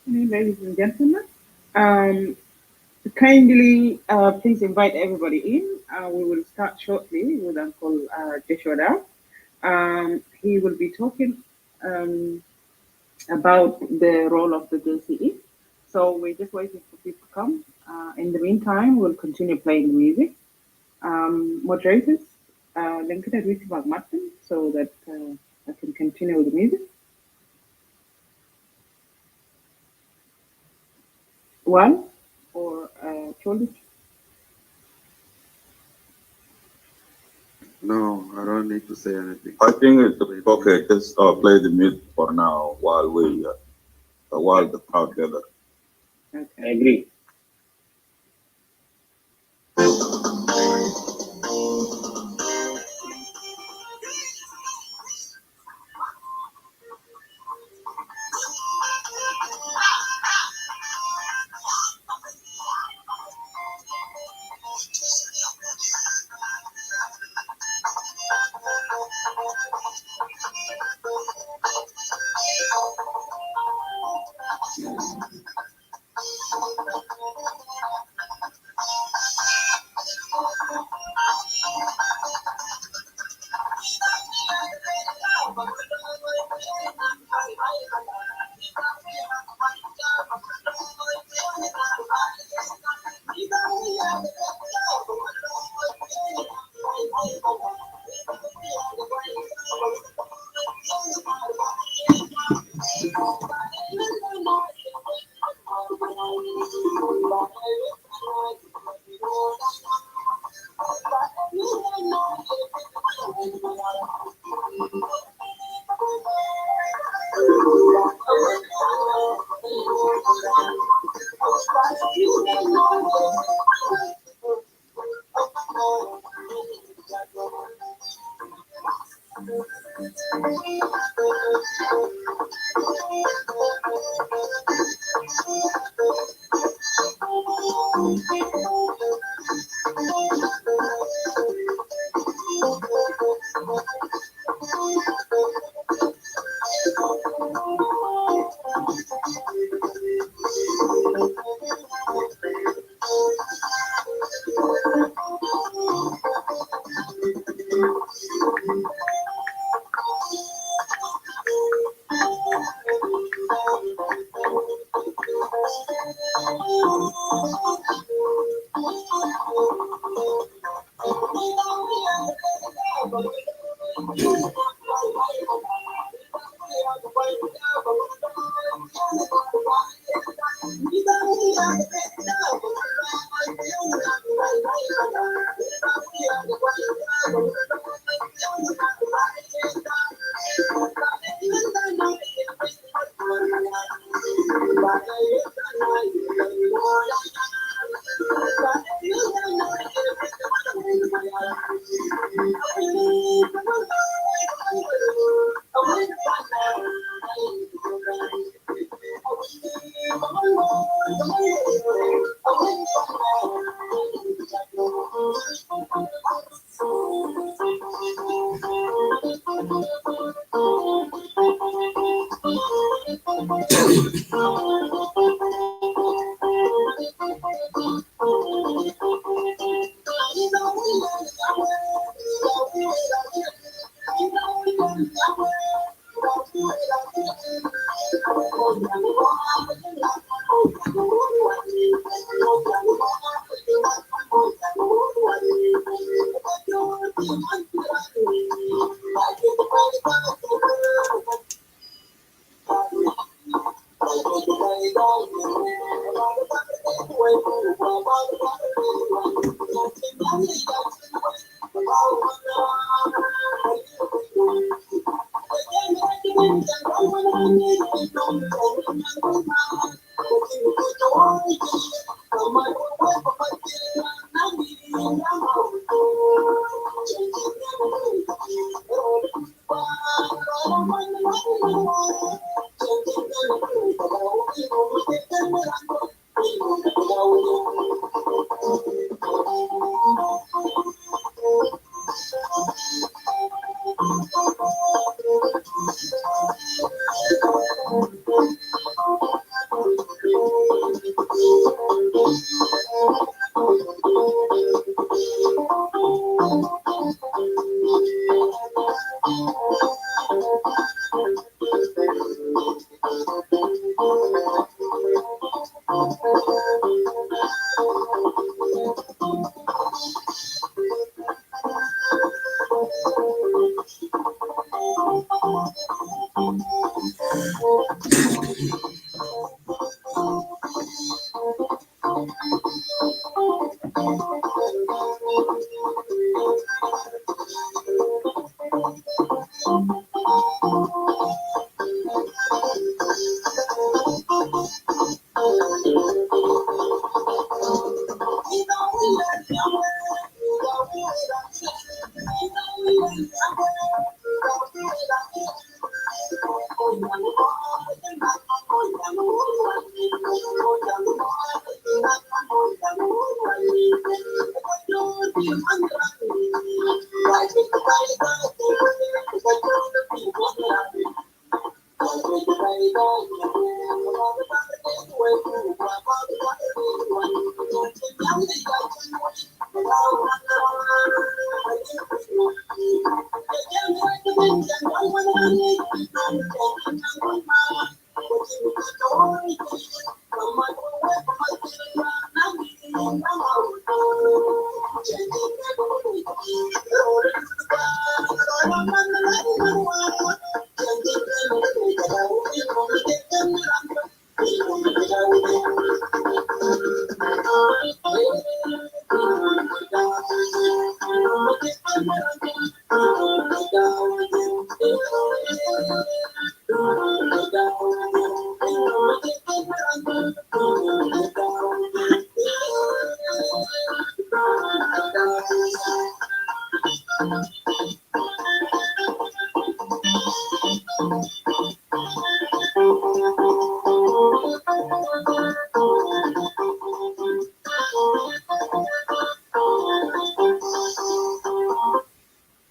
Ladies and gentlemen. Kindly please invite everybody in. We will start shortly with Uncle Joshua now. He will be talking um, about the role of the JCE. So we're just waiting for people to come. In the meantime, we'll continue playing the music. Moderators, then could I reach about Martin so that I can continue with the music? One or Cholit? No, I don't need to say anything. I think it's okay. Just play the music for now while the crowd gather. Okay. I agree.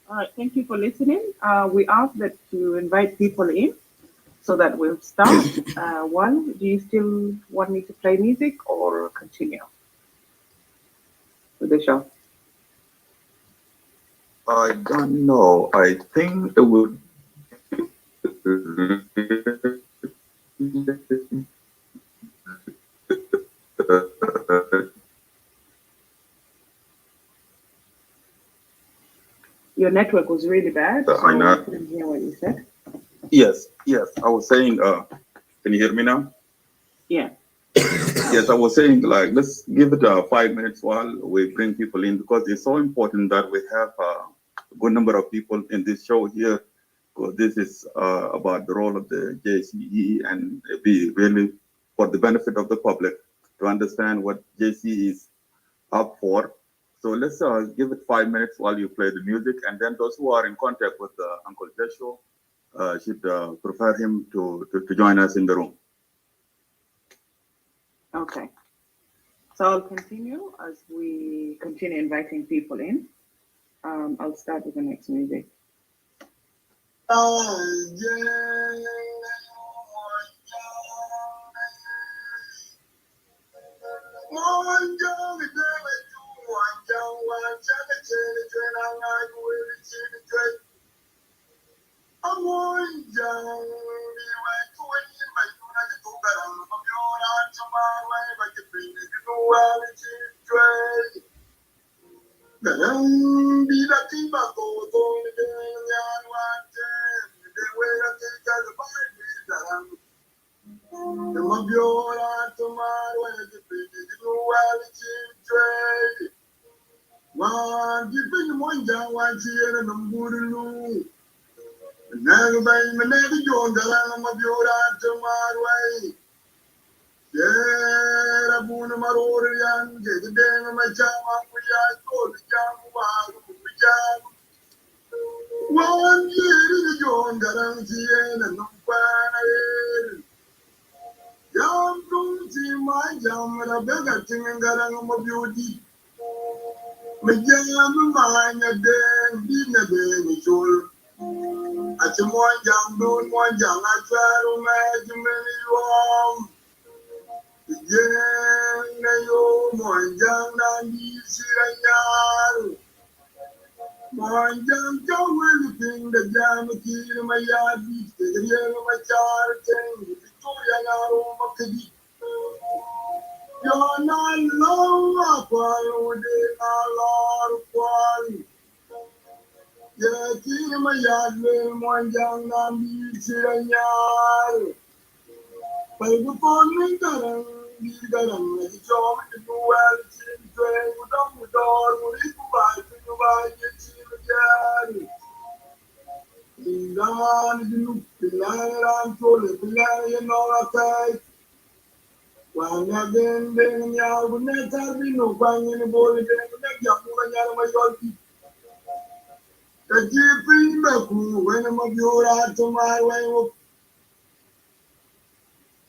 All right, thank you for listening. We ask that you invite people in so that we'll start. One, do you still want me to play music or continue with the show? I don't know. I think it would. Your network was really bad, so I I know. couldn't hear what you said. Yes, yes. I was saying. Can you hear me now? Yeah. Yes, I was saying like let's give it 5 minutes while we bring people in because it's so important that we have a good number of people in this show here. Because this is about the role of the JCE and it be really for the benefit of the public to understand what JCE is up for. So let's give it 5 minutes while you play the music, and then those who are in contact with Uncle Joshua should prefer him to join us in the room. Okay. So I'll continue as we continue inviting people in. I'll start with the next music.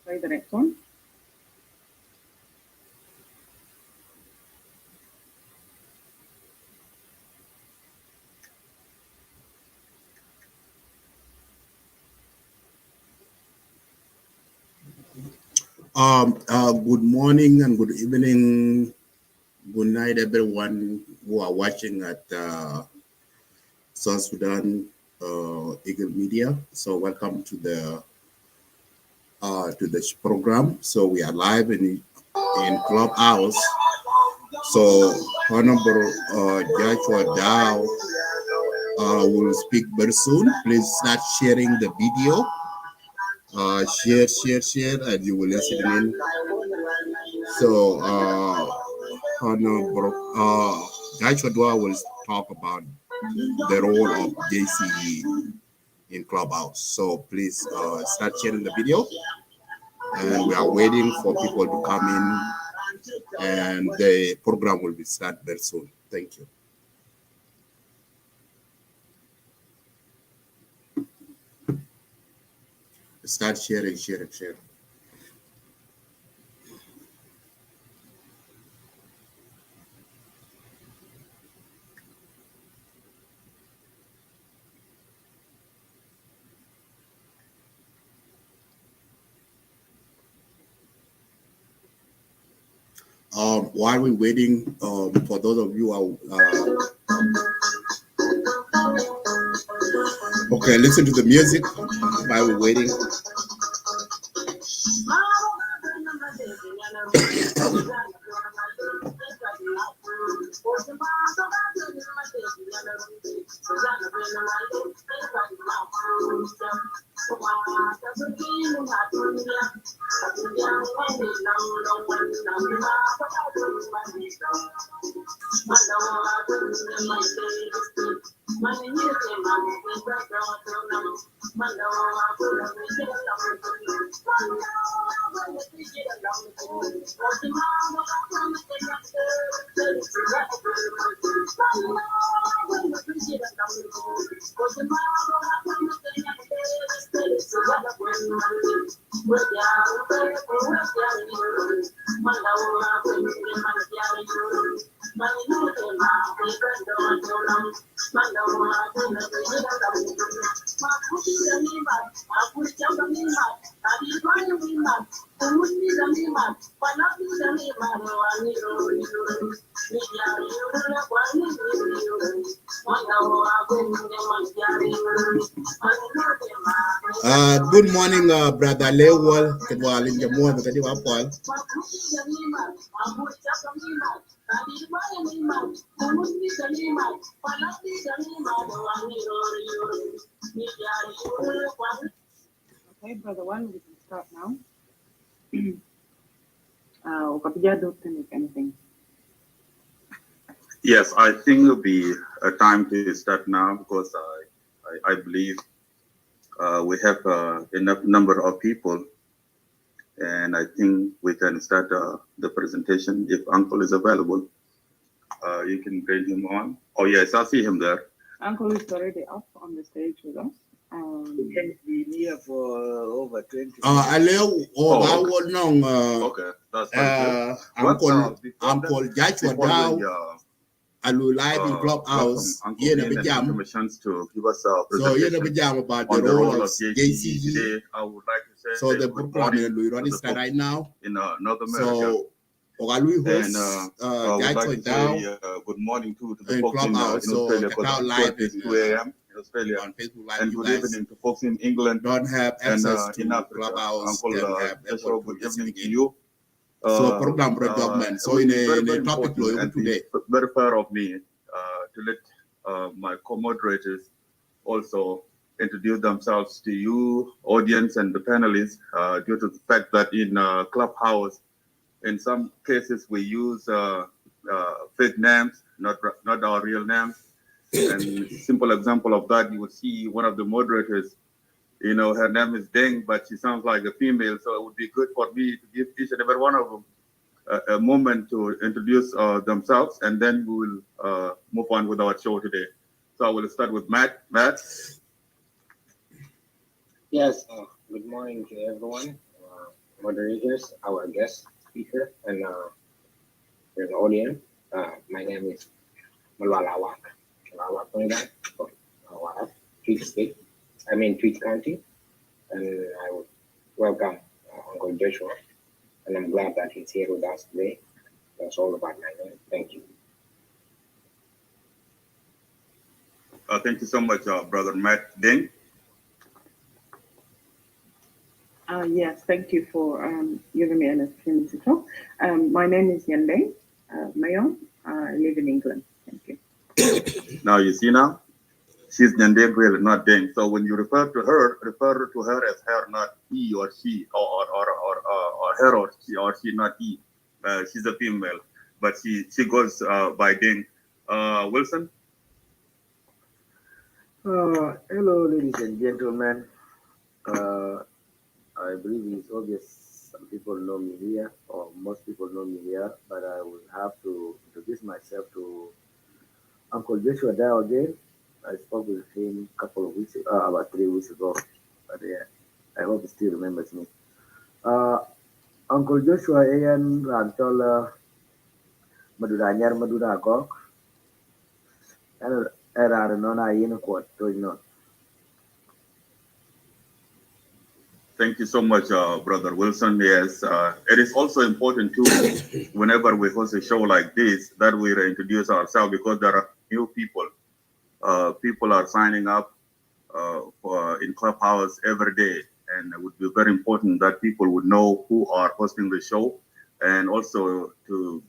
Play the next one. Good morning and good evening. Good night, everyone who are watching at South Sudan Eagle Media. So welcome to this program. So we are live in Clubhouse. So Honorable Joshua Dow will speak very soon. Please start sharing the video. Share, and you will listen in. So, Honorable Joshua Dow will talk about the role of JCE in Clubhouse. So please start sharing the video, and we are waiting for people to come in, and the program will be start very soon. Thank you. Start sharing. While we're waiting, for those of you who okay, listen to the music while we're waiting. Good morning, Brother Lewal. Kedwal in the morning, kadi wapol. Okay, Brother One, we can start now. Kapija, don't make anything. Yes, I think it'll be a time to start now because I believe we have enough number of people, and I think we can start the presentation if Uncle is available. You can bring him on. Oh yes, I see him there. Uncle is already up on the stage with us. He can be here for over 20 minutes. Okay, that's very good. Uncle Joshua Dow. Alu live in Clubhouse. Uncle Jieen, and give him a chance to give us a presentation about on the role of JCE. Today, I would like to say so the program is running start right now in North America. So And I would like to say good morning to the folks in Australia, because live it's 2 a.m. in Australia, on Facebook Live. and good evening to folks in England Don't have access and to in Africa. Clubhouse. Uncle Joshua, good evening to you. So program document. So in a topic today, very fair of me to let my co-moderators also introduce themselves to you, audience, and the panelists, due to the fact that in Clubhouse, in some cases we use fake names, not our real names. And simple example of that, you would see one of the moderators, her name is Deng, but she sounds like a female, so it would be good for me to give each and every one of them a moment to introduce themselves, and then we will move on with our show today. So I will start with Matt. Matt? Yes, good morning to everyone, moderators, our guest speaker, and the audience. My name is Malwalawak, Tweed State, Tweed County, and I would welcome Uncle Joshua, and I'm glad that he's here with us today. That's all about my name. Thank you. Thank you so much, Brother Matt. Deng? Yes, thank you for giving me an opportunity to talk. My name is Nyom Mayon. I live in England. Thank you. Now you see now, she's Nyandeng, really, not Deng. So when you refer to her as her, not he or she, or her or she, not he. She's a female, but she goes by Deng. Wilson? Hello, ladies and gentlemen. I believe it's obvious some people know me here, or most people know me here, but I will have to introduce myself to Uncle Joshua Dow again. I spoke with him a couple of weeks, about 3 weeks ago, but yeah, I hope he still remembers me. Uncle Joshua Ian Rantola Maduranyar Maduragok, and era nona yin quote to. Thank you so much, Brother Wilson. Yes, it is also important too, whenever we host a show like this, that we introduce ourselves, because there are new people. People are signing up in Clubhouse every day, and it would be very important that people would know who are hosting the show, and also to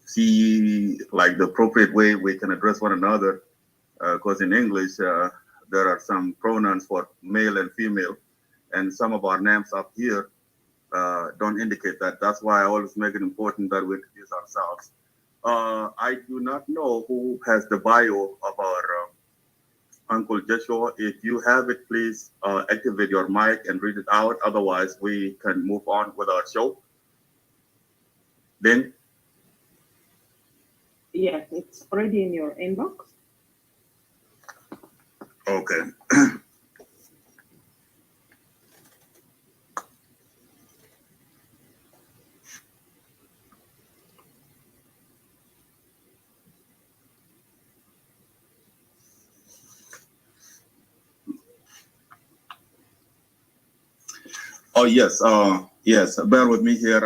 see like the appropriate way we can address one another, because in English there are some pronouns for male and female, and some of our names up here don't indicate that. That's why I always make it important that we introduce ourselves. I do not know who has the bio of our Uncle Joshua. If you have it, please activate your mic and read it out. Otherwise, we can move on with our show. Then? Yes, it's already in your inbox. Okay. Oh yes, yes. Bear with me here.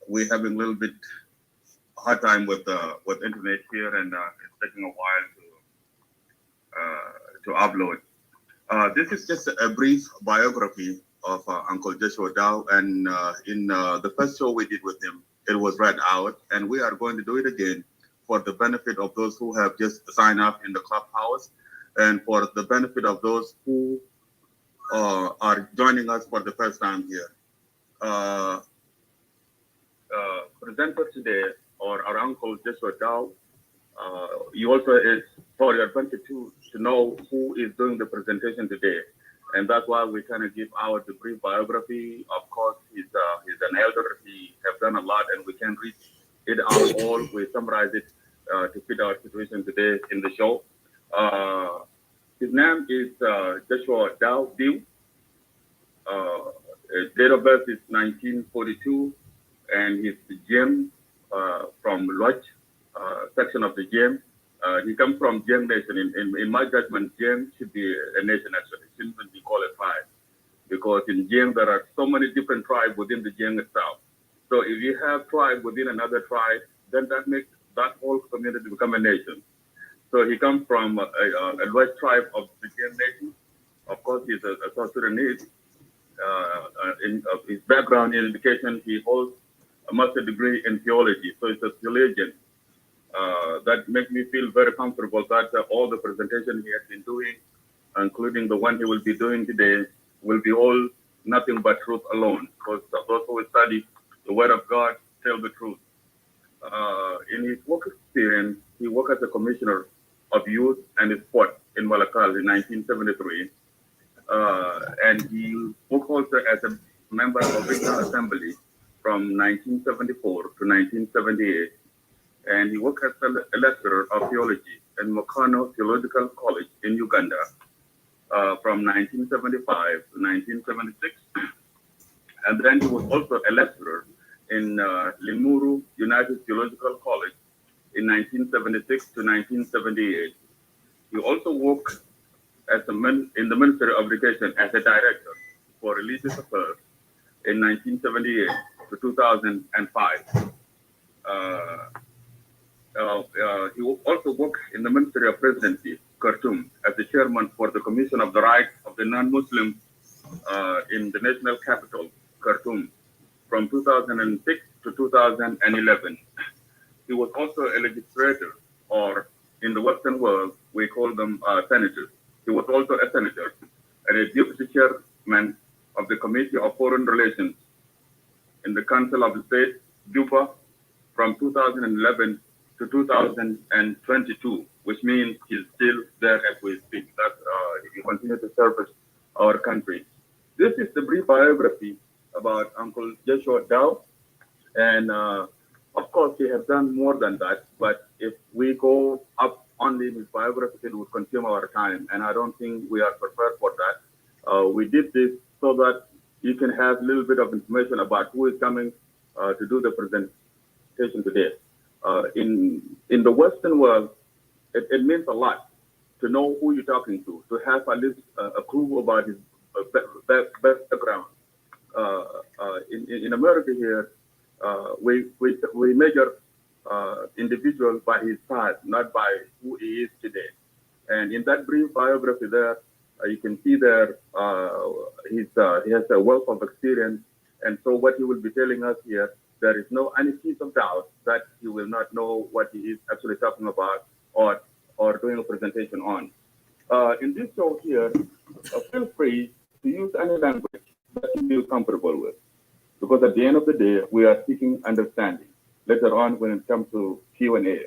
We're having a little bit hard time with internet here, and it's taking a while to upload. This is just a brief biography of Uncle Joshua Dow, and in the first show we did with him, it was read out, and we are going to do it again for the benefit of those who have just signed up in the clubhouse, and for the benefit of those who are joining us for the first time here. Presenter today, or our Uncle Joshua Dow, you also is for your benefit to know who is doing the presentation today, and that's why we kind of give out the brief biography. Of course, he's an elder. He have done a lot, and we can read it out all. We summarize it to fit our situation today in the show. His name is Joshua Dow. Date of birth is 1942, and he's the Jieen from Lodge section of the Jieen. He comes from Jieen Nation. In my judgment, Jieen should be a nation actually. It shouldn't be called a tribe, because in Jieen there are so many different tribes within the Jieen itself. So if you have tribe within another tribe, then that makes that whole community become a nation. So he comes from a Lodge tribe of the Jieen Nation. Of course, he's a South Sudanese. In his background in education, he holds a master's degree in theology, so he's a theologian. That makes me feel very comfortable that all the presentation he has been doing, including the one he will be doing today, will be all nothing but truth alone, because those who study the Word of God tell the truth. In his work experience, he worked as a commissioner of youth and sport in Malakal in 1973. And he worked also as a member of the Assembly from 1974 to 1978. And he worked as a lecturer of theology in Mokano Theological College in Uganda from 1975 to 1976. And then he was also a lecturer in Limuru United Theological College in 1976 to 1978. He also worked in the Ministry of Education as a director for religious affairs in 1978 to 2005. He also worked in the Ministry of Presidency, Khartoum, as the chairman for the Commission of the Rights of the Non-Muslims in the national capital, Khartoum, from 2006 to 2011. He was also a legislator, or in the Western world, we call them senators. He was also a senator and a deputy chairman of the Committee of Foreign Relations in the Council of the State, Juba, from 2011 to 2022, which means he's still there as we speak. That he continues to service our country. This is the brief biography about Uncle Joshua Dow, and of course he has done more than that. But if we go up only his biography, it would consume our time, and I don't think we are prepared for that. We did this so that you can have a little bit of information about who is coming to do the presentation today. In the Western world, it means a lot to know who you're talking to have at least a clue about his background. In America here, we measure individual by his past, not by who he is today. And in that brief biography there, you can see there he has a wealth of experience. And so what he will be telling us here, there is no any piece of doubt that he will not know what he is actually talking about or doing a presentation on. In this show here, feel free to use any language that you feel comfortable with, because at the end of the day, we are seeking understanding later on when it comes to Q&A.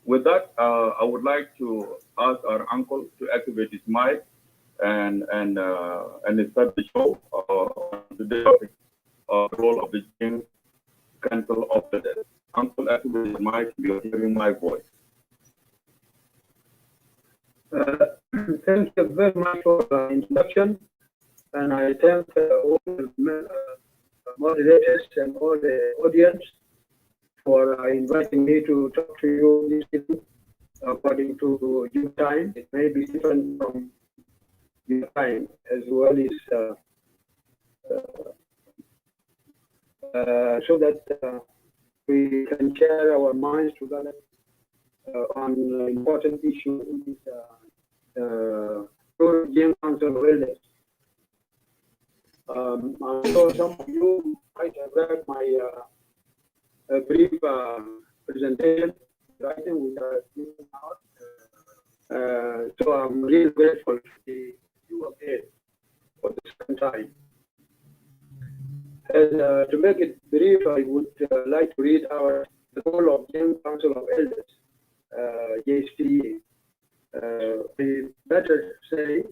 With that, I would like to ask our uncle to activate his mic and start the show on the topic of the role of the Jieen Council of the Dead. Uncle, activate his mic. You're hearing my voice. Thank you very much for the introduction, and I thank all the moderators and all the audience for inviting me to talk to you this evening. According to your time, it may be different from your time, as well as so that we can share our minds together on important issues with Jieen Council of Elders. I'm sure some of you might have read my brief presentation, writing which I have given out. So I'm really grateful to see you again for the second time. And to make it brief, I would like to read out the role of Jieen Council of Elders, JCE. We better say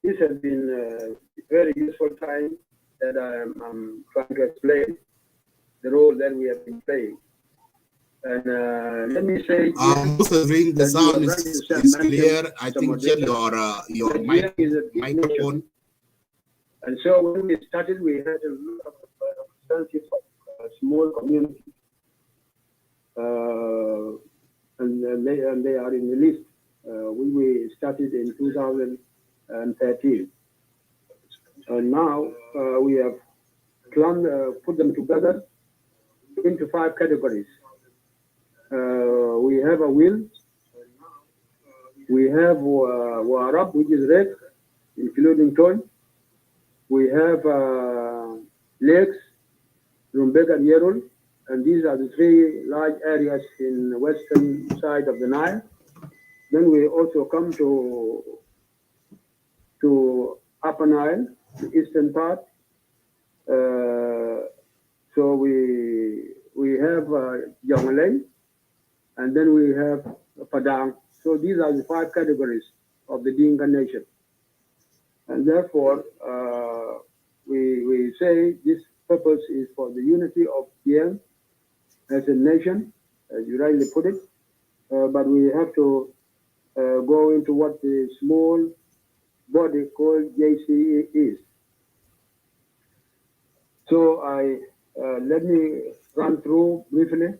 this has been a very useful time that I'm trying to explain the role that we have been playing. And let me say, Mr. Ring, the sound is clear. I think check your microphone. And so when we started, we had a lot of substantive small community, and they are in the list. We started in 2013, and now we have put them together into 5 categories. We have a will, we have Warab, which is red, including Toy. We have lakes, Rumbek and Yerul, and these are the 3 large areas in the western side of the Nile. Then we also come to Upper Nile, the eastern part. So we have Jonglei, and then we have Padang. So these are the 5 categories of the Dinka nation. And therefore, we say this purpose is for the unity of Jieen as a nation, as you rightly put it, but we have to go into what the small body called JCE is. So let me run through briefly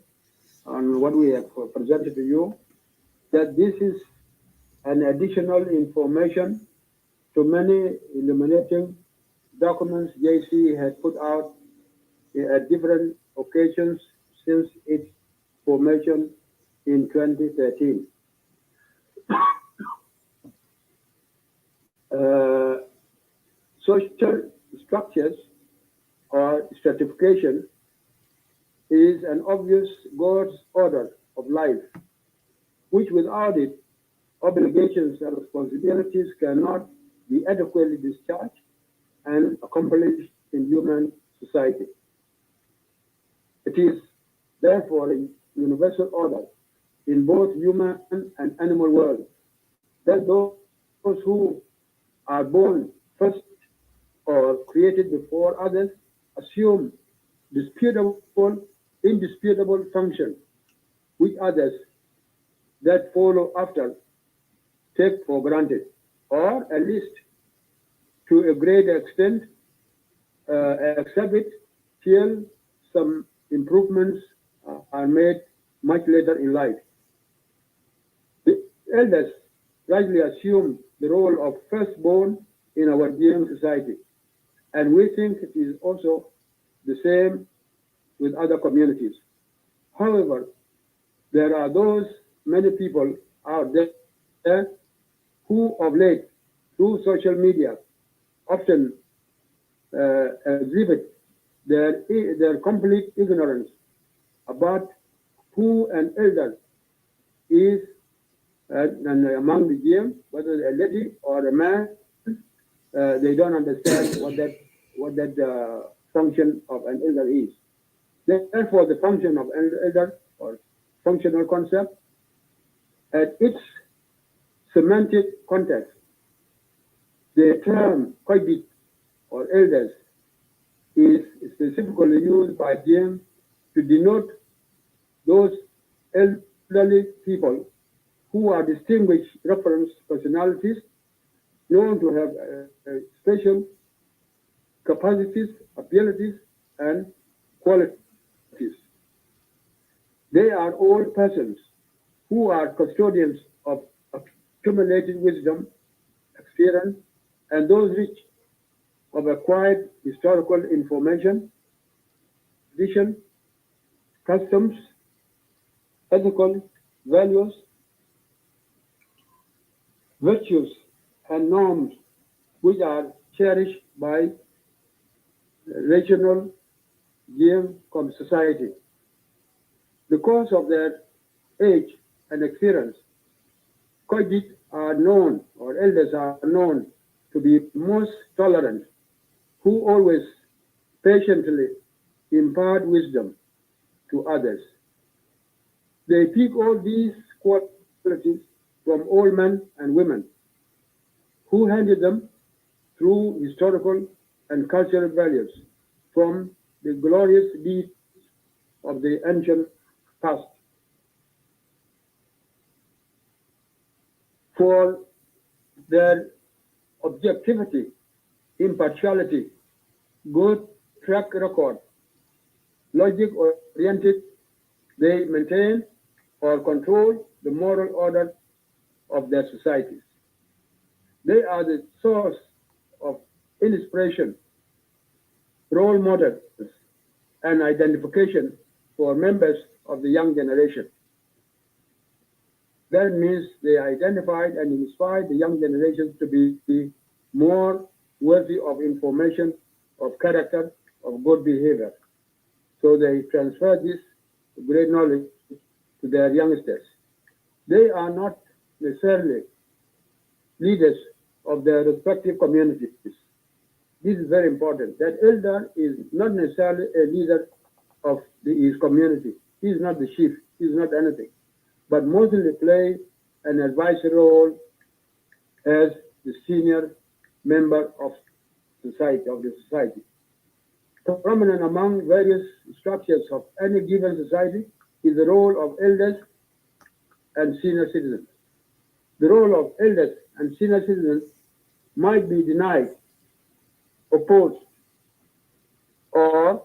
on what we have presented to you, that this is an additional information to many illuminating documents JCE has put out at different occasions since its formation in 2013. Social structures or stratification is an obvious God's order of life, which without it, obligations and responsibilities cannot be adequately discharged and accomplished in human society. It is therefore a universal order in both human and animal worlds that those who are born first or created before others assume indisputable function, which others that follow after take for granted, or at least to a great extent accept it till some improvements are made much later in life. The elders rightly assume the role of firstborn in our Jieen society, and we think it is also the same with other communities. However, there are many people out there who of late, through social media, often exhibit their complete ignorance about who an elder is and among the Jieen, whether a lady or a man. They don't understand what that function of an elder is. Therefore, the function of an elder, or functional concept, at its semantic context, the term koibit or elders is specifically used by Jieen to denote those elderly people who are distinguished reference personalities known to have special capacities, abilities, and qualities. They are all persons who are custodians of accumulated wisdom, experience, and those rich of acquired historical information, tradition, customs, ethical values, virtues, and norms which are cherished by regional Jieen society. Because of their age and experience, Kojit are known, or elders are known, to be most tolerant, who always patiently impart wisdom to others. They pick all these qualities from old men and women who handed them through historical and cultural values from the glorious deeds of the ancient past. For their objectivity, impartiality, good track record, logic-oriented, they maintain or control the moral order of their societies. They are the source of inspiration, role models, and identification for members of the young generation. That means they identified and inspired the young generation to be more worthy of information, of character, of good behavior. So they transfer this great knowledge to their youngsters. They are not necessarily leaders of their respective communities. This is very important. That elder is not necessarily a leader of his community. He is not the chief. He is not anything, but mostly play an advisory role as the senior member of society, of the society. Prominent among various structures of any given society is the role of elders and senior citizens. The role of elders and senior citizens might be denied, opposed, or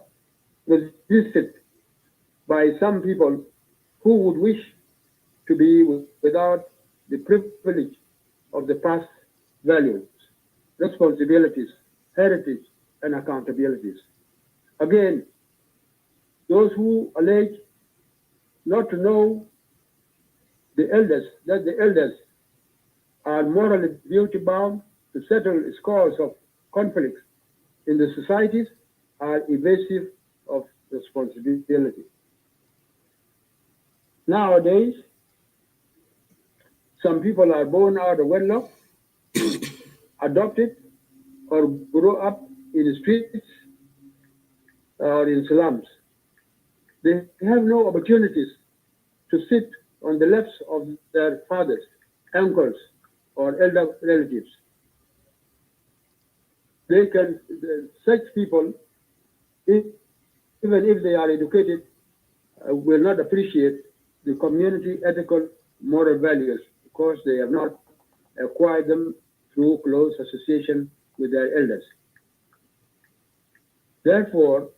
resisted by some people who would wish to be without the privilege of the past values, responsibilities, heritage, and accountabilities. Again, those who allege not to know the elders, that the elders are morally duty-bound to settle scores of conflicts in the societies are evasive of responsibility. Nowadays, some people are born out of wedlock, adopted, or grow up in the streets or in slums. They have no opportunities to sit on the laps of their fathers, uncles, or elder relatives. They can, such people, even if they are educated, will not appreciate the community ethical moral values because they have not acquired them through close association with their elders. Therefore,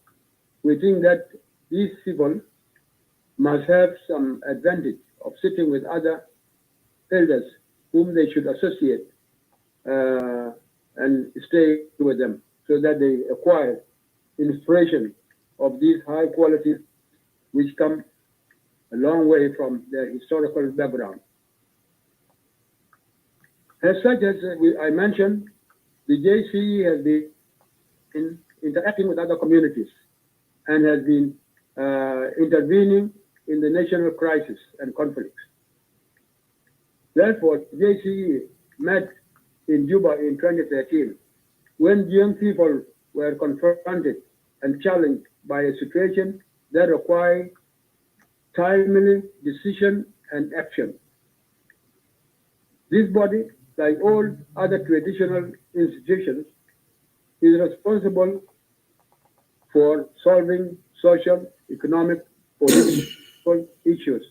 we think that these people must have some advantage of sitting with other elders whom they should associate and stay with them so that they acquire inspiration of these high qualities which come a long way from their historical background. As such, as I mentioned, the JCE has been interacting with other communities and has been intervening in the national crisis and conflicts. Therefore, JCE met in Juba in 2013 when young people were confronted and challenged by a situation that required timely decision and action. This body, like all other traditional institutions, is responsible for solving social, economic, political issues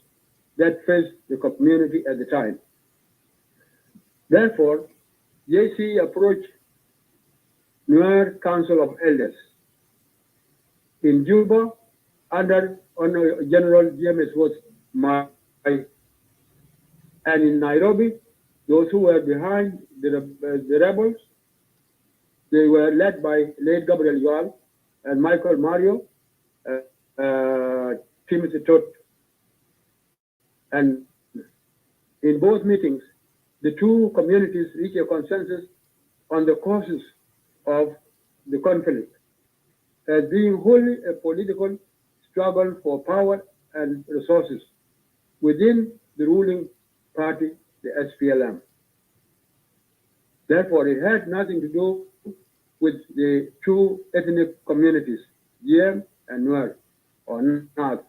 that face the community at the time. Therefore, JCE approached Nuer Council of Elders in Juba under General James was my, and in Nairobi, those who were behind the rebels They were led by late Gabriel Yuval and Michael Mario, Timothy Todd. And in both meetings, the two communities reached a consensus on the causes of the conflict as being wholly a political struggle for power and resources within the ruling party, the SPLM. Therefore, it had nothing to do with the two ethnic communities, Jieen and Nuer, or North.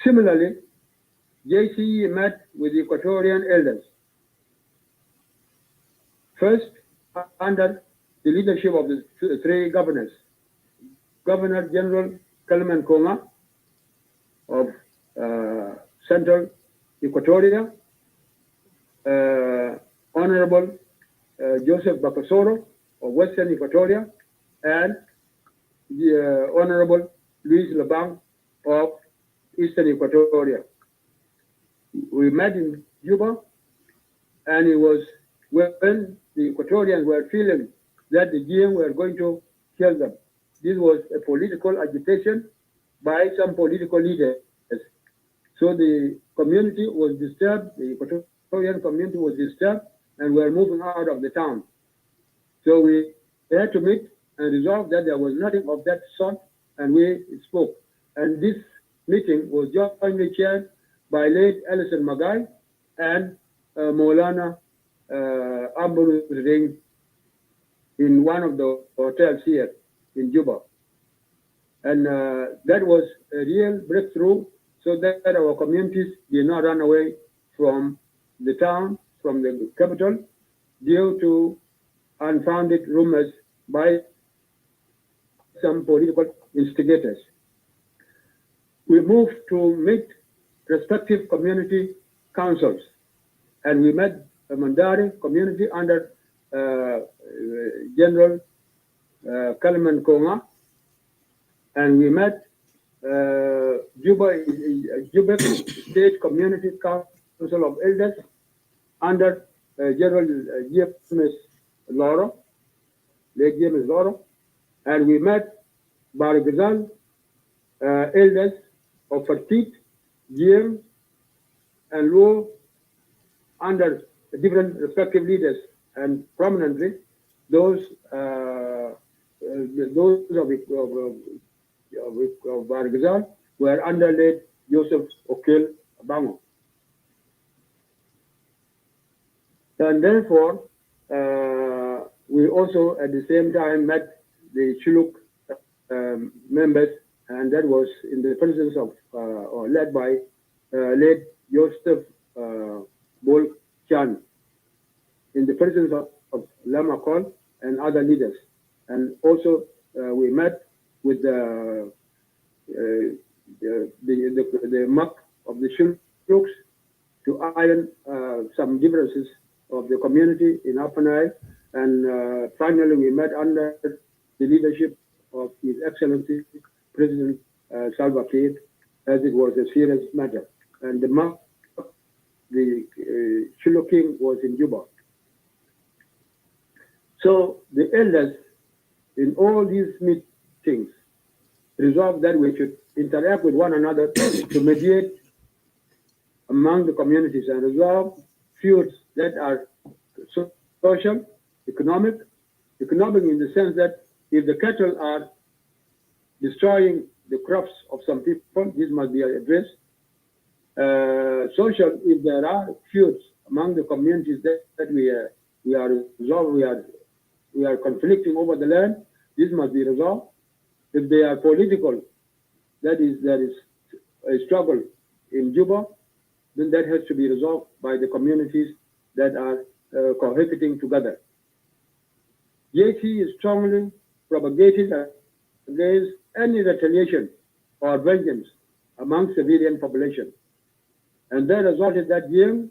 Similarly, JCE met with the Equatorian elders, first under the leadership of the three governors, Governor General Kalman Konga of Central Equatoria, Honorable Joseph Bakasoro of Western Equatoria, and the Honorable Luis Labang of Eastern Equatoria. We met in Juba, and it was when the Equatorians were feeling that the Jieen were going to kill them. This was a political agitation by some political leaders. So the community was disturbed, the Equatorian community was disturbed, and were moving out of the town. So we had to meet and resolve that there was nothing of that sort, and we spoke. And this meeting was jointly chaired by late Ellison Magai and Maulana Amburu Ring in one of the hotels here in Juba. And that was a real breakthrough, so that our communities did not run away from the town, from the capital, due to unfounded rumors by some political instigators. We moved to meet respective community councils, and we met the Mandari community under General Kalman Konga, and we met Juba State Community Council of Elders under General James Loro, late James Loro, and we met Baragazal elders of Fertit, Jieen, and Luo under different respective leaders, and prominently those of Baragazal were under late Joseph Okil Bango. And therefore, we also at the same time met the Chiluk members, and that was in the presence of, or led by late Joseph Bol Chan, in the presence of Lama Kol and other leaders. And also we met with the Mak of the Chiluks to iron some differences of the community in Upper Nile. And finally, we met under the leadership of His Excellency President Salva Kiir, as it was a serious matter. And the Mak, the Chiluk King, was in Juba. So the elders in all these meetings resolved that we should interact with one another to mediate among the communities and resolve feuds that are social, economic in the sense that if the cattle are destroying the crops of some people, this must be addressed. Social, if there are feuds among the communities that we are conflicting over the land, this must be resolved. If they are political, that is, there is a struggle in Juba, then that has to be resolved by the communities that are cohabiting together. JC is strongly propagated against any retaliation or vengeance among civilian population. And that resulted that Jieen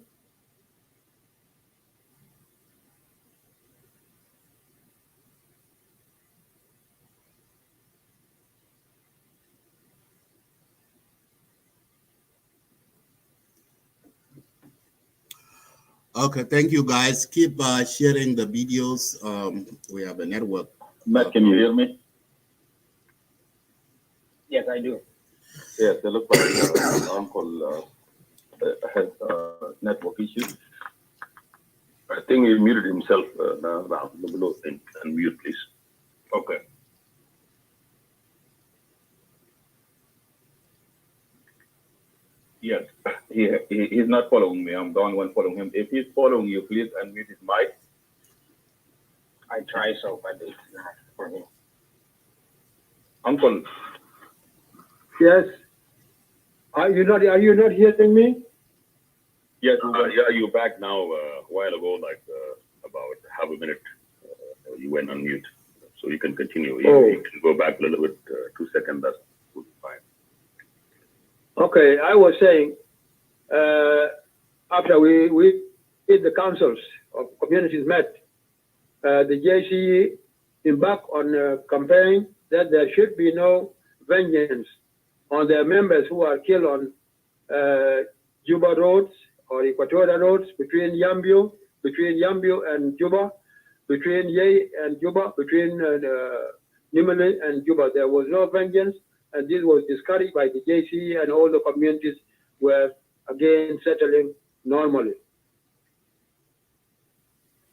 Okay, thank you guys. Keep sharing the videos. We have a network. Matt, can you hear me? Yes, I do. Yes, it looks like Uncle has network issues. I think he muted himself now, below and mute, please. Okay. Yes, he's not following me. I'm the only one following him. If he's following you, please unmute his mic. I try so, but it's not for me. Uncle, Yes. Are you not hearing me? yes, Yeah, you're back now. A while ago, like about half a minute, you went on mute, so you can continue. You can go back a little bit, 2 seconds. That's fine. Okay, I was saying, after we did the councils of communities met, the JCE embarked on a campaign that there should be no vengeance on their members who are killed on Juba roads or Equatorial roads between Yambio and Juba, between Ye and Juba, between Nimale and Juba. There was no vengeance, and this was discouraged by the JCE, and all the communities were again settling normally.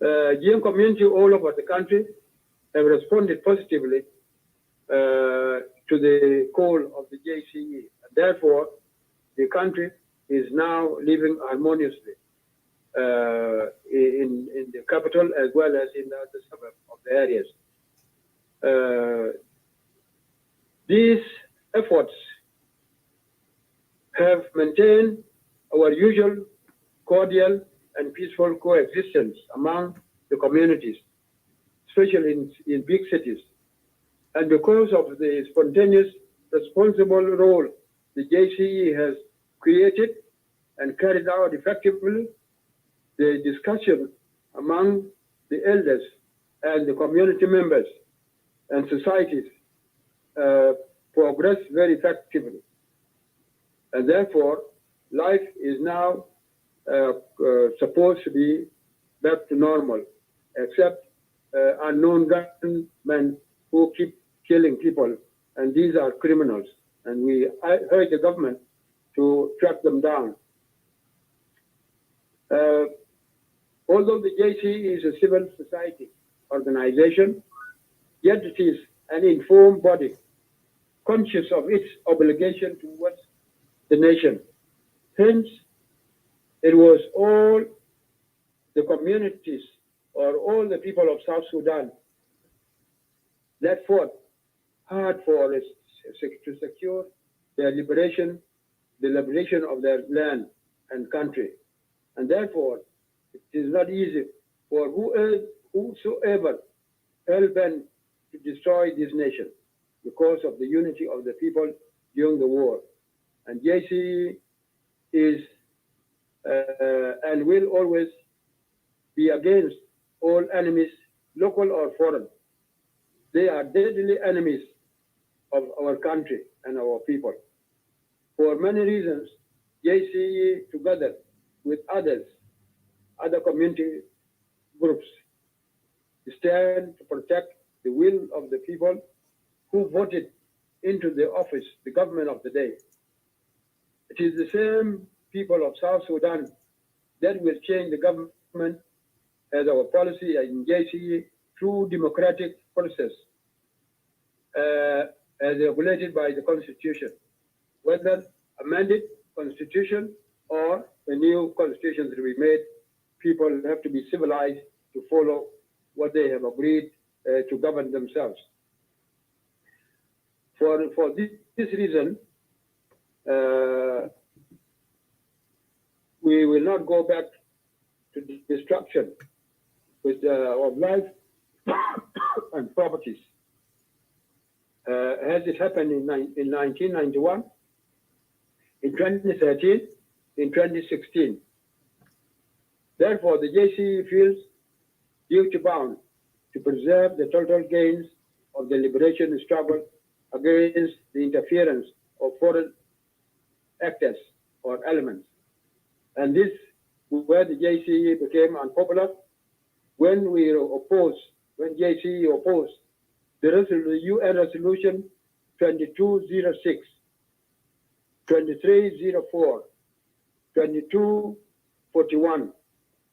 Jieen community all over the country have responded positively to the call of the JCE. Therefore, the country is now living harmoniously in the capital as well as in the suburbs of the areas. These efforts have maintained our usual cordial and peaceful coexistence among the communities, especially in big cities. And because of the spontaneous, responsible role the JCE has created and carried out effectively, the discussion among the elders and the community members and societies progress very effectively. And therefore, life is now supposed to be back to normal, except unknown gunmen who keep killing people, and these are criminals. And we urge the government to track them down. Although the JCE is a civil society organization, yet it is an informed body, conscious of its obligation towards the nation. Hence, it was all the communities or all the people of South Sudan that fought hard for us to secure their liberation, the liberation of their land and country. And therefore, it is not easy for whosoever hell-bent to destroy this nation because of the unity of the people during the war. And JCE is and will always be against all enemies, local or foreign. They are deadly enemies of our country and our people. For many reasons, JCE, together with other community groups, stand to protect the will of the people who voted into the office, the government of the day. It is the same people of South Sudan that will change the government as our policy in JCE through democratic process as regulated by the Constitution, whether amended Constitution or a new Constitution to be made. People have to be civilized to follow what they have agreed to govern themselves. For this reason, we will not go back to destruction of life and properties. As it happened in 1991, in 2013, in 2016. Therefore, the JCE feels duty-bound to preserve the total gains of the liberation struggle against the interference of foreign actors or elements. And this where the JCE became unpopular, when JCE opposed the UN resolution 2206, 2304, 2241,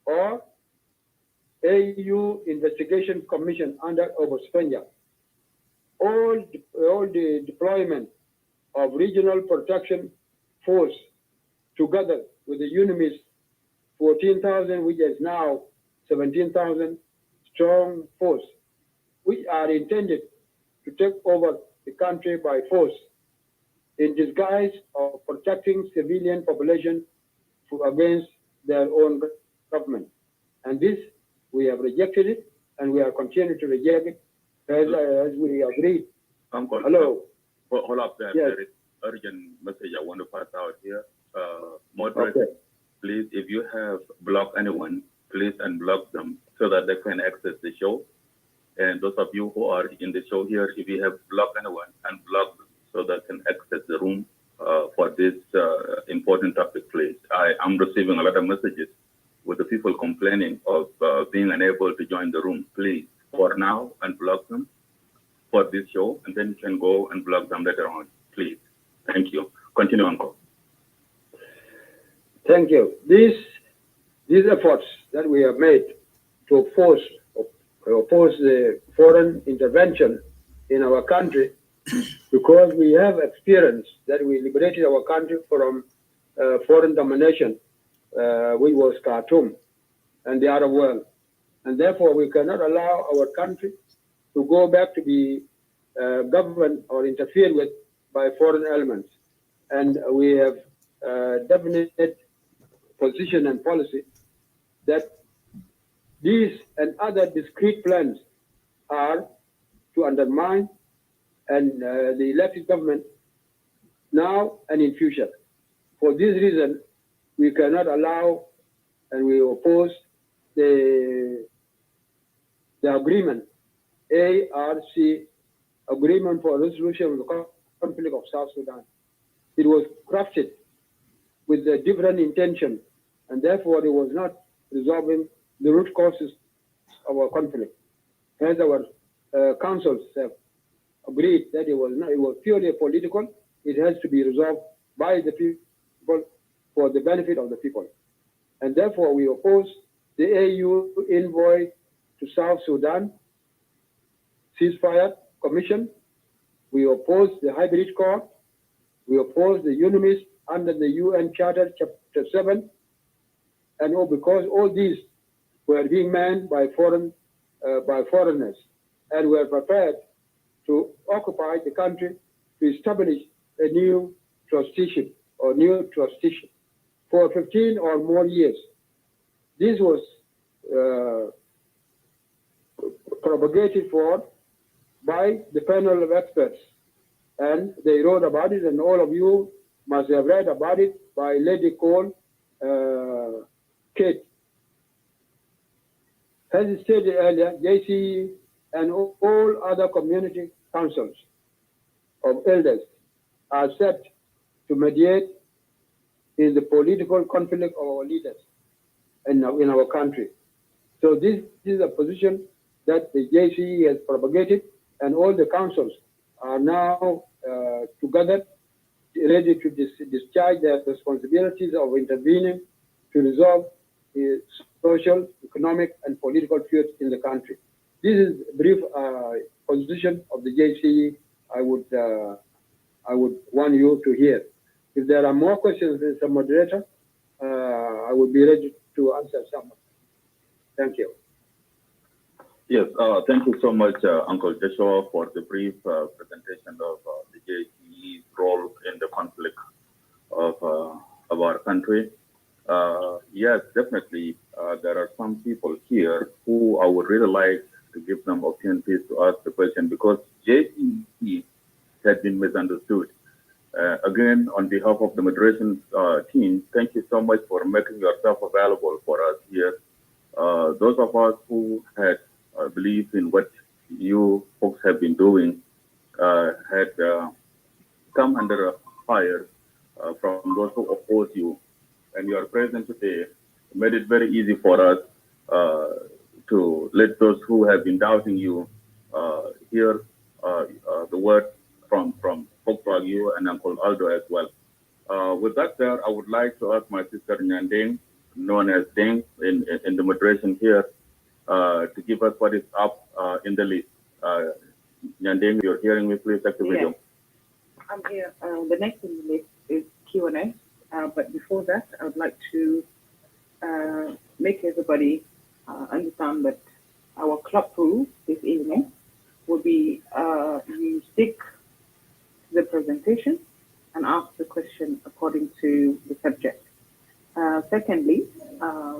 or AU Investigation Commission under Obasanjo. All the deployment of regional protection force together with the UNIMIS 14,000, which is now 17,000 strong force, which are intended to take over the country by force in disguise of protecting civilian population against their own government. And this, we have rejected it, and we are continuing to reject it as we agreed. Uncle, Hello. hold up there. Yes. There is urgent message I want to pass out here. Moderator, Okay. please, if you have blocked anyone, please unblock them so that they can access the show. And those of you who are in the show here, if you have blocked anyone, unblock them so that they can access the room for this important topic, please. I am receiving a lot of messages with the people complaining of being unable to join the room. Please, for now, unblock them for this show, and then you can go and block them later on, please. Thank you. Continue, Uncle. Thank you. These efforts that we have made to oppose the foreign intervention in our country, because we have experience that we liberated our country from foreign domination, which was Khartoum and the Arab world. And therefore, we cannot allow our country to go back to be governed or interfered with by foreign elements. And we have definite position and policy that these and other discrete plans are to undermine and the elected government now and in future. For this reason, we cannot allow and we oppose the agreement, ARC, Agreement for Resolution of the Conflict of South Sudan. It was crafted with a different intention, and therefore it was not resolving the root causes of our conflict. Hence, our councils have agreed that it was purely political. It has to be resolved by the people for the benefit of the people. And therefore, we oppose the AU envoy to South Sudan ceasefire commission. We oppose the hybrid court. We oppose the UNIMIS under the UN Charter, Chapter 7. And because all these were being manned by foreigners, and were prepared to occupy the country to establish a new trusteeship for 15 or more years. This was propagated for by the panel of experts, and they wrote about it, and all of you must have read about it by a lady called Kate. As stated earlier, JCE and all other community councils of elders are set to mediate in the political conflict of our leaders in our country. So this is a position that the JCE has propagated, and all the councils are now together, ready to discharge their responsibilities of intervening to resolve the social, economic, and political feuds in the country. This is a brief position of the JCE I would want you to hear. If there are more questions, as a moderator, I would be ready to answer some. Thank you. Yes, thank you so much, Uncle Joshua, for the brief presentation of the JCE's role in the conflict of our country. Yes, definitely, there are some people here who I would really like to give them opportunities to ask the question, because JCE has been misunderstood. Again, on behalf of the moderation team, thank you so much for making yourself available for us here. Those of us who had believed in what you folks have been doing had come under fire from those who oppose you, and you are present today made it very easy for us to let those who have been doubting you hear the word from folks like you and Uncle Aldo as well. With that said, I would like to ask my sister Nyandeng, known as Deng, in the moderation here, to give us what is up in the list. Nyandeng, you're hearing me, please check the Yeah, video. I'm here. The next on the list is Q&A. But before that, I would like to make everybody understand that our club rule this evening will be you stick to the presentation and ask the question according to the subject. Secondly,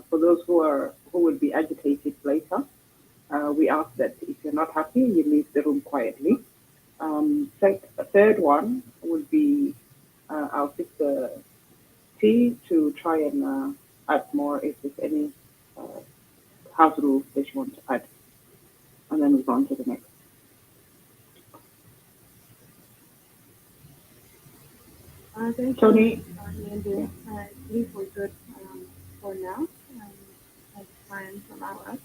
for those who will be agitated later, we ask that if you're not happy, you leave the room quietly. A third one would be our sister T to try and add more if there's any house rules that you want to add, and then move on to the next. Thank Tony, you, Mandy. I believe we're good for now. As planned from our us.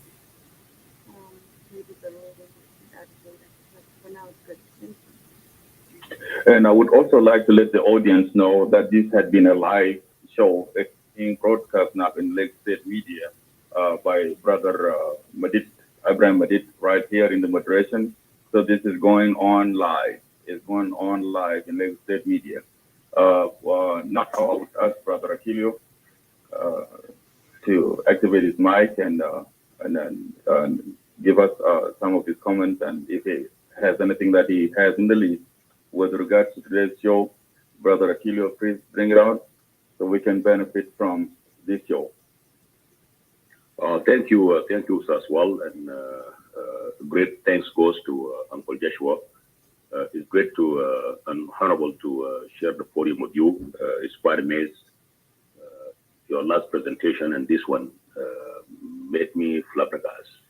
Maybe the role will be that later, but for now it's good. Thank you. And I would also like to let the audience know that this had been a live show. It's being broadcast now in Lake State Media by Brother Madid, Abraham Madid, right here in the moderation. So this is going on live. It's going on live in Lake State Media. Now I would ask Brother Akilio to activate his mic and then give us some of his comments, and if he has anything that he has in the list with regards to today's show, Brother Akilio, please bring it out so we can benefit from this show. Thank you, Saswal, and great thanks goes to Uncle Joshua. It's great to and honorable to share the podium with you. It's quite amazing. Your last presentation and this one made me flabbergasted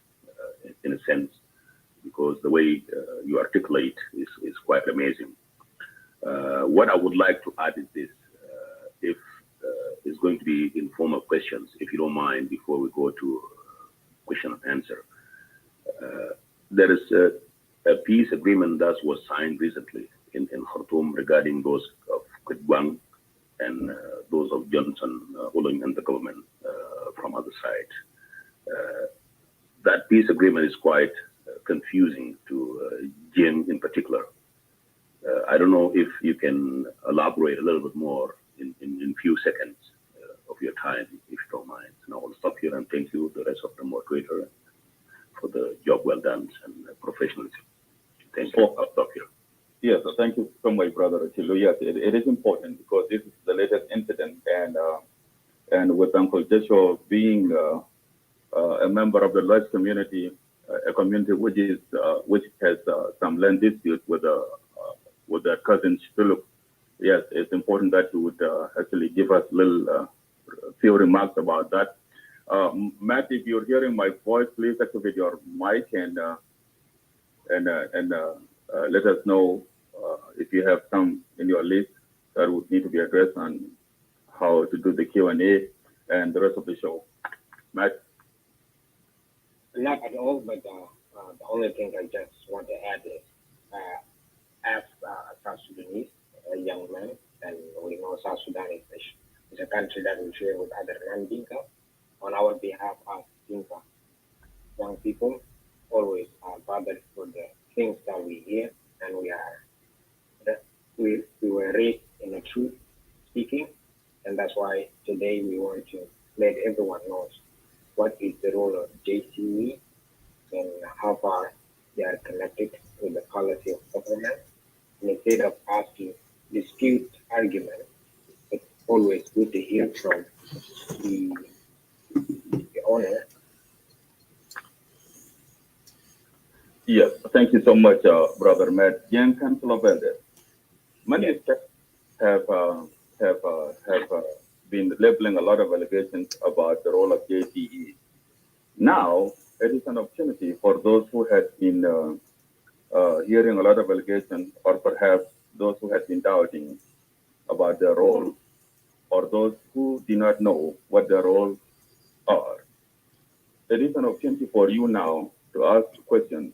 in a sense, because the way you articulate is quite amazing. What I would like to add is this: if it's going to be informal questions, if you don't mind, before we go to question and answer. There is a peace agreement that was signed recently in Khartoum regarding those of Kutbang and those of Johnson Ulun and the government from other side. That peace agreement is quite confusing to Jieen in particular. I don't know if you can elaborate a little bit more in few seconds of your time, if you don't mind. And I will stop here and thank you, the rest of the moderator, for the job well done and professionalism. Thank you. I'll stop here. Yes, so thank you so much, Brother Achille. Yes, it is important because this is the latest incident, and with Uncle Joshua being a member of the Lodge community, a community which has some land dispute with their cousin Philip. Yes, it's important that you would actually give us a few remarks about that. Matt, if you're hearing my voice, please activate your mic and let us know if you have some in your list that would need to be addressed on how to do the Q&A and the rest of the show. Matt? Not at all, but the only thing I just want to add is, as South Sudanese, a young man, and we know South Sudan is a country that we share with other non-Dinka. On our behalf as Dinka young people, always are bothered for the things that we hear, and we were raised in the truth speaking, and that's why today we want to let everyone know what is the role of JCE and how far they are connected with the policy of government. And instead of asking dispute argument, it's always good to hear from the owner. Yes, thank you so much, Brother Matt. Young Council of Elders. Many have been labeling a lot of allegations about the role of JCE. Now, it is an opportunity for those who had been hearing a lot of allegations, or perhaps those who had been doubting about their role, or those who do not know what their role are. It is an opportunity for you now to ask questions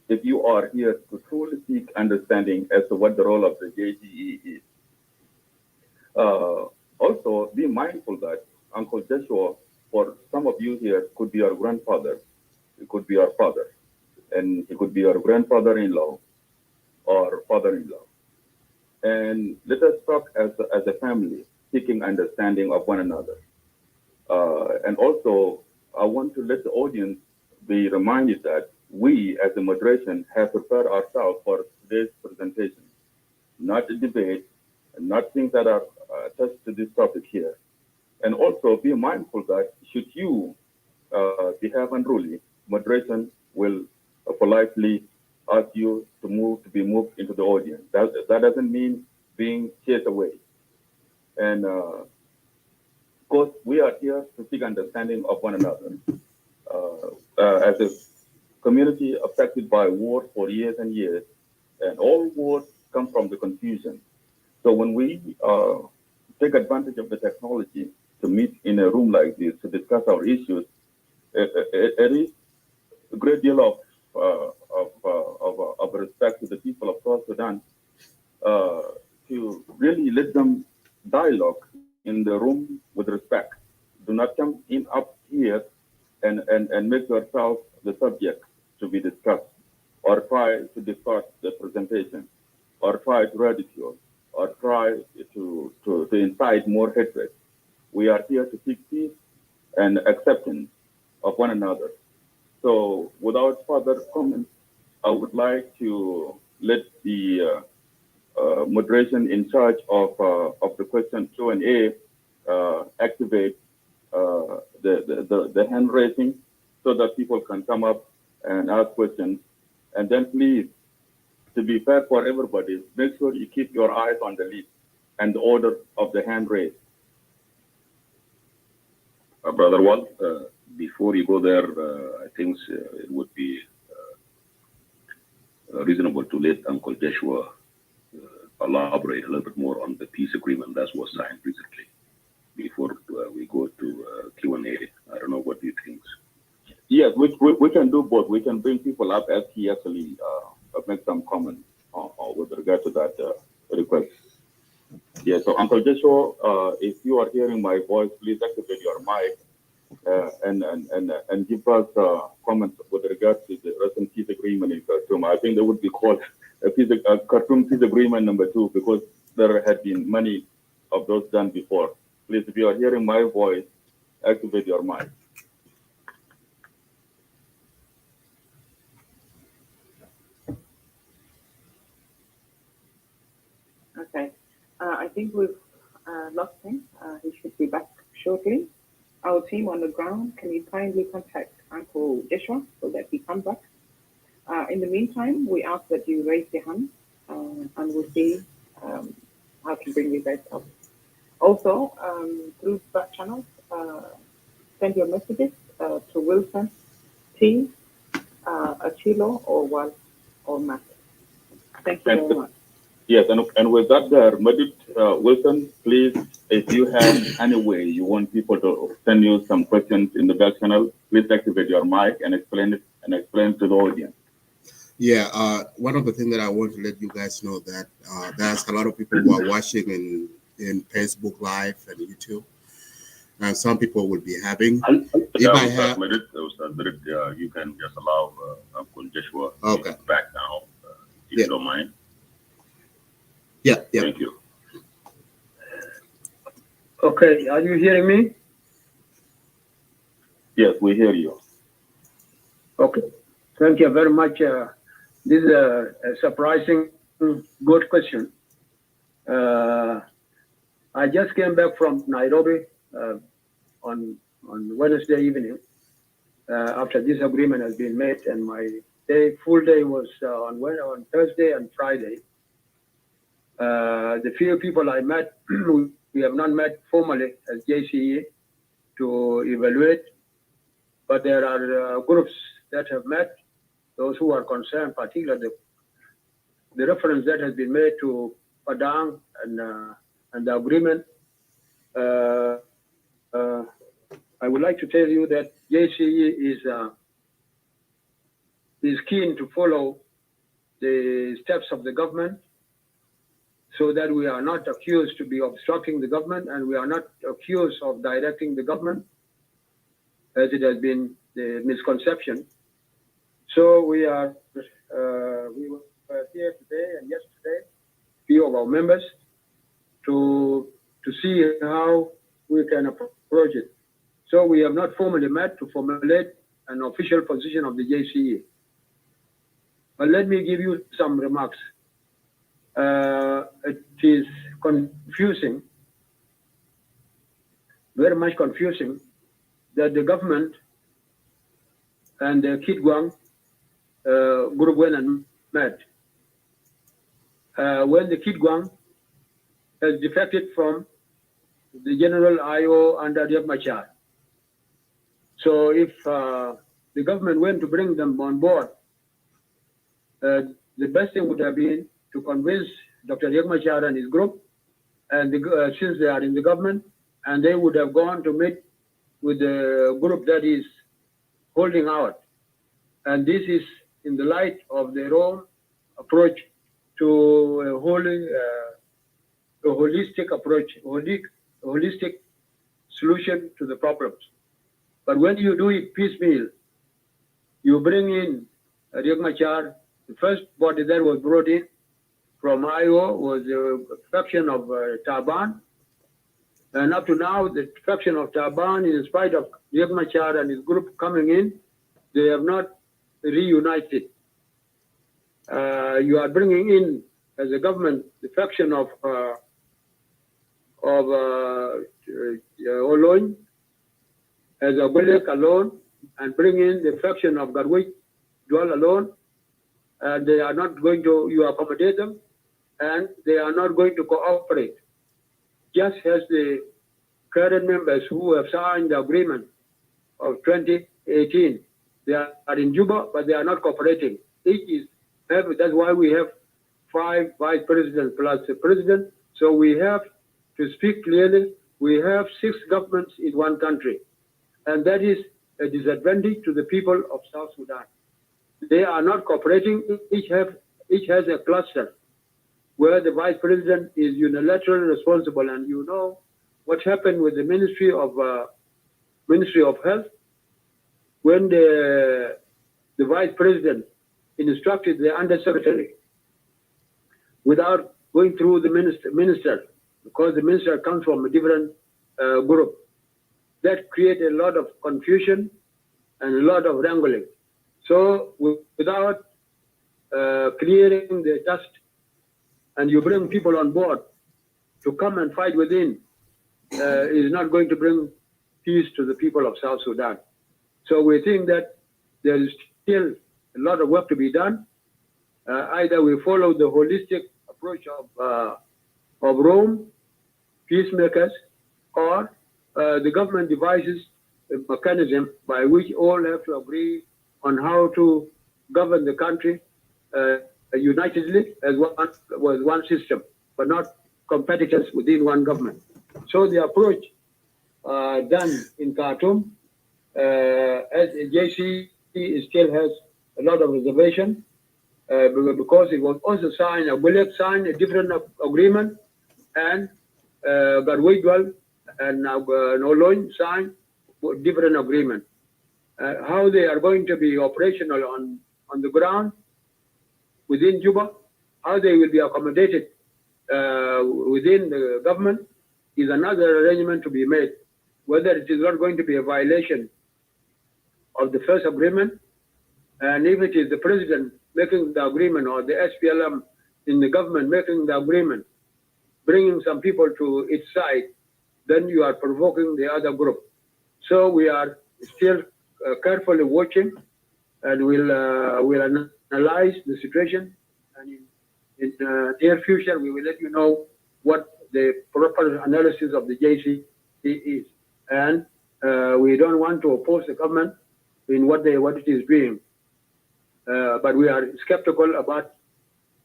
if you are here to truly seek understanding as to what the role of the JCE is. Also, be mindful that Uncle Joshua, for some of you here, could be your grandfather, it could be your father, and it could be your grandfather-in-law or father-in-law. And let us talk as a family, seeking understanding of one another. And also, I want to let the audience be reminded that we, as a moderation, have prepared ourselves for today's presentation, not a debate, and not things that are attached to this topic here. And also, be mindful that should you behave unruly, moderation will politely ask you to be moved into the audience. That doesn't mean being chased away. And because we are here to seek understanding of one another. As a community affected by war for years and years, and all wars come from the confusion. So when we take advantage of the technology to meet in a room like this to discuss our issues, it is a great deal of respect to the people of South Sudan to really let them dialogue in the room with respect. Do not come in up here and make yourself the subject to be discussed, or try to distort the presentation, or try to ridicule, or try to incite more hatred. We are here to seek peace and acceptance of one another. So without further comment, I would like to let the moderation in charge of the question Q&A activate the hand raising so that people can come up and ask questions. And then please, to be fair for everybody, make sure you keep your eyes on the list and the order of the hand raise. Brother Walt, before you go there, I think it would be reasonable to let Uncle Joshua elaborate a little bit more on the peace agreement that was signed recently before we go to Q&A. I don't know what you think. Yes, we can do both. We can bring people up as he actually make some comments with regard to that request. Yeah, so Uncle Joshua, if you are hearing my voice, please activate your mic and give us comments with regard to the recent peace agreement in Khartoum. I think that would be called a Khartoum peace agreement number 2, because there had been many of those done before. Please, if you are hearing my voice, activate your mic. Okay. I think we've lost him. He should be back shortly. Our team on the ground, can you kindly contact Uncle Joshua so that he comes back? In the meantime, we ask that you raise your hand and we'll see how to bring you guys up. Also, through back channels, send your messages to Wilson, T, Achilo, or Wal, or Matt. Thank you very much. Yes, and with that there, Madit, Wilson, please, if you have any way you want people to send you some questions in the back channel, please activate your mic and explain to the audience. Yeah, one of the things that I want to let you guys know that there's a lot of people who are watching in Facebook Live and YouTube. And some people will be having. If I have Madit, you can just allow Uncle Joshua back now, if you don't mind. Yeah. Thank you. Okay, are you hearing me? Yes, we hear you. Okay, thank you very much. This is a surprising good question. I just came back from Nairobi on Wednesday evening after this agreement has been made, and my full day was on Thursday and Friday. The few people I met, we have not met formally as JCE to evaluate, but there are groups that have met, those who are concerned, particularly the reference that has been made to Padang and the agreement. I would like to tell you that JCE is keen to follow the steps of the government so that we are not accused to be obstructing the government and we are not accused of directing the government as it has been the misconception. So we were here today and yesterday, few of our members, to see how we can approach it. So we have not formally met to formulate an official position of the JCE. But let me give you some remarks. It is confusing, very much confusing, that the government and the Kitgwang group went and met. When the Kitgwang has defected from the General IO under Riek Machar. So if the government went to bring them on board, the best thing would have been to convince Dr. Riek Machar and his group, and since they are in the government, and they would have gone to meet with the group that is holding out. And this is in the light of their own approach to a holistic approach, holistic solution to the problems. But when you do it piecemeal, you bring in Riek Machar. The first body that was brought in from IO was the faction of Taban. And up to now, the faction of Taban, in spite of Riek Machar and his group coming in, they have not reunited. You are bringing in, as a government, the faction of Oloin, as a Golek alone, and bring in the faction of Garwik Dual alone, and they are not going to, you accommodate them, and they are not going to cooperate. Just as the current members who have signed the agreement of 2018, they are in Juba, but they are not cooperating. That's why we have 5 vice presidents plus the president. So we have to speak clearly. We have 6 governments in one country, and that is a disadvantage to the people of South Sudan. They are not cooperating. Each has a cluster where the vice president is unilaterally responsible. And you know what happened with the Ministry of Health when the vice president instructed the undersecretary without going through the minister, because the minister comes from a different group. That created a lot of confusion and a lot of wrangling. So without clearing the dust, and you bring people on board to come and fight within, is not going to bring peace to the people of South Sudan. So we think that there is still a lot of work to be done. Either we follow the holistic approach of Rome, peacemakers, or the government devises a mechanism by which all have to agree on how to govern the country unitedly as one system, but not competitors within one government. So the approach done in Khartoum, as JC still has a lot of reservation because it was also signed, William signed a different agreement, and Garwidwal and Nolon signed a different agreement. How they are going to be operational on the ground within Juba, how they will be accommodated within the government is another arrangement to be made. Whether it is not going to be a violation of the first agreement, and if it is the president making the agreement or the SPLM in the government making the agreement, bringing some people to its side, then you are provoking the other group. So we are still carefully watching, and we'll analyze the situation, and in the near future we will let you know what the proper analysis of the JC is. And we don't want to oppose the government in what it is doing, but we are skeptical about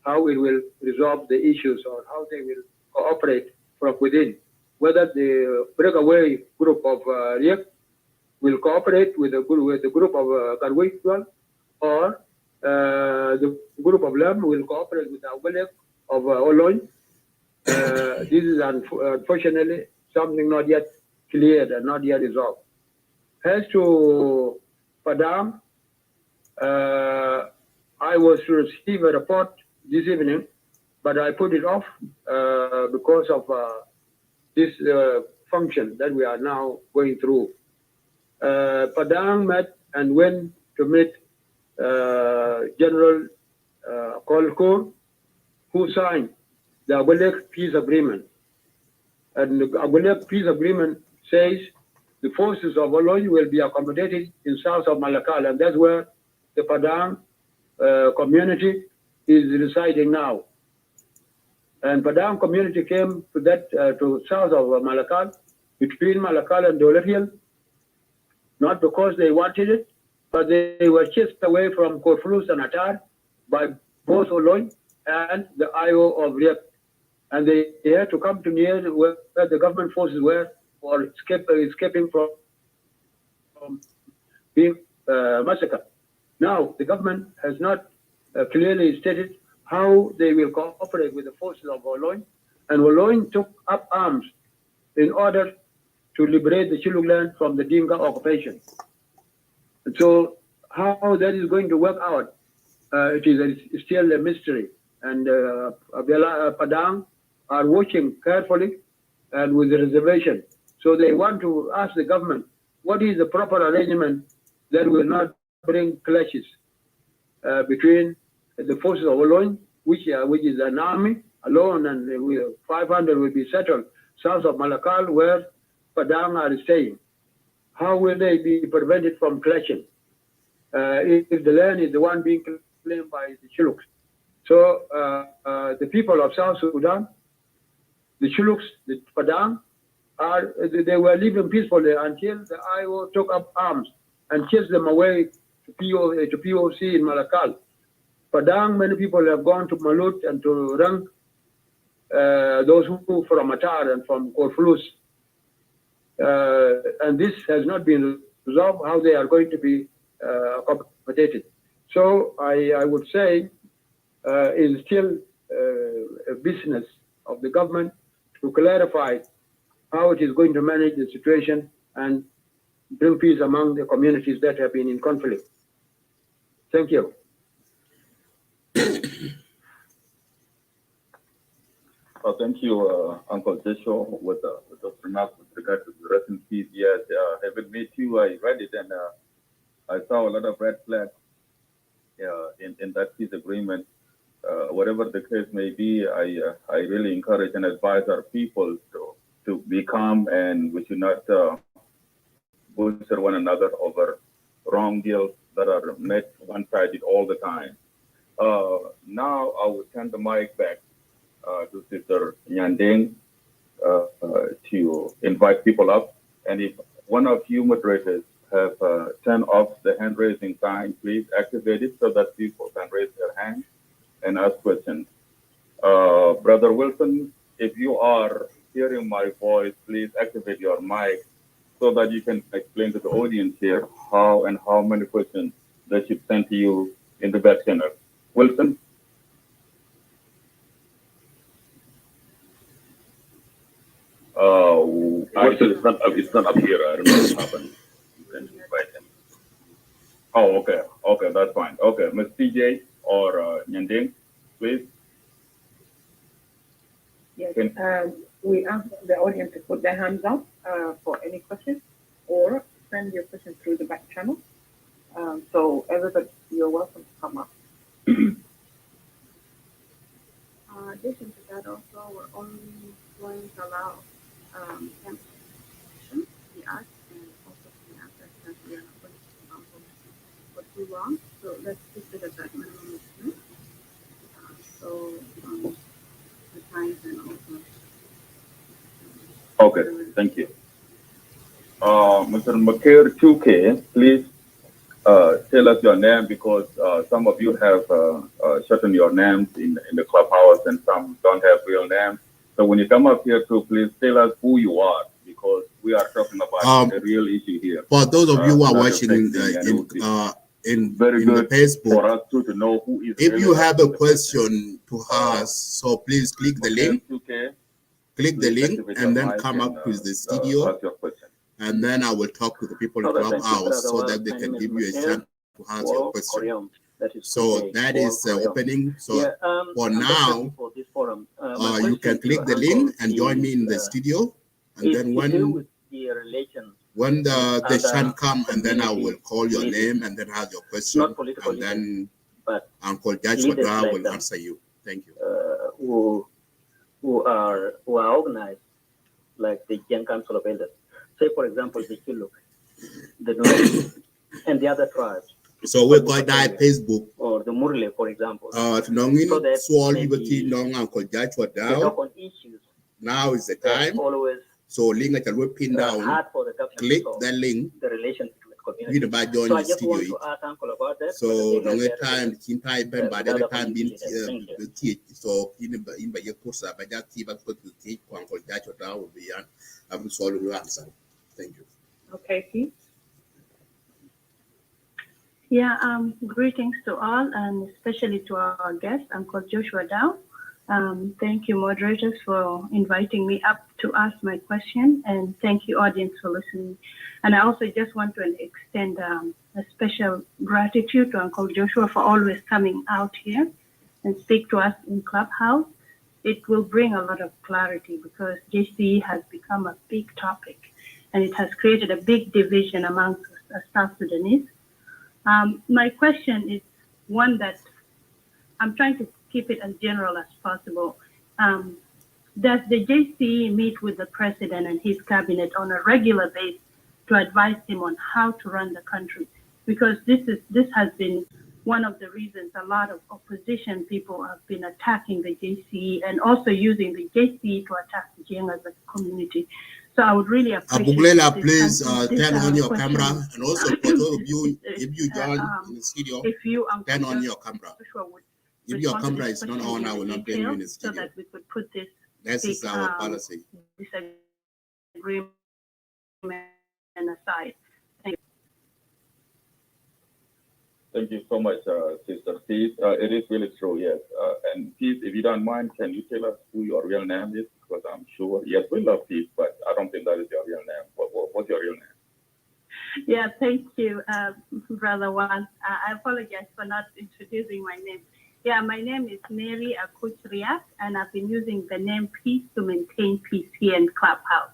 how it will resolve the issues or how they will cooperate from within. Whether the breakaway group of Riek will cooperate with the group of Garwitual, or the group of Lam will cooperate with the Awalek of Oloin. This is unfortunately something not yet cleared and not yet resolved. As to Padang, I was to receive a report this evening, but I put it off because of this function that we are now going through. Padang met and went to meet General Kolkur, who signed the Agulek Peace Agreement. And the Agulek Peace Agreement says the forces of Oloy will be accommodated in south of Malakal, and that's where the Padang community is residing now. And Padang community came to that to south of Malakal, between Malakal and Dolet Hill, not because they wanted it, but they were chased away from Korflus and Atar by both Oloy and the IO of Riek. And they had to come to near where the government forces were, or escaping from being massacred. Now, the government has not clearly stated how they will cooperate with the forces of Oloy, and Oloy took up arms in order to liberate the Chiluk land from the Dinka occupation. And so how that is going to work out, it is still a mystery. And Padang are watching carefully and with reservation. So they want to ask the government, what is the proper arrangement that will not bring clashes between the forces of Oloy, which is an army alone, and 500 will be settled south of Malakal, where Padang are staying. How will they be prevented from clashing if the land is the one being claimed by the Chiluks? So the people of South Sudan, the Chiluks, the Padang, they were living peacefully until the IO took up arms and chased them away to POC in Malakal. Padang, many people have gone to Malut and to Rang, those who from Atar and from Korflus. And this has not been resolved, how they are going to be accommodated. So I would say it's still a business of the government to clarify how it is going to manage the situation and bring peace among the communities that have been in conflict. Thank you. Thank you, Uncle Joshua, with those remarks with regard to the rest in peace. Yes, having met you, I read it and I saw a lot of red flags in that peace agreement. Whatever the case may be, I really encourage and advise our people to be calm, and we should not butcher one another over wrong deals that are made one-sided all the time. Now I will turn the mic back to Sister Nyandeng to invite people up. And if one of you moderators have turned off the hand-raising sign, please activate it so that people can raise their hand and ask questions. Brother Wilson, if you are hearing my voice, please activate your mic so that you can explain to the audience here how and how many questions they should send to you in the back channel. Wilson? Actually, it's not up here. I don't know what happened. You can invite him. Oh, okay. Okay, that's fine. Okay, Ms. TJ or Nyandeng, please. Yes, we ask the audience to put their hands up for any questions, or send your questions through the back channel. So everybody, you're welcome to come up. In addition to that, also, we're only going to allow 10 questions to be asked, and also to be answered, since we are not going to for too long. So let's keep it at that minimum of 2. So the times and also. Okay, thank you. Mr. Makir 2K, please tell us your name, because some of you have shortened your names in the clubhouse and some don't have real names. So when you come up here too, please tell us who you are, because we are talking about the real issue here. For those of you who are Not watching affecting, in very the good Facebook, for us to know who is if really you have a asking the question to ask, so please click the link. Okay. Click the Please link activate and your then mic come and, up with the studio, ask your question. and then I will talk to the people in Clubhouse so that they can give you a chance to ask your question. So that is opening. So for now, for this forum. you can click the link and join me in the studio, and then when the chance come, and then I will call your name and then have your question, and then Uncle Joshua will answer you. Thank you. Who are organized, like the Jieen Council of Elders. Say, for example, the Chiluk, the Nuer, and the other tribes. So we got that Facebook or the Murle, for example. So that Uncle Joshua talk on issues. Now is the time. Always so link that will pin down. Hard for the government click that link. The relationship with community. So I just want to ask Uncle about that. So long time the time by the time being teach so in by your course by that team but to teach Uncle Joshua will be an solve your answer. Thank you. Okay, Keith. Yeah, greetings to all, and especially to our guest, Uncle Joshua Dow. Thank you, moderators, for inviting me up to ask my question, and thank you, audience, for listening. And I also just want to extend a special gratitude to Uncle Joshua for always coming out here and speak to us in Clubhouse. It will bring a lot of clarity because JCE has become a big topic, and it has created a big division amongst South Sudanese. My question is one that I'm trying to keep it as general as possible. Does the JCE meet with the president and his cabinet on a regular basis to advise him on how to run the country? Because this has been one of the reasons a lot of opposition people have been attacking the JCE and also using the JCE to attack the Jieen as a community. So I would really appreciate Abuglela, please turn on your camera, and also for those of you, if you join in the studio, turn on your camera. If your camera is not on, I will not bring you in the studio. So that we could put this. This is our policy. Disagreement aside. Thank you. Thank you so much, Sister Keith. It is really true, yes. And Keith, if you don't mind, can you tell us who your real name is? Because I'm sure, yes, we love Keith, but I don't think that is your real name. What's your real name? Yeah, thank you, Brother Juan. I apologize for not introducing my name. Yeah, my name is Mary Akuchriak, and I've been using the name Peace to maintain peace here in Clubhouse.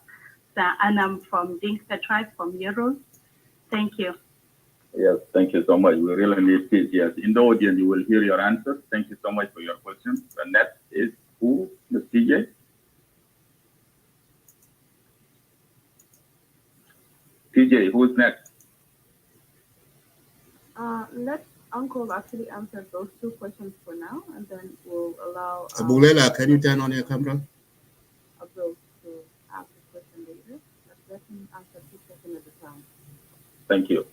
And I'm from Dinka tribe, from Yorul. Thank you. Yes, thank you so much. We really need peace. Yes, in the audience, you will hear your answer. Thank you so much for your question. The next is who? Ms. TJ? TJ, who's next? Let Uncle actually answer those two questions for now, and then we'll allow Abuglela, can you turn on your camera? Abdul to ask the question later. But let him answer two questions at a time. Thank you.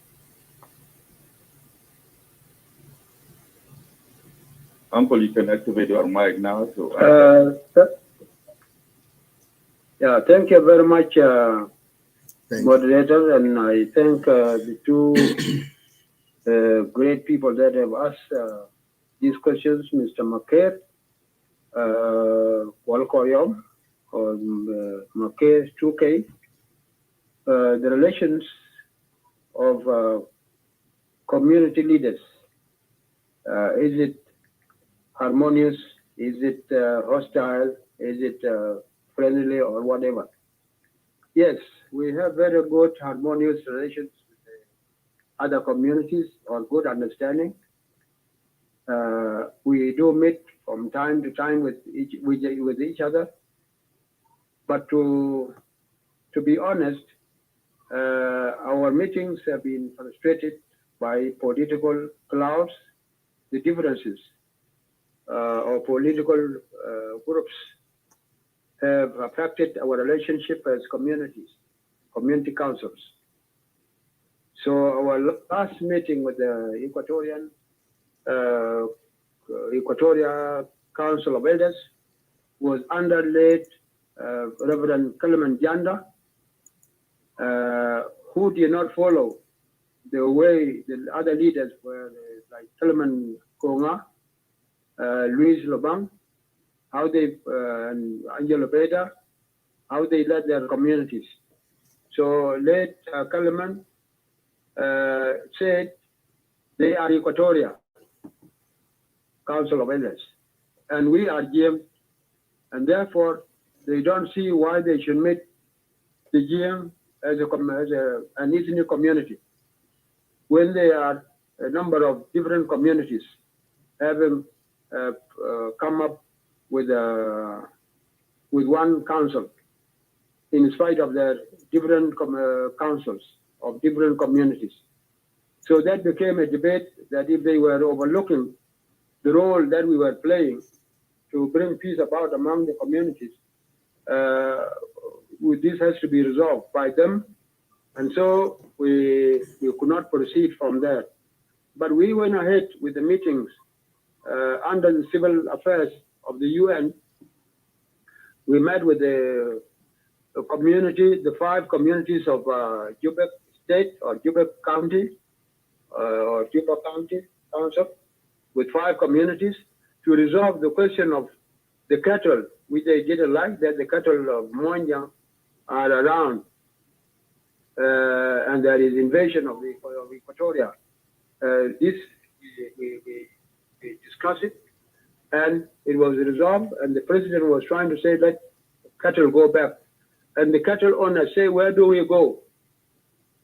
Uncle, you can activate your mic now. Yeah, thank you very much, moderator, and I thank the two great people that have asked these questions, Mr. Maker, Walkoyom, or Maker 2K. The relations of community leaders, is it harmonious? Is it hostile? Is it friendly or whatever? Yes, we have very good harmonious relations with the other communities or good understanding. We do meet from time to time with each other. But to be honest, our meetings have been frustrated by political clouds, the differences of political groups have affected our relationship as communities, community councils. So our last meeting with the Equatorial Council of Elders was under late Reverend Kelemen Janda, who did not follow the way the other leaders were, like Solomon Konga, Luis Lobang, how they, and Angelo Beda, how they led their communities. So late Kalaman said they are Equatoria Council of Elders, and we are GM, and therefore they don't see why they should meet the GM as an ethnic community when they are a number of different communities having come up with one council in spite of their different councils of different communities. So that became a debate that if they were overlooking the role that we were playing to bring peace about among the communities, this has to be resolved by them. And so we could not proceed from there. But we went ahead with the meetings under the civil affairs of the UN. We met with the community, the 5 communities of Juba State or Juba County, or Juba County Council, with 5 communities to resolve the question of the cattle, which they didn't like, that the cattle of Moanyang are around, and there is invasion of Equatoria. This we discussed it, and it was resolved, and the president was trying to say, let cattle go back. And the cattle owners say, where do we go?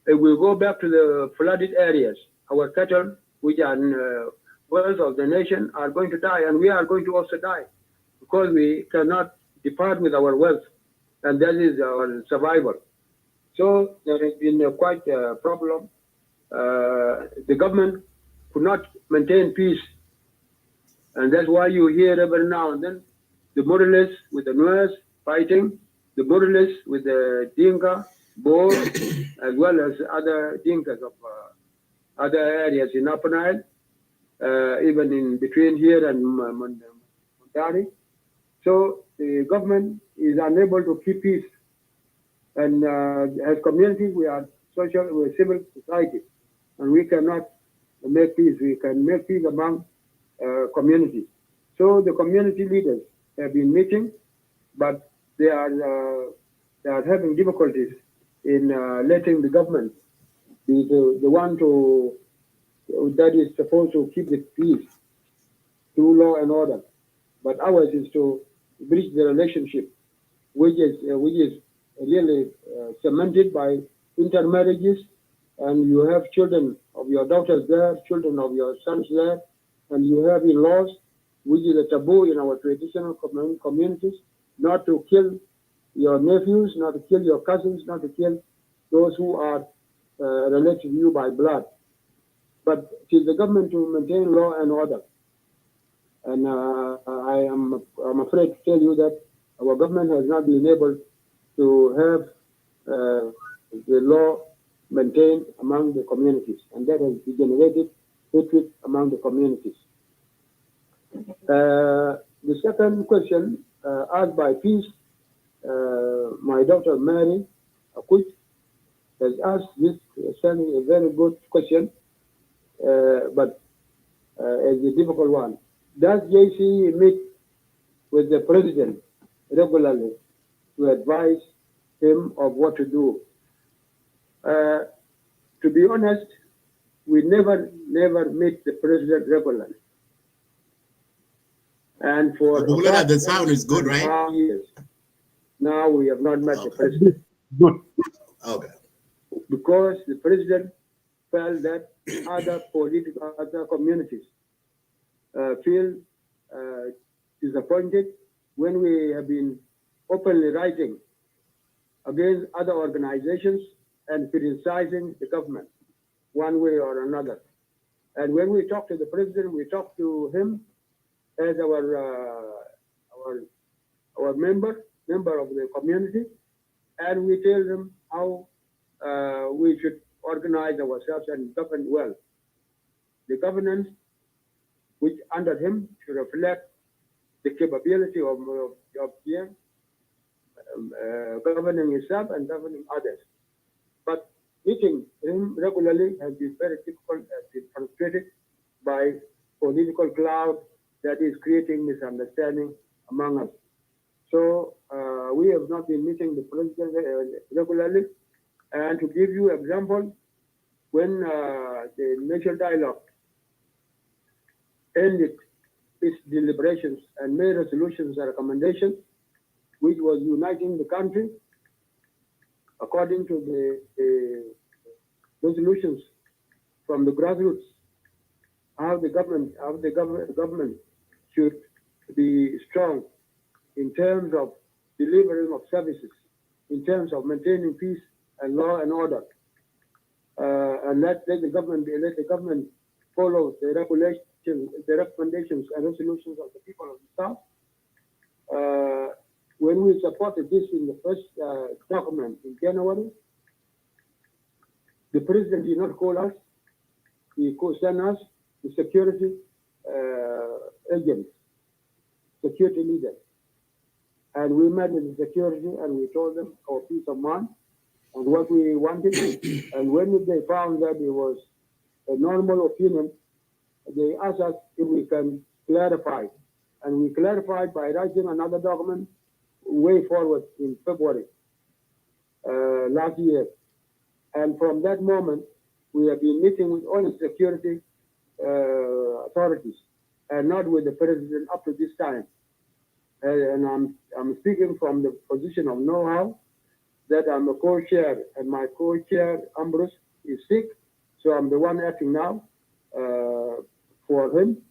If we go back to the flooded areas, our cattle, which are wealth of the nation, are going to die, and we are going to also die, because we cannot depart with our wealth, and that is our survival. So there has been quite a problem. The government could not maintain peace, and that's why you hear every now and then the Murales with the Nuers fighting, the Murales with the Dinka, Boer, as well as other Dinkas of other areas in Upper Nile, even in between here and Mundari. So the government is unable to keep peace. And as communities, we are social, we're civil society, and we cannot make peace. We can make peace among communities. So the community leaders have been meeting, but they are having difficulties in letting the government be the one that is supposed to keep the peace through law and order. But ours is to bridge the relationship, which is really cemented by intermarriages, and you have children of your daughters there, children of your sons there, and you have in-laws, which is a taboo in our traditional communities, not to kill your nephews, not to kill your cousins, not to kill those who are related to you by blood. But it is the government to maintain law and order. And I'm afraid to tell you that our government has not been able to have the law maintained among the communities, and that has generated hatred among the communities. The second question asked by Peace, my daughter Mary Akuch has asked this, a very good question, but it's a difficult one. Does JC meet with the president regularly to advise him of what to do? To be honest, we never meet the president regularly. And for the sound is good, right? Years, now we have not met the president. Good. Okay. Because the president felt that other communities feel disappointed when we have been openly writing against other organizations and criticizing the government one way or another. And when we talk to the president, we talk to him as our member of the community, and we tell them how we should organize ourselves and govern well. The governance, which under him should reflect the capability of governing himself and governing others. But meeting him regularly has been very difficult, has been frustrated by political cloud that is creating misunderstanding among us. So we have not been meeting the president regularly. And to give you example, when the national dialogue ended its deliberations and made resolutions and recommendations, which was uniting the country, according to the resolutions from the grassroots, how the government should be strong in terms of delivering of services, in terms of maintaining peace and law and order, and let the government follow the regulations, the recommendations and resolutions of the people of the South. When we supported this in the first document in January, the president did not call us. He sent us the security agents, security leaders. And we met with the security and we told them our peace of mind and what we wanted. And when they found that it was a normal opinion, they asked us if we can clarify. And we clarified by writing another document way forward in February last year. And from that moment, we have been meeting with all the security authorities and not with the president up to this time. And I'm speaking from the position of know-how that I'm a co-chair, and my co-chair, Ambrose, is sick, so I'm the one acting now for him.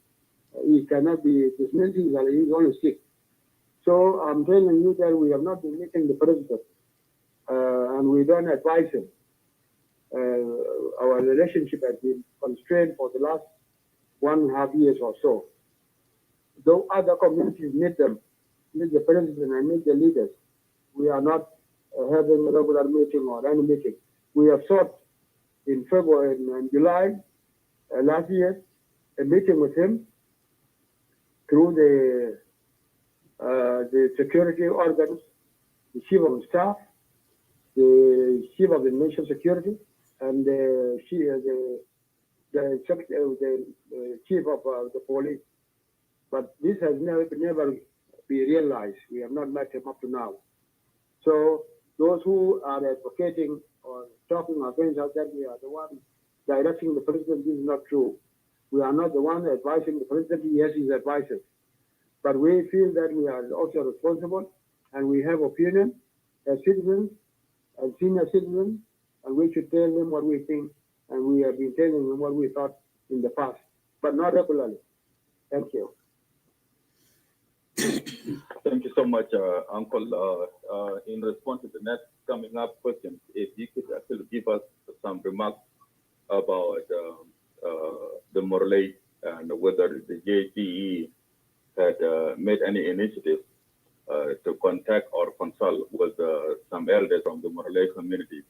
He cannot be dismissed, he's only sick. So I'm telling you that we have not been meeting the president, and we don't advise him. Our relationship has been constrained for the last 1.5 years or so. Though other communities meet the president and meet the leaders, we are not having a regular meeting or any meeting. We have sought in February and July last year a meeting with him through the security organs, the chief of staff, the chief of the national security, and the chief of the police. But this has never been realized. We have not met him up to now. So those who are advocating or talking against us that we are the one directing the president, this is not true. We are not the one advising the president. He has his advisors. But we feel that we are also responsible and we have opinion as citizens and senior citizens, and we should tell them what we think, and we have been telling them what we thought in the past, but not regularly. Thank you. Thank you so much, Uncle. In response to the next coming up question, if you could actually give us some remarks about the Morley and whether the JTE had made any initiative to contact or consult with some elders from the Morley community,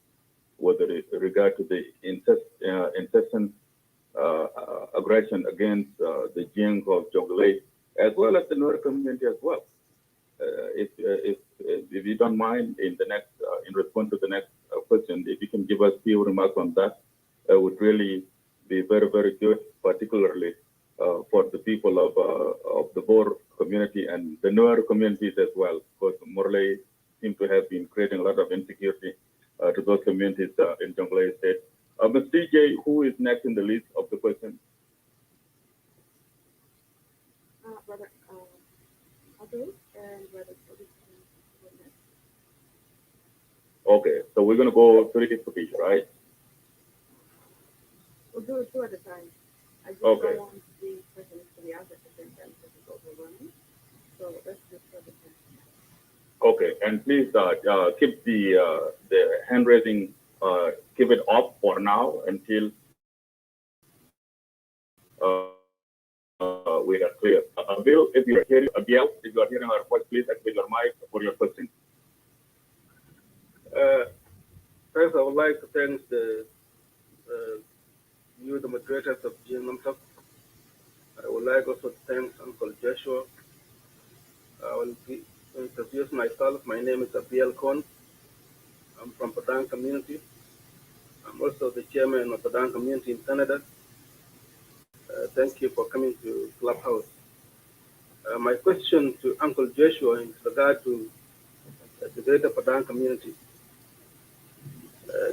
whether it regard to the incessant aggression against the Jieen of Jonglei, as well as the Nuer community as well. If you don't mind, in the next, in response to the next question, if you can give us a few remarks on that, it would really be very, very good, particularly for the people of the Boer community and the Nuer communities as well, because Morley seem to have been creating a lot of insecurity to those communities in Jonglei State. Ms. DJ, who is next in the list of the question? Brother Abel and Brother Cody. Okay, so we're going to go three for each, right? We'll do it two at a time. I just Okay. don't want the person to be asked at the same time because it's overwhelming. So let's do two at a time. Okay, and please keep the hand raising, keep it off for now until we are clear. Bill, if you are hearing, Abiel, if you are hearing our voice, please activate your mic for your question. First, I would like to thank you, the moderators of Jieen. I would like also to thank Uncle Joshua. I will introduce myself. My name is Abiel Kon. I'm from Padang community. I'm also the chairman of the Dan community in Canada. Thank you for coming to Clubhouse. My question to Uncle Joshua in regard to the Greater Padang community.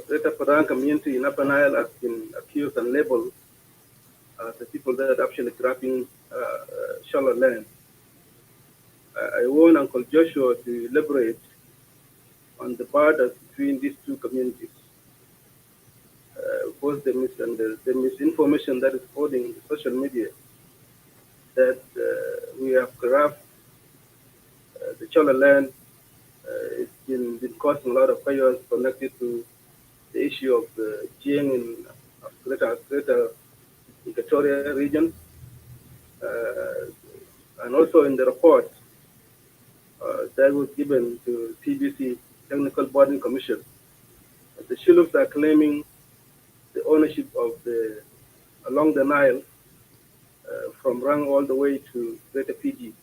Greater Padang community in Upper Nile has been accused and labeled as the people that are actually grabbing shallow land. I want Uncle Joshua to elaborate on the borders between these two communities. Both the misinformation that is floating in social media that we have grabbed the shallow land. It's been causing a lot of chaos connected to the issue of the Jieen in greater Equatorial region. And also in the report that was given to TBC, Technical Boarding Commission, the Shillooks are claiming the ownership of along the Nile from Rang all the way to Greater PG.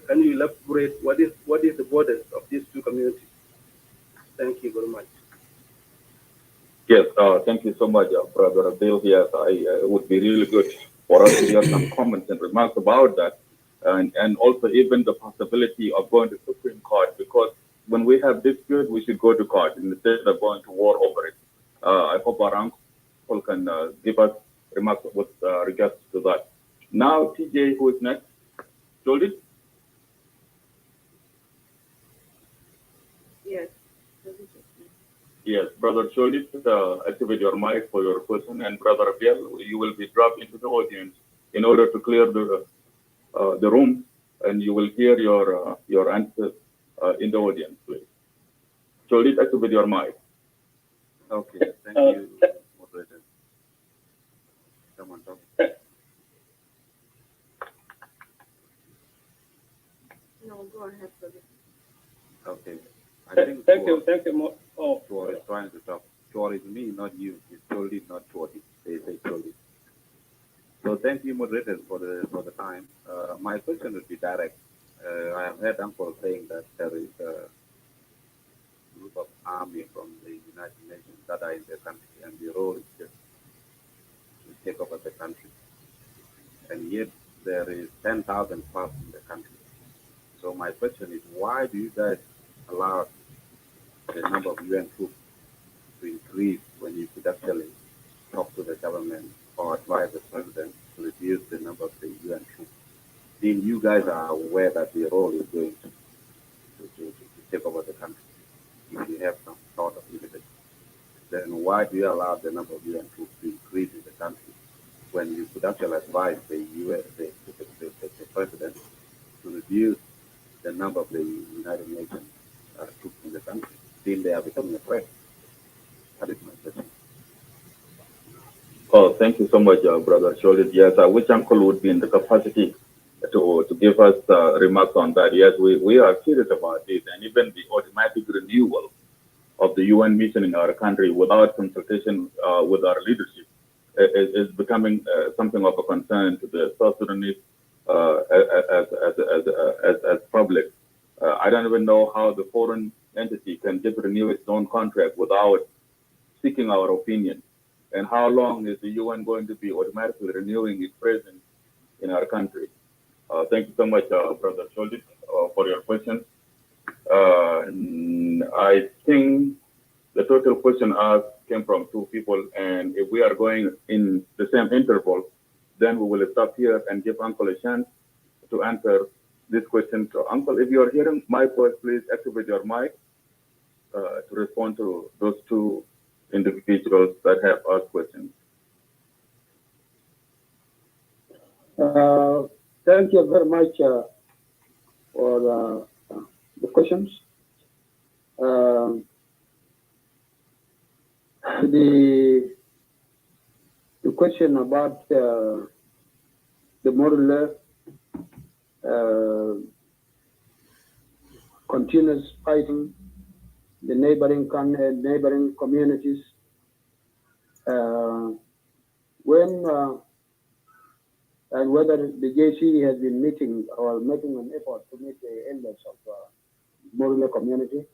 Can you elaborate what is the borders of these two communities? Thank you very much. Yes, thank you so much, Brother Bill. Yes, it would be really good for us to hear some comments and remarks about that, and also even the possibility of going to Supreme Court, because when we have dispute, we should go to court instead of going to war over it. I hope our uncle can give us remarks with regards to that. Now, TJ, who is next? Jolly? Yes. Yes, Brother Jolly, activate your mic for your question, and Brother Bill, you will be dropped into the audience in order to clear the room, and you will hear your answers in the audience, please. Jolly, activate your mic. Okay, thank you, moderator. Someone talk. No, go ahead, brother. Okay, I think. Thank you. Oh, Chor is trying to talk. Chor is me, not you. It's Jolly, not Chordy. They say Jolly. So thank you, moderators, for the time. My question would be direct. I have heard Uncle saying that there is a group of army from the United Nations that are in the country, and the role is just to take over the country. And yet there is 10,000 plus in the country. So my question is, why do you guys allow the number of UN troops to increase when you could actually talk to the government or advise the president to reduce the number of the UN troops? Then you guys are aware that the role is going to take over the country. If you have some sort of evidence, then why do you allow the number of UN troops to increase in the country when you could actually advise the US, the president, to reduce the number of the United Nations troops in the country? Then they are becoming a threat. That is my question. Oh, thank you so much, Brother Jolly. Yes, I wish Uncle would be in the capacity to give us remarks on that. Yes, we are serious about this, and even the automatic renewal of the UN mission in our country without consultation with our leadership is becoming something of a concern to the South Sudanese as public. I don't even know how the foreign entity can just renew its own contract without seeking our opinion. And how long is the UN going to be automatically renewing its presence in our country? Thank you so much, Brother Choldit, for your question. I think the total question asked came from two people, and if we are going in the same interval, then we will stop here and give Uncle a chance to answer this question. So, Uncle, if you are hearing my voice, please activate your mic to respond to those two individuals that have asked questions. thank you very much for the questions. The question about the modular continuous fighting the neighboring communities. When and whether the JC has been meeting or making an effort to meet the elders of Modular community.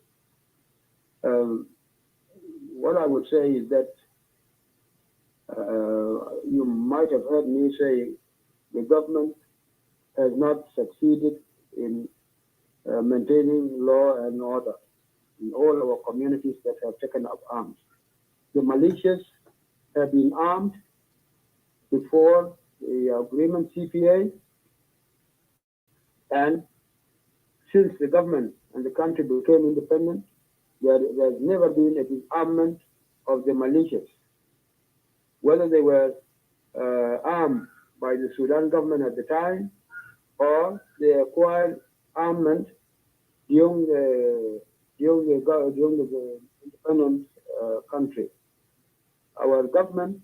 what I would say is that you might have heard me say the government has not succeeded in maintaining law and order in all our communities that have taken up arms. The militias have been armed before the agreement CPA, and since the government and the country became independent, there's never been a disarmament of the militias, whether they were armed by the Sudan government at the time or they acquired armament during the independent country. Our government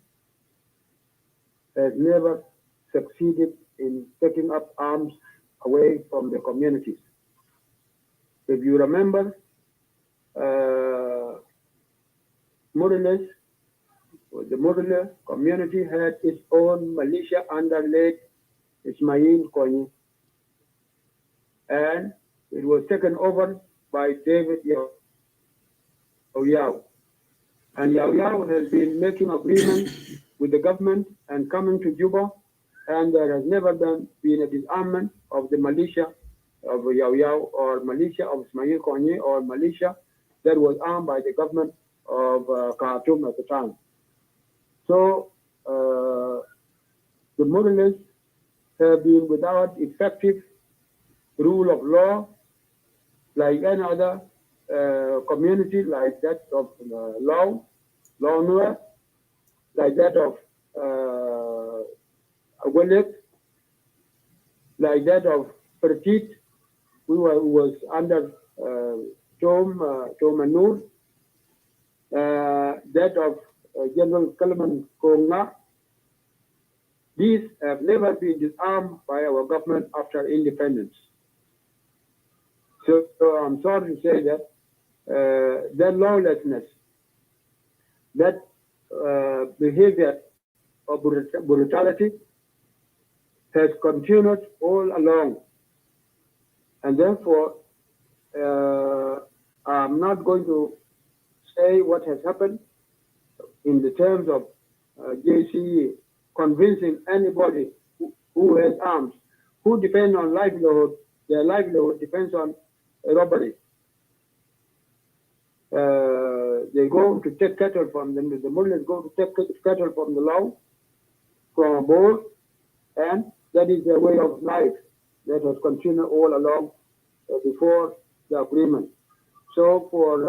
has never succeeded in taking up arms away from the communities. If you remember, Murles, the Murle community had its own militia under late Ismail Konyi, and it was taken over by David Yao. And Yao has been making agreements with the government and coming to Juba, and there has never been a disarmament of the militia of Yao or militia of Ismail Konyi or militia that was armed by the government of Khartoum at the time. So the Murles have been without effective rule of law like any other community, like that of Lao Nuer, like that of Agwelek, like that of Petit, who was under Tom and Noor, that of General Kalman Konga. These have never been disarmed by our government after independence. So I'm sorry to say that that lawlessness, that behavior of brutality has continued all along. And therefore, I'm not going to say what has happened in the terms of JCE convincing anybody who has arms, who depend on livelihood. Their livelihood depends on robbery. They go to take cattle from them. The Muslims go to take cattle from the Lao, from a boat, and that is their way of life that has continued all along before the agreement. So for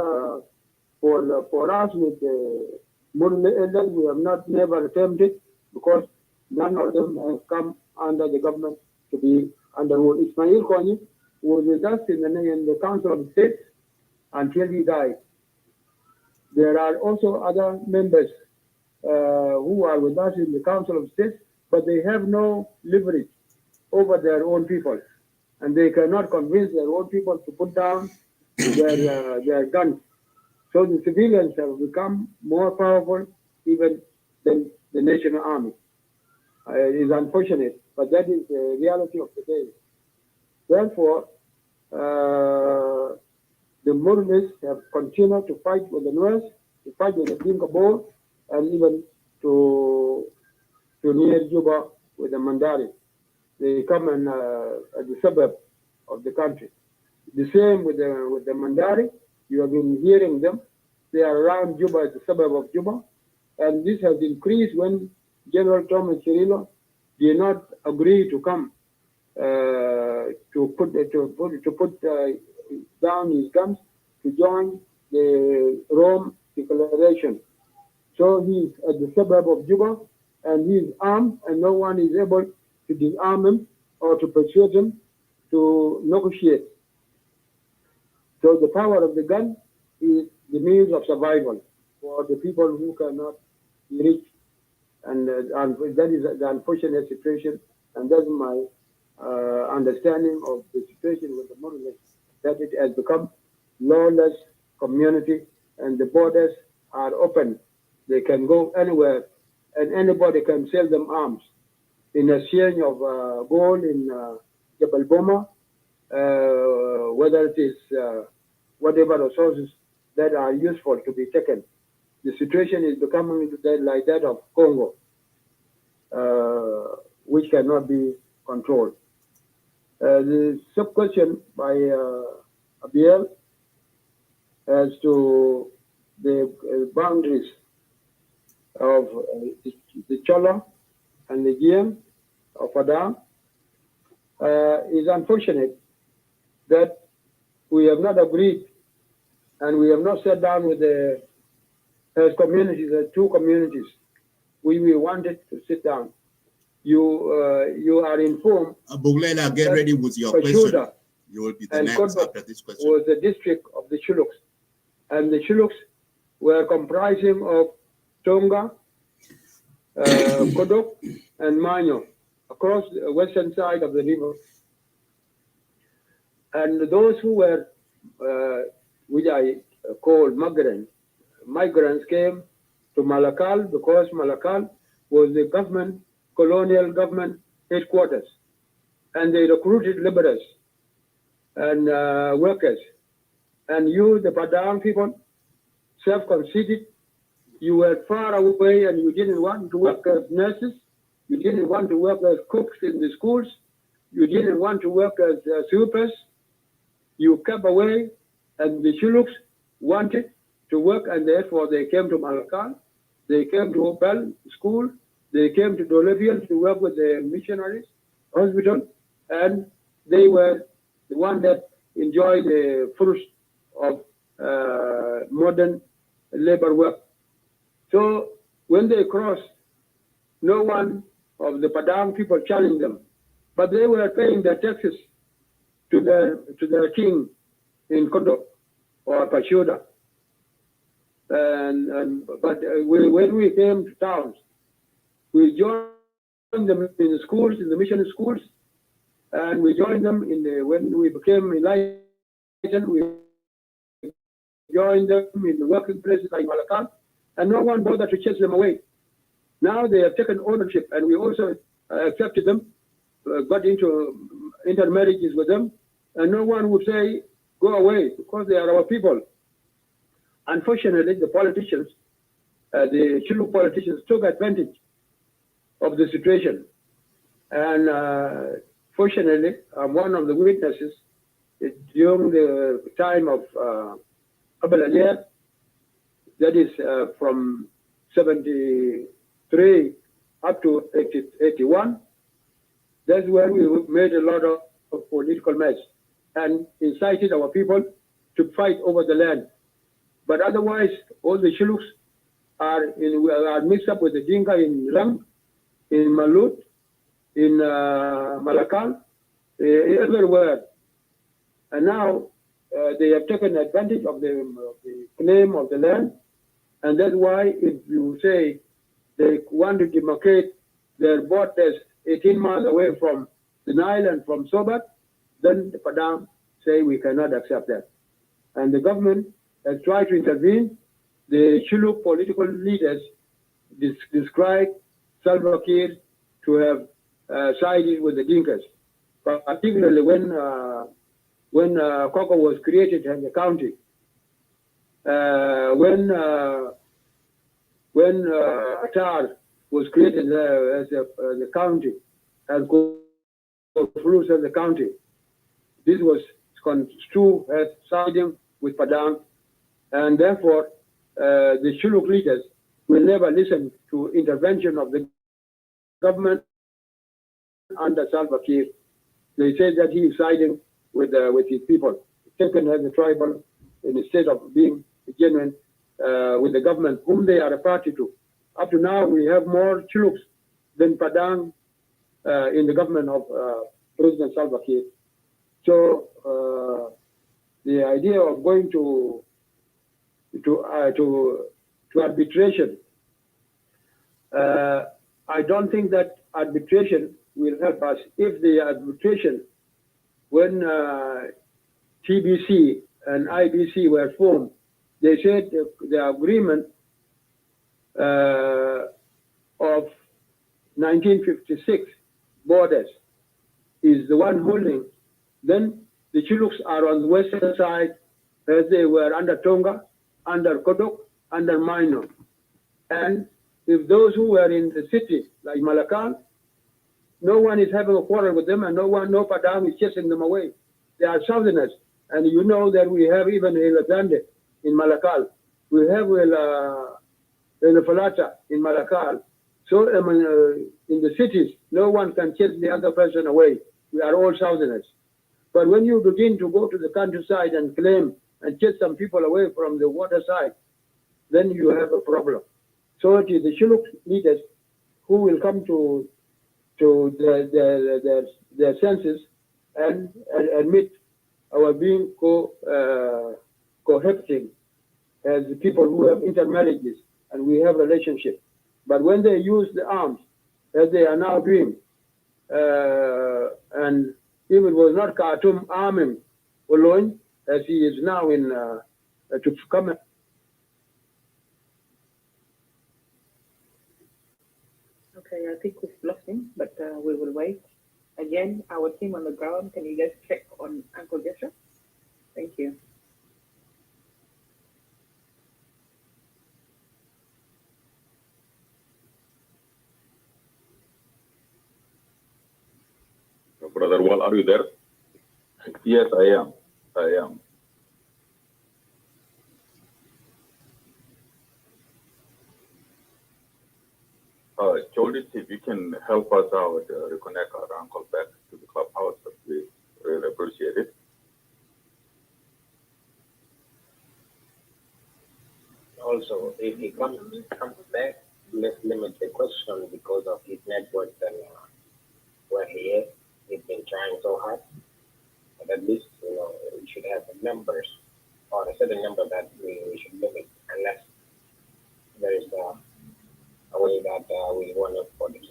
us with the Muslim elders, we have never attempted, because none of them have come under the government to be under rule. Ismail Konyi was with us in the Council of State until he died. There are also other members who are with us in the Council of State, but they have no leverage over their own people, and they cannot convince their own people to put down their guns. So the civilians have become more powerful even than the national army. It is unfortunate, but that is the reality of the day. Therefore, the Murles have continued to fight with the Nuers, to fight with the Dinka Boer, and even to near Juba with the Mandari. They come at the suburb of the country. The same with the Mandari. You have been hearing them. They are around Juba, the suburb of Juba, and this has increased when General Thomas Cirillo did not agree to come to put down his guns to join the Rome Declaration. So he's at the suburb of Juba, and he's armed, and no one is able to disarm him or to persuade him to negotiate. So the power of the gun is the means of survival for the people who cannot be reached, and that is the unfortunate situation, and that's my understanding of the situation with the Murles, that it has become lawless community, and the borders are open. They can go anywhere, and anybody can sell them arms in exchange of gold in Jebel Boma, whether it is whatever resources that are useful to be taken the situation is becoming like that of Congo, which cannot be controlled. The sub-question by Abiel as to the boundaries of the Chola and the Jieen of Padang is unfortunate that we have not agreed and we have not sat down with the as communities, as two communities. We wanted to sit down. You are informed. Buglela, get ready with your question. You will be the next after this question. Was the district of the Chuluks, and the Chuluks were comprising of Tonga, Kodok, and Manyo across the western side of the river. And those who were, which I call migrants came to Malakal because Malakal was the government, colonial government headquarters. And they recruited laborers and workers. And you, the Padang people, self-conceited, you were far away and you didn't want to work as nurses. You didn't want to work as cooks in the schools. You didn't want to work as sweepers. You kept away, and the Chuluks wanted to work, and therefore they came to Malakal. They came to Opel school. They came to Dolavian to work with the missionaries hospital, and they were the one that enjoyed the fruits of modern labor work. So when they crossed, no one of the Padang people challenged them, but they were paying their taxes to their king in Kodok or Pashuda. But when we came to towns, we joined them in the schools, in the mission schools, and we joined them when we became enlightened, we joined them in the working places like Malakal, and no one bothered to chase them away. Now they have taken ownership, and we also accepted them, got into intermarriages with them, and no one would say, go away, because they are our people. Unfortunately, the politicians, the Chiluk politicians took advantage of the situation. And fortunately, I'm one of the witnesses during the time of Abel Alier, that is from 73 up to 81. That's where we made a lot of political mess and incited our people to fight over the land. But otherwise, all the Chiluks are mixed up with the Dinka in Lang, in Malut, in Malakal, everywhere. And now they have taken advantage of the claim of the land. And that's why if you say they want to demarcate their borders 18 miles away from the Nile and from Sobat, then the Padang say we cannot accept that. And the government has tried to intervene. The Chiluk political leaders described Salva Kiir to have sided with the Dinkas, particularly when Koko was created as a county. When Atar was created as a county, and Koflus as a county, this was construed as siding with Padang, and therefore the Chiluk leaders will never listen to intervention of the government under Salva Kiir. They say that he is siding with his people, taken as a tribal instead of being genuine with the government, whom they are a party to. Up to now, we have more Chiluks than Padang in the government of President Salva Kiir. So the idea of going to arbitration, I don't think that arbitration will help us. If the arbitration, when TBC and IBC were formed, they said the agreement of 1956 borders is the one holding. Then the Chiluks are on the western side, as they were under Tonga, under Kodok, undermine them. And if those who were in the city, like Malakal, no one is having a quarrel with them, and no Padang is chasing them away. They are Southerners, and you know that we have even Eladande in Malakal. We have Falata in Malakal. So in the cities, no one can chase the other person away. We are all Southerners. But when you begin to go to the countryside and claim and chase some people away from the water side, then you have a problem. So it is the Shilluk leaders who will come to their senses and admit our being cohabiting as people who have intermarriages and we have relationships. But when they use the arms, as they are now doing, and if it was not Khartoum arming Olon, as he is now in to come. Okay, I think we've lost him, but we will wait. Again, our team on the ground, can you guys check on Uncle Joshua? Thank you. Brother Wall, are you there? Yes, I am. I am. Jolly, if you can help us out, reconnect our uncle back to the clubhouse, we really appreciate it. Also, if he comes back, let's limit the question because of his network and where he is. He's been trying so hard. But at least, we should have numbers or a certain number that we should limit unless there is a way that we want to for this.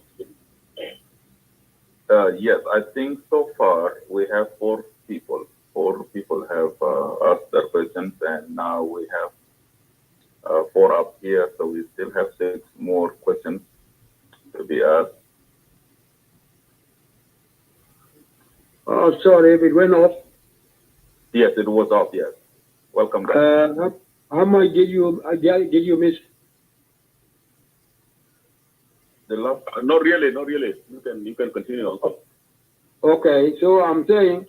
Yes, I think so far we have 4 people. 4 people have asked their questions, and now we have 4 up here, so we still have 6 more questions to be asked. Oh, sorry, if it went off. Yes, it was off. Yes, welcome back. How much did you miss? The last, not really. You can continue also. Okay, so I'm saying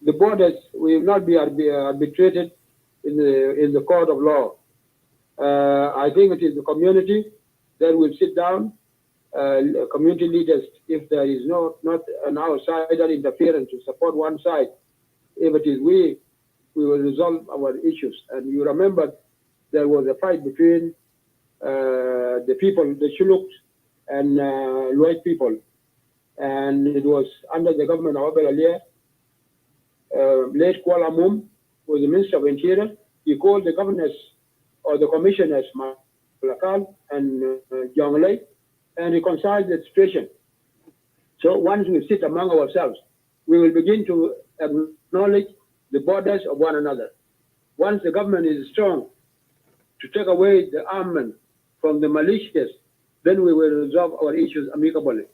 the borders will not be arbitrated in the court of law. I think it is the community that will sit down, community leaders, if there is not an outsider interference to support one side. If it is we will resolve our issues. And you remember there was a fight between the people, the Shuluks, and white people, and it was under the government of Abel Alier. Late Kuala Mum was the Minister of Interior. He called the governors or the commissioners, Malakal and Jonglei, and reconciled the situation. So once we sit among ourselves, we will begin to acknowledge the borders of one another. Once the government is strong to take away the armament from the militias, then we will resolve our issues amicably,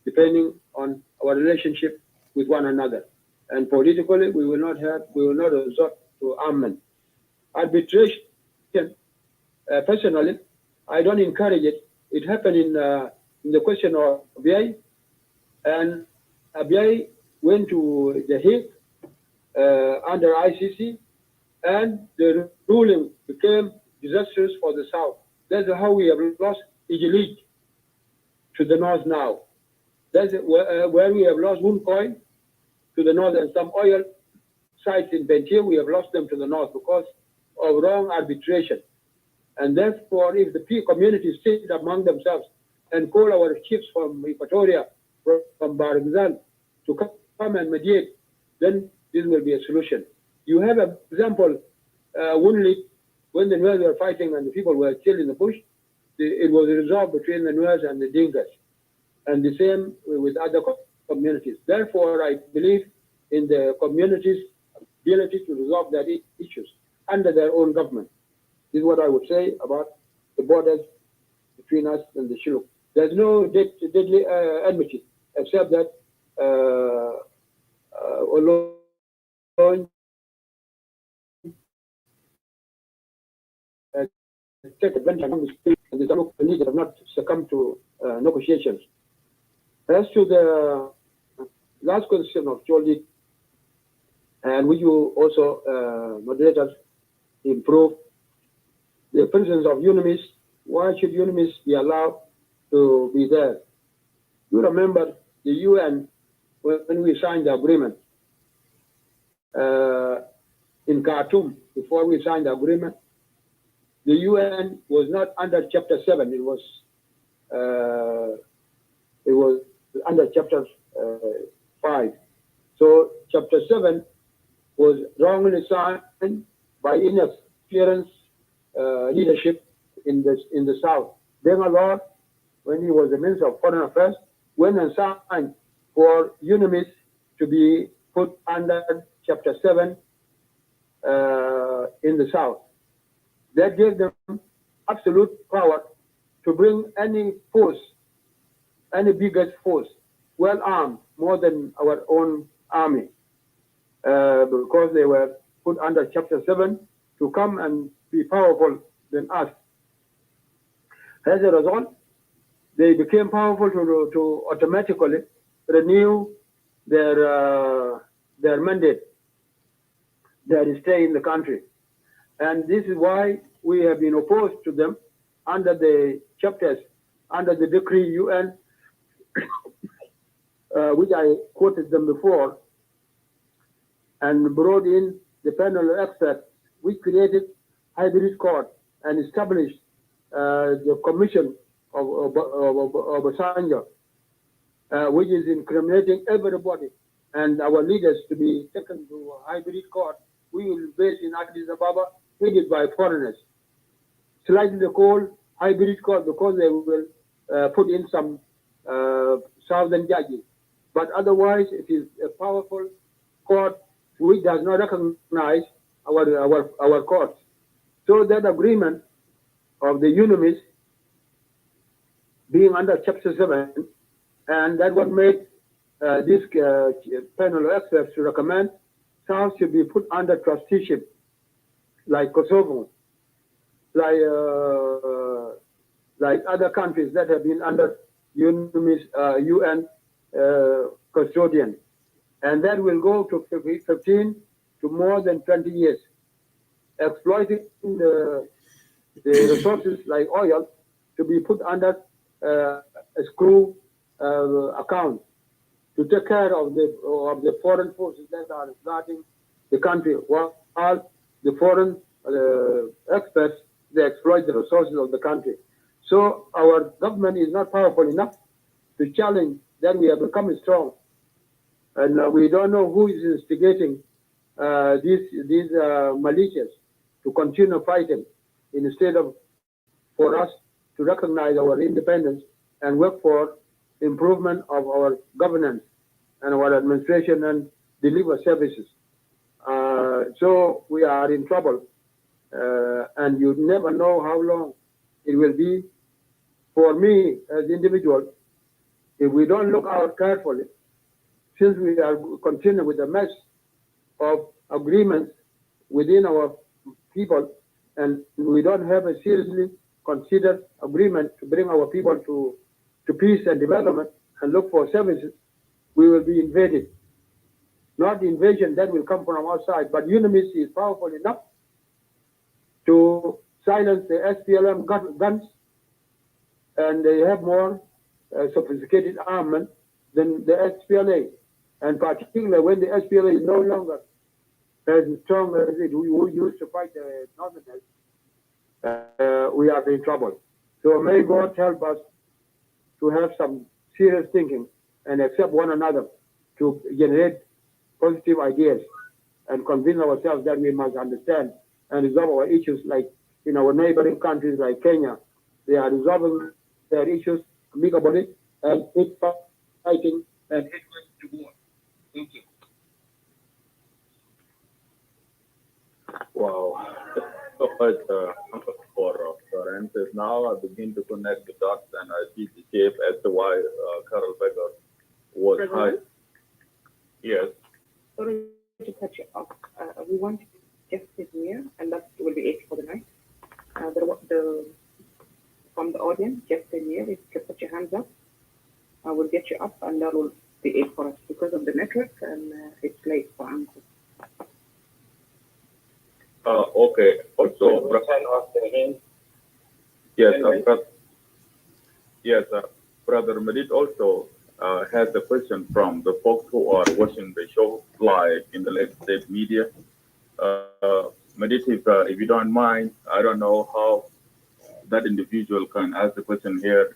depending on our relationship with one another. And politically, we will not resort to armament. Arbitration, personally, I don't encourage it. It happened in the question of Abiy, and Abiy went to the Hague under ICC, and the ruling became disastrous for the South. That's how we have lost Ijilik to the north now. That's where we have lost Wunkoin to the north, and some oil sites in Bentiu, we have lost them to the north because of wrong arbitration. And therefore, if the communities sit among themselves and call our chiefs from Equatoria, from Baragzal, to come and mediate, then this will be a solution. You have an example, Wunlik, when the Nuers were fighting and the people were still in the bush, it was resolved between the Nuers and the Dinkas, and the same with other communities. Therefore, I believe in the communities' ability to resolve their issues under their own government. This is what I would say about the borders between us and the Shilluk. There's no deadly enmity, except that take advantage of the speed and the local leaders have not succumbed to negotiations. As to the last question of Jolly, and will you also, moderators, improve the presence of UNIMIS? Why should UNIMIS be allowed to be there? You remember the UN, when we signed the agreement in Khartoum, before we signed the agreement, the UN was not under Chapter 7. It was under Chapter 5. So Chapter 7 was wrongly signed by inexperienced leadership in the South. Bangalore, when he was the Minister of Foreign Affairs, went and signed for UNIMIS to be put under Chapter 7 in the South. That gave them absolute power to bring any force, any biggest force, well armed, more than our own army, because they were put under Chapter 7 to come and be powerful than us. As a result, they became powerful to automatically renew their mandate, their stay in the country. And this is why we have been opposed to them under the chapters, under the decree UN, which I quoted them before, and brought in the panel of experts. We created hybrid court and established the commission of Obasanjo, which is incriminating everybody and our leaders to be taken to a hybrid court. We will be based in Addis Ababa, headed by foreigners. Slightly called hybrid court because they will put in some southern judges. But otherwise, it is a powerful court which does not recognize our courts. So that agreement of the UNIMIS being under Chapter 7, and that what made this panel of experts to recommend South should be put under trusteeship, like Kosovo, like other countries that have been under UNIMIS, UN custodian. And that will go to 15 to more than 20 years, exploiting the resources like oil to be put under a screw account to take care of the foreign forces that are guarding the country, while the foreign experts, they exploit the resources of the country. So our government is not powerful enough to challenge that we have become strong. And we don't know who is instigating these militias to continue fighting instead of for us to recognize our independence and work for improvement of our governance and our administration and deliver services. So we are in trouble, and you never know how long it will be. For me, as individual, if we don't look out carefully, since we are continuing with a mess of agreements within our people, and we don't have a seriously considered agreement to bring our people to peace and development and look for services, we will be invaded. Not the invasion that will come from outside, but UNIMIS is powerful enough to silence the SPLM guns, and they have more sophisticated armament than the SPLA. And particularly when the SPLA is no longer as strong as it we used to fight the Northerners, we are in trouble. So may God help us to have some serious thinking and accept one another to generate positive ideas and convince ourselves that we must understand and resolve our issues, like in our neighboring countries like Kenya. They are resolving their issues amicably and quit fighting and it went to war. Thank you. Wow. So much for your answers. Now I begin to connect the dots and I see the shape as to why Carol Becker was high. Yes. Sorry to cut you off. We want justice here, and that will be it for the night. from the audience, just in here, if you can put your hands up, I will get you up, and that will be it for us because of the network, and it's late for Uncle. Okay. Also, Turn off the hand. yes, Brother Medit also has a question from the folks who are watching the show live in the Lake State media. Medit, if you don't mind, I don't know how that individual can ask the question here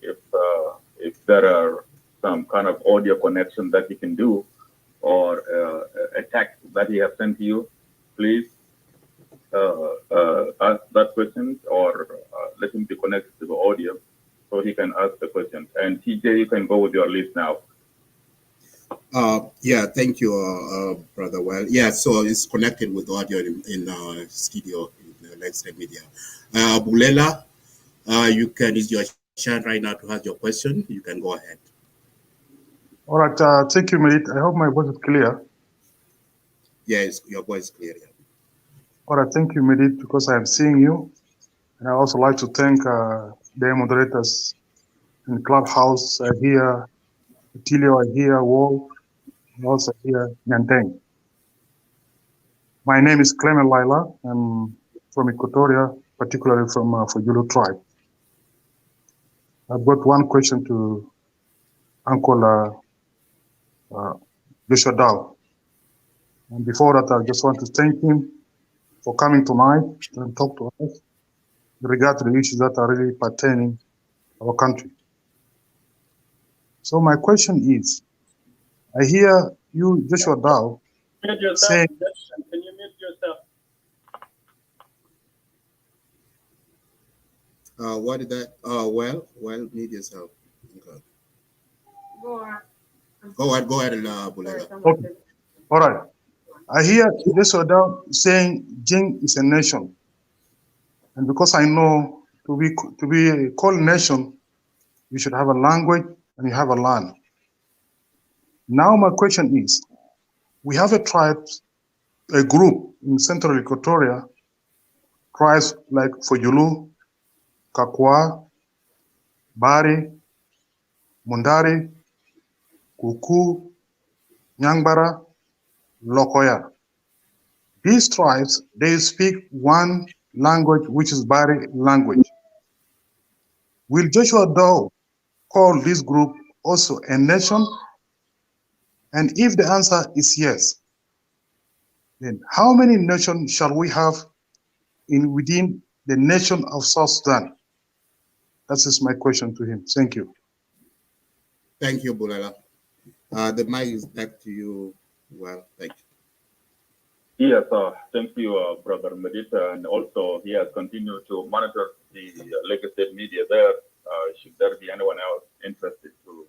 if there are some kind of audio connection that he can do or a text that he has sent to you. Please ask that question or let him be connected to the audio so he can ask the question. And TJ, you can go with your list now. Yeah, thank you, Brother Well. Yeah, so it's connected with audio in studio in the Lake State media. Bulela, you can, it's your chance right now to ask your question. You can go ahead. All right, thank you, Medit. I hope my voice is clear. Yes, your voice is clear. Yeah. All right, thank you, Medit, because I'm seeing you. And I also like to thank the moderators in Clubhouse here, Tilio here, Wall, and also here, Nyanteng. My name is Clement Laila. I'm from Equatoria, particularly from Fujulu tribe. I've got one question to Uncle Joshua Dow. And before that, I just want to thank him for coming tonight and talk to us in regard to the issues that are really pertaining our country. So my question is, I hear you, Joshua Dow, Mute yourself. saying, Can you mute yourself? What did that? Well, mute yourself. Okay. Go on. Go ahead, Bulela. okay, all right. I hear Joshua Dow saying Jieen is a nation. And because I know to be called nation, you should have a language and you have a land. Now my question is, we have a tribe, a group in Central Equatoria, tribes like Fujulu, Kakwa, Bari, Mundari, Kuku, Nyangbara, Lokoya. These tribes, they speak one language, which is Bari language. Will Joshua Dow call this group also a nation? And if the answer is yes, then how many nations shall we have within the nation of South Sudan? That is my question to him. Thank you. Thank you, Bulela. The mic is back to you. Well, thank you. Yes, thank you, Brother Medita. And also, he has continued to monitor the Lake State media there. Should there be anyone else interested to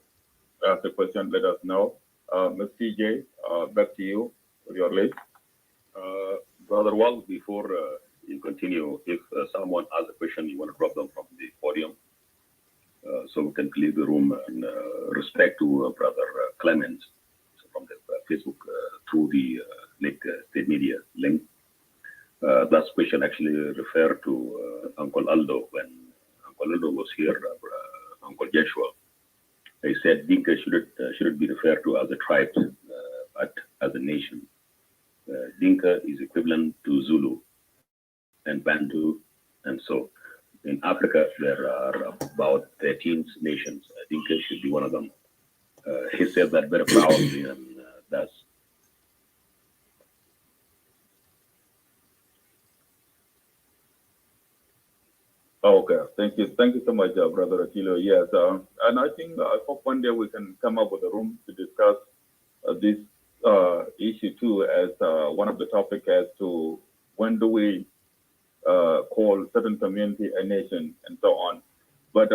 ask the question, let us know. Ms. TJ, back to you with your list. Brother Wall, before you continue, if someone has a question, you want to drop them from the podium so we can clear the room in respect to Brother Clemens from the Facebook through the Lake State Media link. That question actually referred to Uncle Aldo when Uncle Aldo was here, Uncle Joshua. He said Dinka shouldn't be referred to as a tribe, but as a nation. Dinka is equivalent to Zulu and Bantu, and so in Africa there are about 13 nations. Dinka should be one of them. He said that very proudly, and that's. Okay, thank you so much, Brother Attilo. Yes, and I think I hope one day we can come up with a room to discuss this issue too, as one of the topics as to when do we call certain community a nation and so on. But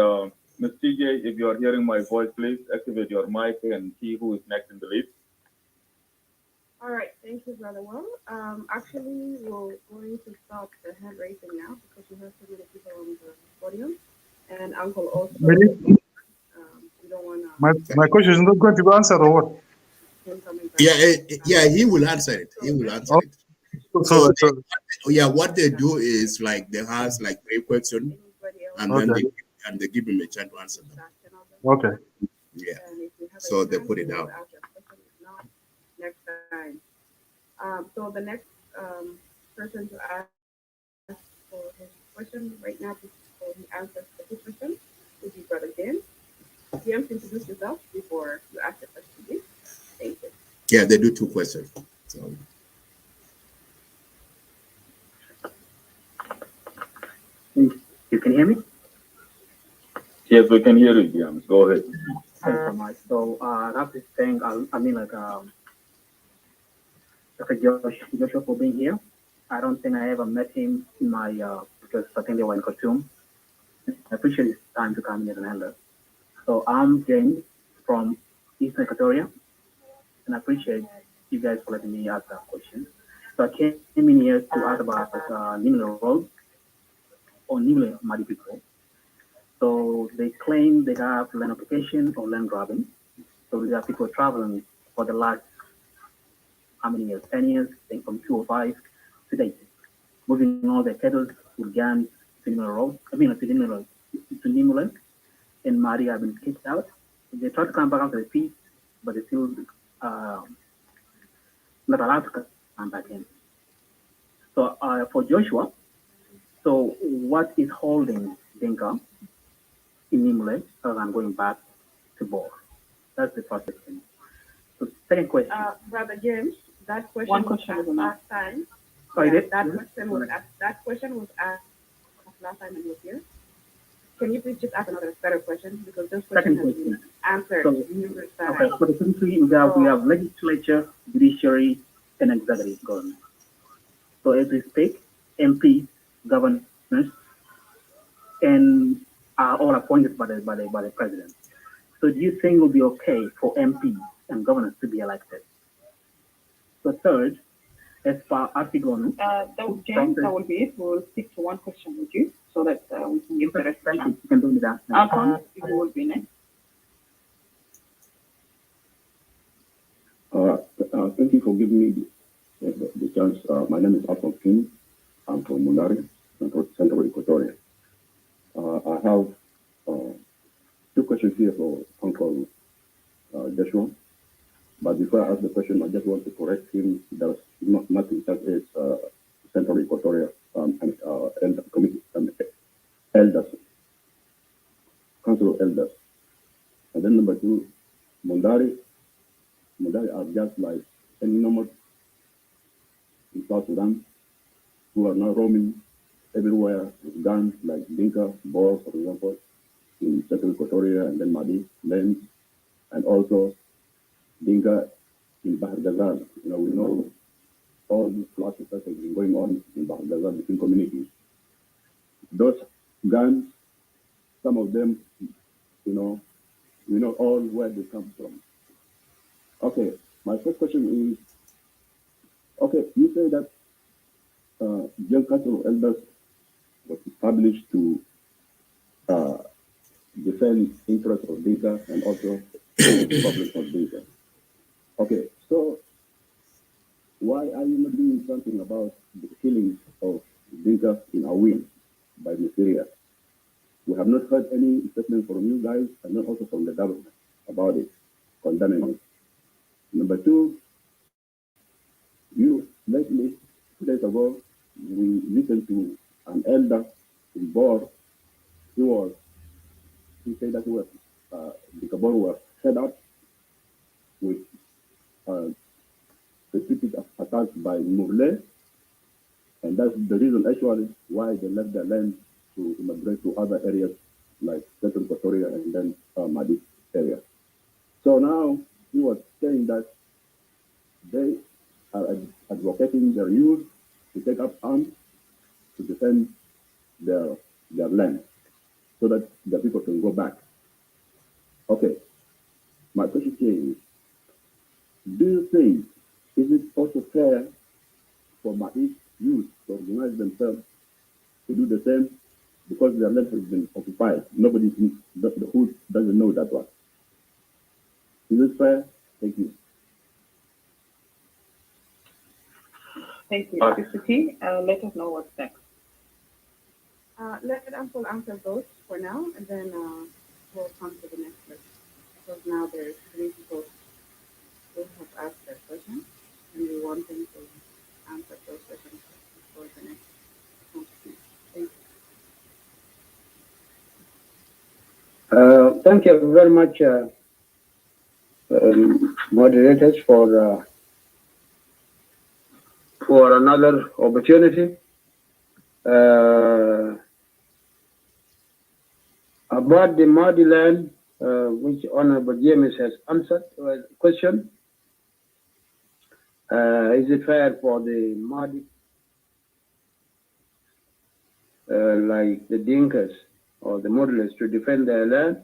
Ms. TJ, if you are hearing my voice, please activate your mic and see who is next in the list. All right, thank you, Brother Well. Actually, we're going to stop the hand raising now because we have so many people on the podium. And Uncle also, Really? we don't want to... My question is not going to be answered or what? Yeah, he will answer it. He will answer it. So, what they do is like they ask like 3 questions, and then Okay. they give him a chance to answer them. Okay. Yeah. And if you have So any they time, put it you will out. ask your question. If not, next time. So the next person to ask for his question right now, before he answers the two questions, would be Brother James. James, introduce yourself before you ask the question, please. Thank you. Yeah, they do two questions. So You can hear me? Yes, we can hear you, James. Go ahead. Thanks so much. So I have to thank, Dr. Joshua for being here. I don't think I ever met him in my, because I think they were in Khartoum. I appreciate his time to come in as an elder. So I'm James from Eastern Equatoria, and I appreciate you guys for letting me ask that question. So I came in here to ask about Nimble Road or Nimble Madi people. So they claim they have land occupation or land grabbing. So there are people traveling for the last, how many years? 10 years, I think from 205 to date, moving all their cattle with guns to Nimble Road. To Nimble, and Madi have been kicked out. They try to come back after the peace, but they still not allowed to come back in. So for Joshua, so what is holding Dinka in Nimule other than going back to Bor? That's the first question. So second question. Brother James, that question One was question asked is enough. last time. Oh, you did? That question was asked last time and was here. Can you please just ask another better question, because this question has been answered numerous times. Okay, for the country, we have legislature, judiciary, and executive government. So as we speak, MP, governors, and are all appointed by the president. So do you think it will be okay for MP and governors to be elected? So third, as far as we go, James, that will be it. We'll stick to one question with you so that we can give the rest a chance. you can do that. Alphonse, you will be next. Thank you for giving me the chance. My name is Alphonse Kim. I'm from Munari, Central Equatoria. I have two questions here for Uncle Joshua. But before I ask the question, I just want to correct him. There's nothing such as Central Equatoria and committee elders, council of elders. And then number two, Mundari are just like any number in South Sudan who are now roaming everywhere with guns like Dinka, Boer, for example, in Central Equatoria and then Madi, Lens, and also Dinka in Bahar Ghazal. We know all these clashes that have been going on in Bahar Ghazal between communities. Those guns, some of them, we know all where they come from. Okay, my first question is, okay, you say that Young Council of Elders was established to defend interests of Dinka and also problems of Dinka. Okay, so why are you not doing something about the killing of Dinka in Awil by Nigeria? We have not heard any statement from you guys and not also from the government about it, condemning it. Number two, you lately, 2 days ago, we listened to an elder in Bor he said that the Gabon were fed up with repeated attacks by Murle, and that's the reason actually why they left their land to migrate to other areas like Central Equatoria and then Madi area. So now he was saying that they are advocating their youth to take up arms to defend their land so that the people can go back. Okay, my question here is, do you think is it also fair for Madi youth to organize themselves to do the same because their land has been occupied? Nobody who doesn't know that one. Is it fair? Thank you. Thank you. Sister T, let us know what's next. Let Uncle answer those for now, and then we'll come to the next question. Because now there's three people who have asked their question, and we want them to answer those questions for the next question. Thank you. Thank you very much, moderators, for another opportunity. About the Madi land, which Honorable James has answered the question. Is it fair for the Madi, like the Dinkas or the Murles, to defend their land?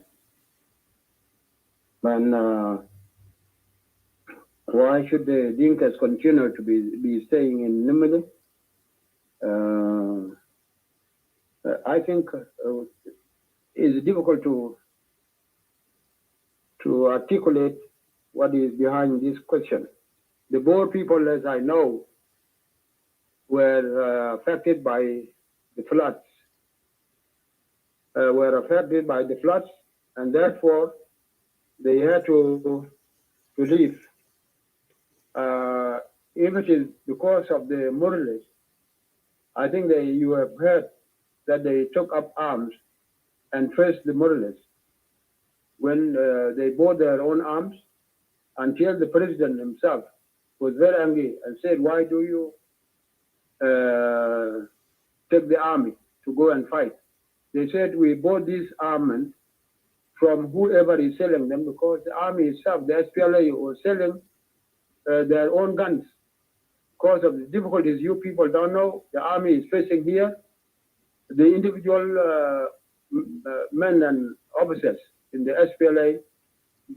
And why should the Dinkas continue to be staying in Nimili? I think it's difficult to articulate what is behind this question. The Boer people, as I know, were affected by the floods. And therefore they had to leave. If it is because of the Murles, I think you have heard that they took up arms and faced the Murles when they bought their own arms, until the president himself was very angry and said, why do you take the army to go and fight? They said, we bought this armament from whoever is selling them, because the army itself, the SPLA, was selling their own guns. Because of the difficulties you people don't know, the army is facing here. The individual men and officers in the SPLA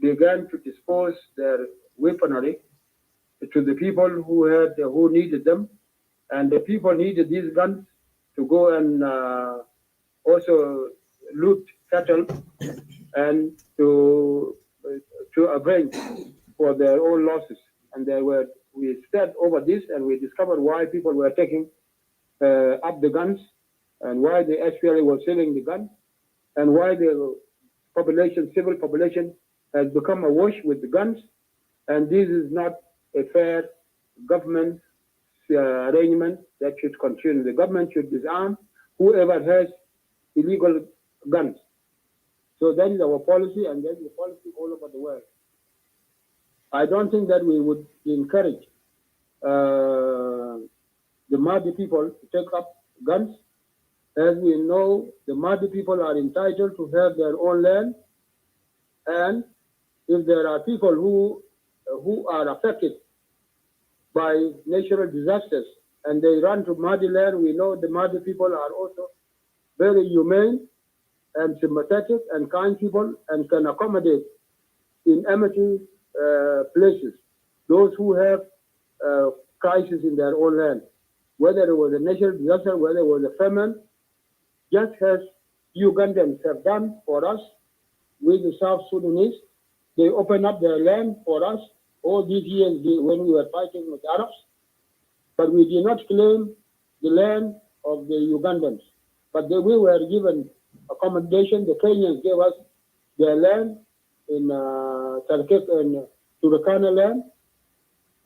began to dispose their weaponry to the people who needed them, and the people needed these guns to go and also loot cattle and to avenge for their own losses. And we studied over this, and we discovered why people were taking up the guns, and why the SPLA was selling the guns, and why the civil population has become awash with the guns. And this is not a fair government arrangement that should continue. The government should disarm whoever has illegal guns. So that is our policy, and that is the policy all over the world. I don't think that we would encourage the Madi people to take up guns. As we know, the Madi people are entitled to have their own land, and if there are people who are affected by natural disasters and they run to Madi land, we know the Madi people are also very humane and sympathetic and kind people, and can accommodate in empty places those who have crisis in their own land, whether it was a natural disaster, whether it was a famine, just as Ugandans have done for us with the South Sudanese. They opened up their land for us all these years when we were fighting with Arabs, but we did not claim the land of the Ugandans. But we were given accommodation. The Kenyans gave us their land in Turkana land,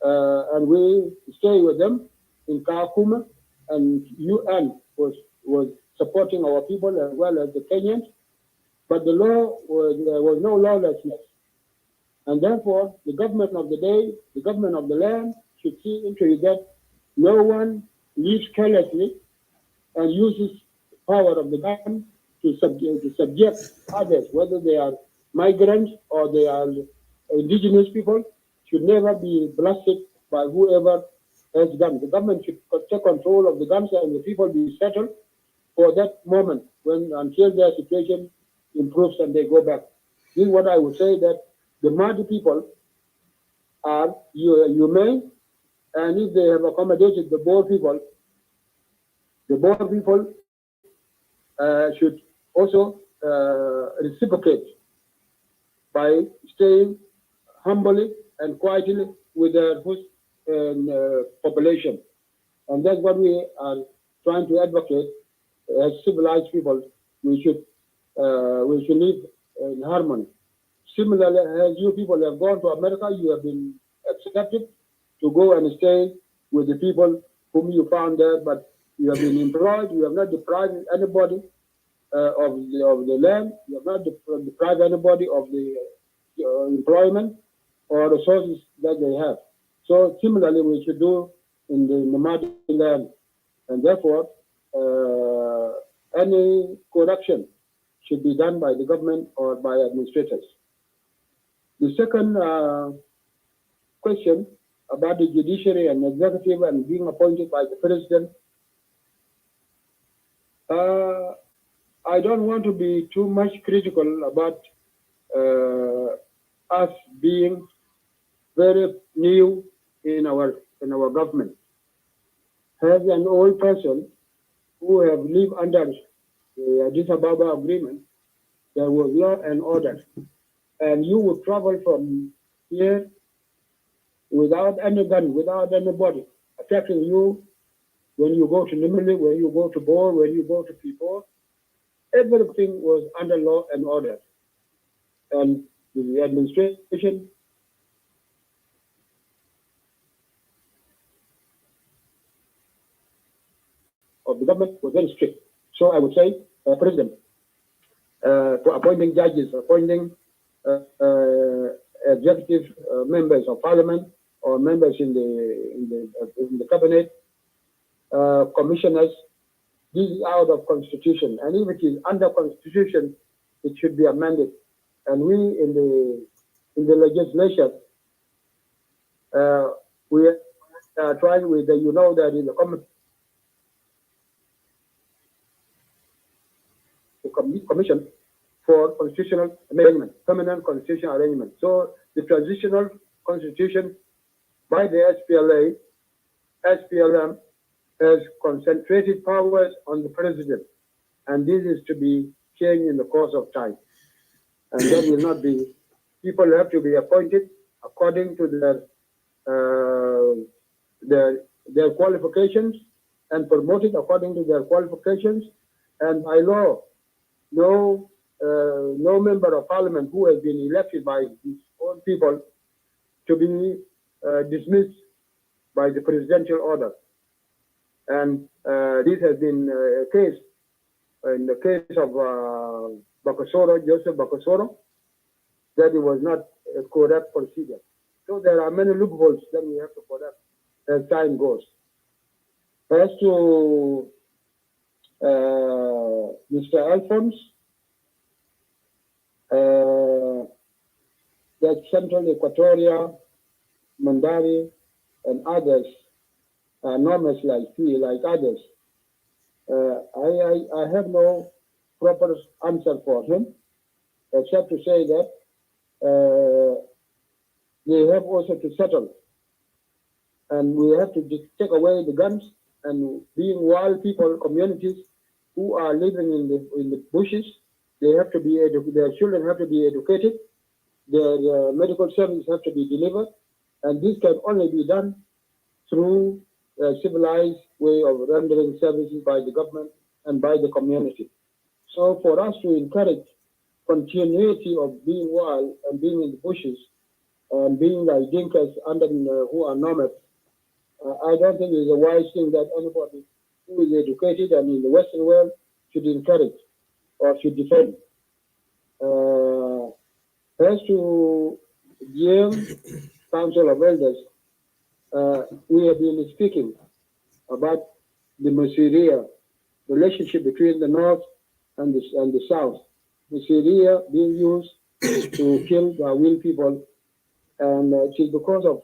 and we stay with them in Kakuma, and UN was supporting our people as well as the Kenyans. But there was no lawlessness. And therefore, the government of the day, the government of the land, should see into it that no one lives carelessly and uses the power of the gun to subject others, whether they are migrants or they are indigenous people, should never be blasted by whoever has guns. The government should take control of the guns, and the people be settled for that moment until their situation improves and they go back. This is what I would say, that the Madi people are humane, and if they have accommodated the Boer people should also reciprocate by staying humbly and quietly with their host population. And that's what we are trying to advocate as civilized people, we should live in harmony. Similarly, as you people have gone to America, you have been accepted to go and stay with the people whom you found there, but you have been employed. You have not deprived anybody of the land. You have not deprived anybody of the employment or resources that they have. So similarly, we should do in the nomadic land, and therefore any corruption should be done by the government or by administrators. The second question about the judiciary and executive and being appointed by the president, I don't want to be too much critical about us being very new in our government. As an old person who have lived under the Addis Ababa Agreement, there was law and order, and you would travel from here without any gun, without anybody attacking you when you go to Nimili, when you go to Bor, when you go to Pipor. Everything was under law and order. And the administration of the government was very strict. So I would say, President, for appointing judges, appointing executive members of parliament or members in the cabinet, commissioners, this is out of constitution. And if it is under constitution, it should be amended. And we in the legislature, we are trying with the, you know, that in the commission for constitutional arrangement, permanent constitutional arrangement. So the transitional constitution by the SPLM has concentrated powers on the president, and this is to be changed in the course of time. And that will not be, people have to be appointed according to their qualifications and promoted according to their qualifications. And by law, no member of parliament who has been elected by his own people to be dismissed by the presidential order. And this has been a case, in the case of Joseph Bakasoro, that it was not a correct procedure. So there are many loopholes that we have to correct as time goes. As to Mr. Alphonse, that Central Equatoria, Mandari, and others, enormous like others, I have no proper answer for him, except to say that they have also to settle. And we have to take away the guns, and being wild people, communities who are living in the bushes, they have to be their children have to be educated, their medical services have to be delivered, and this can only be done through a civilized way of rendering services by the government and by the community. So for us to encourage continuity of being wild and being in the bushes and being like Dinkas under who are nomads, I don't think it's a wise thing that anybody who is educated and in the Western world should encourage or should defend. As to Jieen Council of Elders, we have been speaking about the Masiria relationship between the North and the South. Masiria being used to kill the Awil people, and it is because of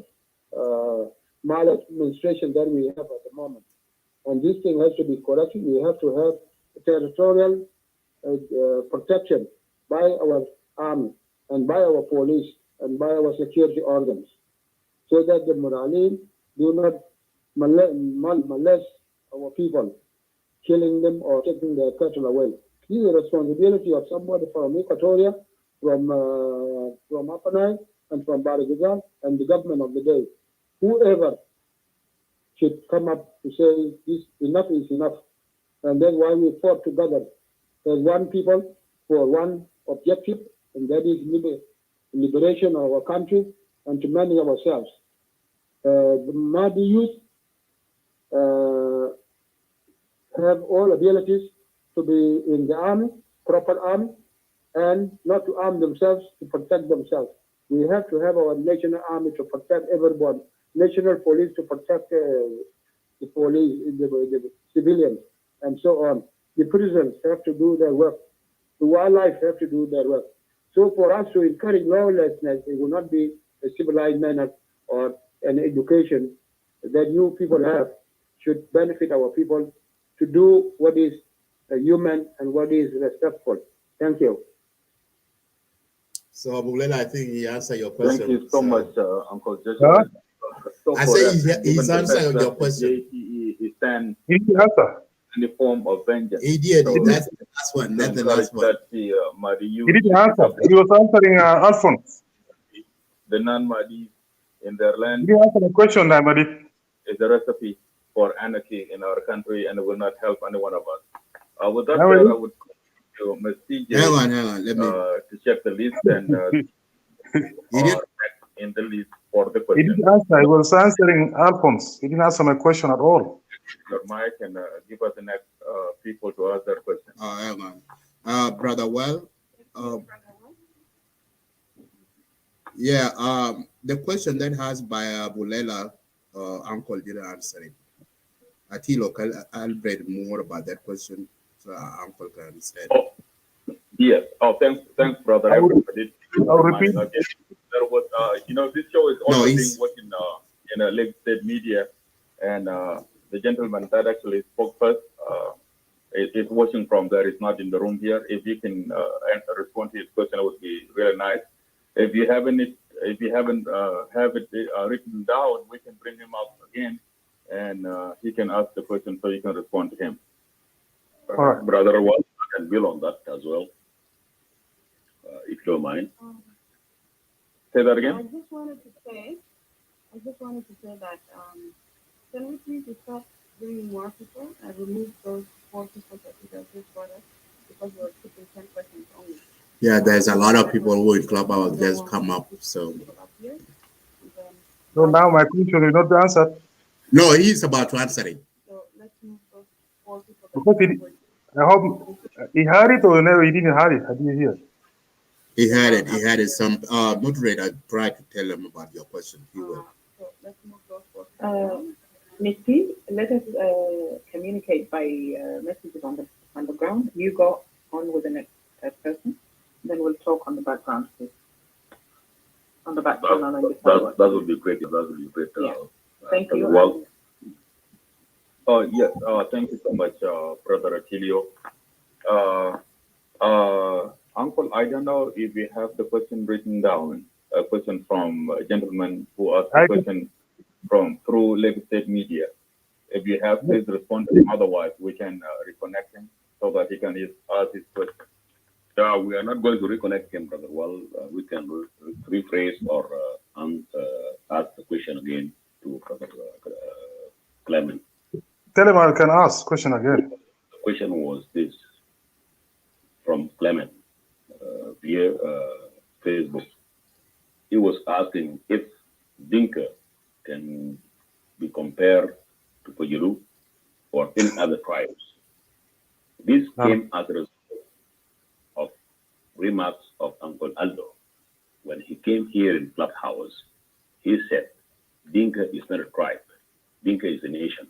maladministration that we have at the moment. And this thing has to be corrected. We have to have territorial protection by our army and by our police and by our security organs, so that the Muralim do not molest our people, killing them or taking their cattle away. This is the responsibility of somebody from Equatoria, from Upper Nile, and from Barigazal, and the government of the day. Whoever should come up to say this, enough is enough. And that's why we fought together as one people for one objective, and that is liberation of our country and to manage ourselves. The Madi youth have all abilities to be in the army, proper army, and not to arm themselves to protect themselves. We have to have our national army to protect everyone, national police to protect the police, the civilians, and so on. The prisons have to do their work. The wildlife have to do their work. So for us to encourage lawlessness, it will not be a civilized manner or an education that you people have should benefit our people to do what is human and what is respectful. Thank you. So, Bulela, I think he answered your question. Thank you so much, Uncle Joshua. So I for say that, he's given the answered fact your that question. JTE is stand He did answer. in the form of vengeance. He did. So That's the last one. That's the last one. that the Madi He youth didn't answer. He was answering Alphonse. the non-Madi in their He land didn't answer the question, Namadi. is a recipe for anarchy in our country, and it will not help any one of us. With that Namadi? said, I would to Ms. TJ Hang on. Let me. to check the list and He did. in the list for the He question. didn't answer. He was answering Alphonse. He didn't answer my question at all. Your mic and give us the next people to ask their question. Hang on. Brother Well. Yeah. The question that has by Bulela, Uncle didn't answer it. I think I'll read more about that question, so Uncle can understand. Oh, yes. Oh, thanks, brother. I'll repeat. There was, this show is also being watched in Lake State media, and the gentleman that actually spoke first is watching from there. It's not in the room here. If you can respond to his question, it would be really nice. If you haven't have it written down, we can bring him up again, and he can ask the question so you can respond to him. All right. Brother Wal can build on that as well, if you don't mind. Say that again. I just wanted to say that can we please stop bringing more people and remove those 4 people that we just brought up because we're keeping 10% only. Yeah, there's a lot of people who in Clubhouse just come up. So now my question is not answered. no, he's about to answer it. So let's move those 4 people. Because I hope he heard it or no, he didn't hear it. I didn't hear. He had it. He had it. Some moderator tried to tell him about your question. He will. So let's move those 4 people. Ms. P, let us communicate by messages on the ground. You go on with the next person, then we'll talk on the background, please. On the background. That would be great. That would be great. Yeah. Thank you. Well, Yes. Thank you so much, Brother Achilio. Uncle, I don't know if you have the question written down. A question from a gentleman who asked the question through Lake State Media. If you have, please respond to him. Otherwise, we can reconnect him so that he can ask his question. we are not going to reconnect him, Brother Well. We can rephrase or ask the question again to Brother Clement. Tell him I can ask question again. The question was this from Clement via Facebook. He was asking if Dinka can be compared to Pajulu or any other tribes. This came as a result of remarks of Uncle Aldo. When he came here in Clubhouse, he said, Dinka is not a tribe. Dinka is a nation.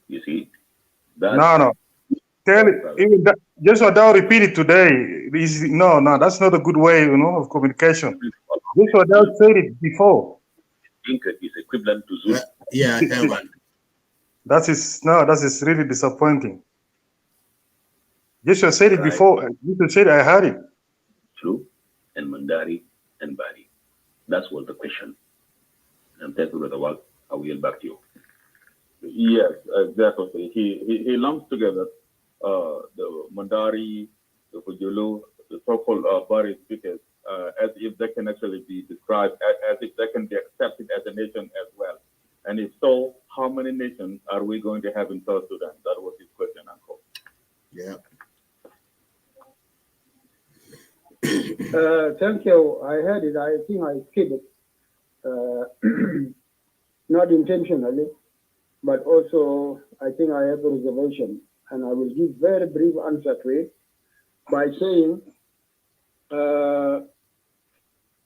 You see? No. Tell it. Even that, just what I'll repeat it today. No, that's not a good way, of communication. Just what I'll said it before. Dinka is equivalent to Zulu. Yeah, Herman. That is really disappointing. Joshua said it before. Joshua said I heard it. True, and Mandari and Bari. That's what the question. And thank you, Brother Wal. I will get back to you. Yes, exactly. He lumps together the Mandari, the Fujulu, the so-called Bari speakers as if they can actually be described as if they can be accepted as a nation as well. And if so, how many nations are we going to have in South Sudan? That was his question, Uncle. Yeah. Thank you. I heard it. I think I skipped it. Not intentionally, but also I think I have a reservation, and I will give very brief answer to it by saying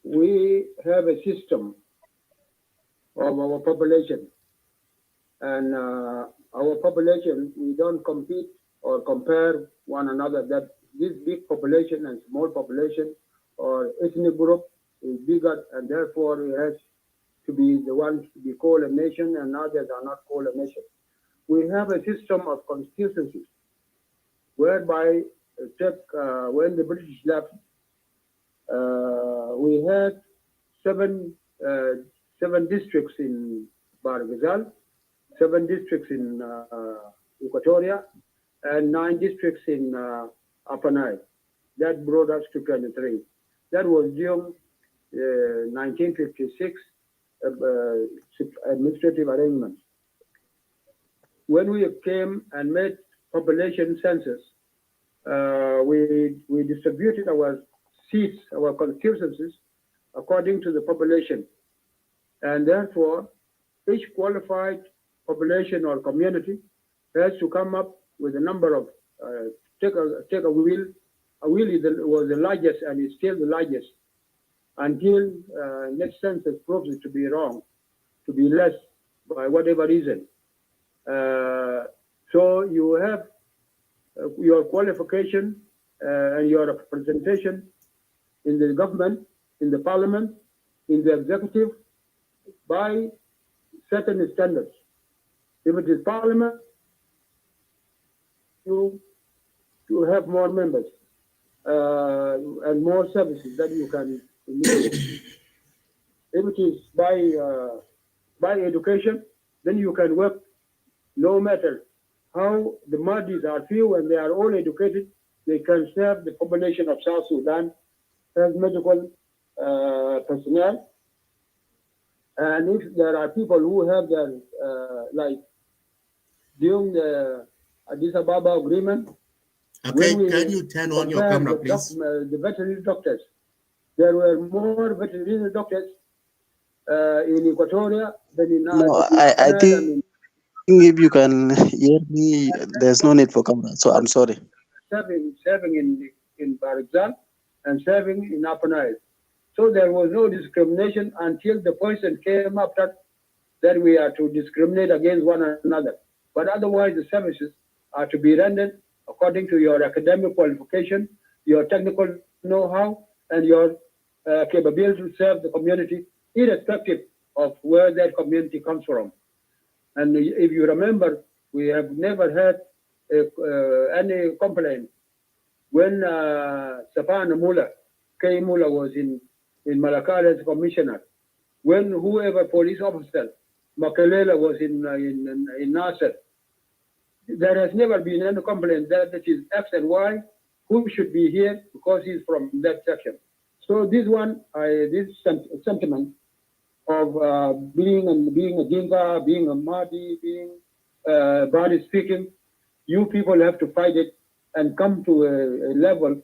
we have a system of our population, and our population, we don't compete or compare one another, that this big population and small population or ethnic group is bigger, and therefore it has to be the one to be called a nation and others are not called a nation. We have a system of constituencies whereby when the British left, we had seven districts in Barghazal, 7 districts in Equatoria, and 9 districts in Upper Nile. That brought us to 23. That was during 1956 administrative arrangements. When we came and made population census, we distributed our seats, our constituencies, according to the population. And therefore, each qualified population or community has to come up with a number of, take a wheel. A wheel was the largest and is still the largest until next census proves it to be wrong, to be less by whatever reason. So you have your qualification and your representation in the government, in the parliament, in the executive by certain standards. If it is parliament, you have more members and more services that you can immediate. If it is by education, then you can work no matter how the Mahdi's are few and they are all educated, they can serve the population of South Sudan as medical personnel. And if there are people who have their, like during the Addis Ababa agreement, Okay, can you turn on your camera, please? The veterinary doctors, there were more veterinary doctors in Equatoria than in No, I think if you can hear me, there's no need for camera. So I'm sorry. Serving in Barzal and serving in Upper Nile. So there was no discrimination until the person came after that we are to discriminate against one another. But otherwise, the services are to be rendered according to your academic qualification, your technical know-how, and your capability to serve the community, irrespective of where that community comes from. And if you remember, we have never had any complaint. When Safan Mula was in Malakal as commissioner, when whoever police officer, Makalela was in Nasser, there has never been any complaint that it is X and Y, who should be here because he's from that section. So this one, this sentiment of being a Dinka, being a Mahdi, being body speaking, you people have to fight it and come to a level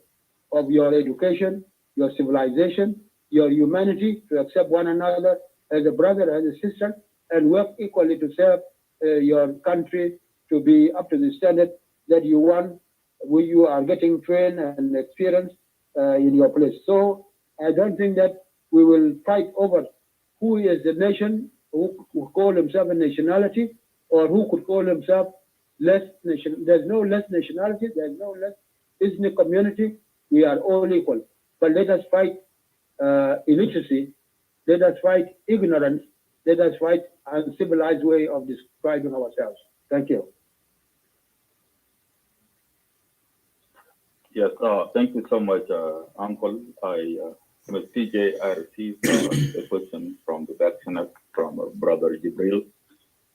of your education, your civilization, your humanity, to accept one another as a brother, as a sister, and work equally to serve your country to be up to the standard that you want, where you are getting trained and experienced in your place. So I don't think that we will fight over who is the nation, who call himself a nationality, or who could call himself less nation. There's no less nationality, there's no less ethnic community. We are all equal. But let us fight illiteracy, let us fight ignorance, let us fight a civilized way of describing ourselves. Thank you. Yes, thank you so much, Uncle. Ms. TJ, I received a question from the back channel from Brother Jibril.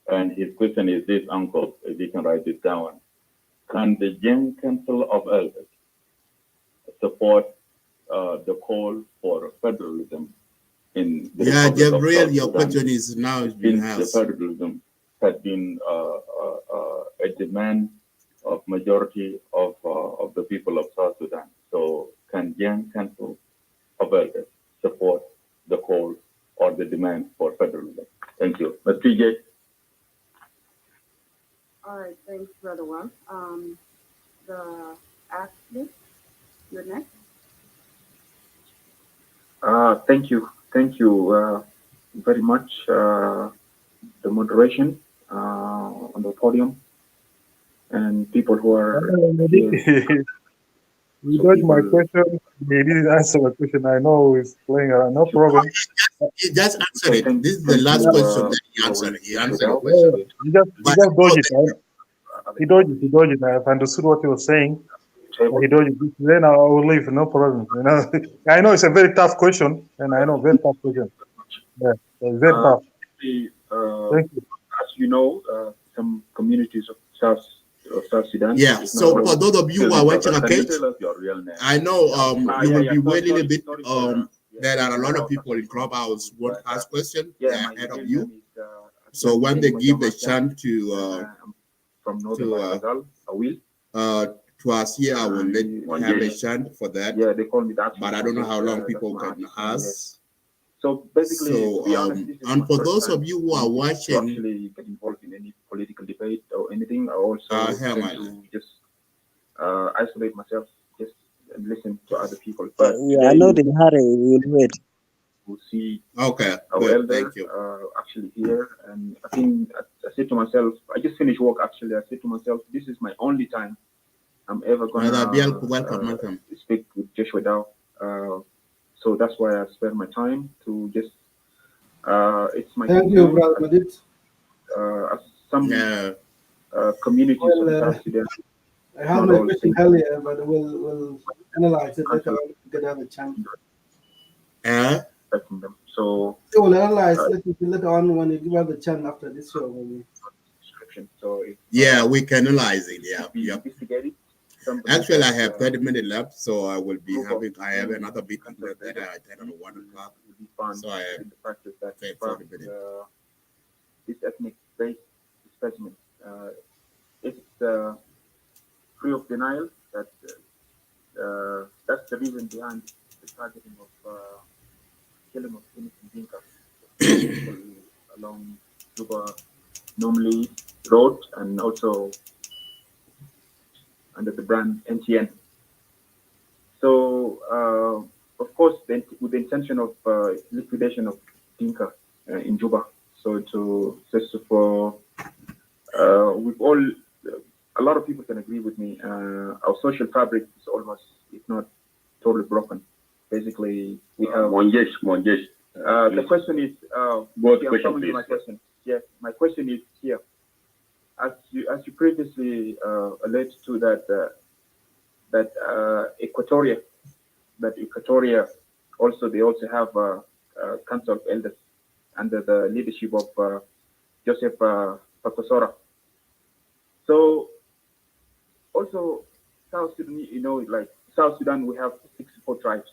And his question is this, Uncle, if you can write it down. Can the Jieen Council of Elders support the call for federalism in the Yeah, Republic of Gabriel, South your Sudan. question is now It's being been the asked. federalism had been a demand of majority of the people of South Sudan. So can Young Council of Elders support the call or the demand for federalism? Thank you. Ms. PJ. All right, thanks, Brother One. The Ashley, you're next. Thank you. Thank you very much, the moderation on the podium and people who are here. You So dodged my people, question. He didn't answer my question. I know he's playing around. No problem. He just answered so it. thank, This is the thank last you, question that he Honorable answered. He Joshua answered your Dow. question. He just But dodged it. He dodged it. He dodged it. I've understood what he was saying. But he dodged it. Then I will leave. No problem. You know, I know it's a very tough question, and I know very tough question. Yeah, it's very tough. Thank you. As you know, some communities of South Sudan. yeah, is so not for those of you who are watching a Can you case, tell us your real name? I know you yeah, will yeah. be Sorry, waiting a bit. sorry for, There are a lot of out people in Clubhouse who want to ask questions. They yeah, are my ahead of real you. name is So when they give the Major, chance I'm from Northern Bargazal, Awil. to us here, I will let have a chance for that. Yeah, they call me that. But I don't know how long people can ask. So basically, So, to be honest, this is and my for first those time of you who are to watching, actually get involved in any political debate or anything. I also here, tend my to just isolate myself, just and listen to other people. But Yeah, I today know in a hurry. We'll wait. we'll see okay, our good, elder thank you. actually here, and I think I said to myself, I just finished work actually. I said to myself, this is my only time I'm ever Brother Biel, gonna welcome. speak with Joshua Dow. So that's why I spend my time to just. It's my Thank you, concern Brother Madid. as some Yeah. communities Well, of South Sudan. I had Not my all question same. earlier, but we'll analyze it later on. We can have a chance. Affecting them. So we'll analyze later on when you give us a chance after this show. Maybe. Description. So if, Yeah, we can analyze it. Yeah, be yep. investigated. Actually, I have 30 minutes left, so I will be having. I have another meeting that I attend at 1 o'clock. So I have the practice that 40 minutes. this ethnic-based specimen. It's free of denial that that's the reason behind the targeting of killing of innocent Dinka people along Juba, normally road, and also under the brand NTN. So, of course, with the intention of liquidation of Dinka in Juba. So for we've all, a lot of people can agree with me. Our social fabric is almost, if not totally broken. Basically, we have. Monjesh. The question is, Please. my question. Yes, my question is here. As you previously alleged to that Equatoria also they also have a council of elders under the leadership of Joseph Pakosora. So also South Sudan, like South Sudan, we have 64 tribes.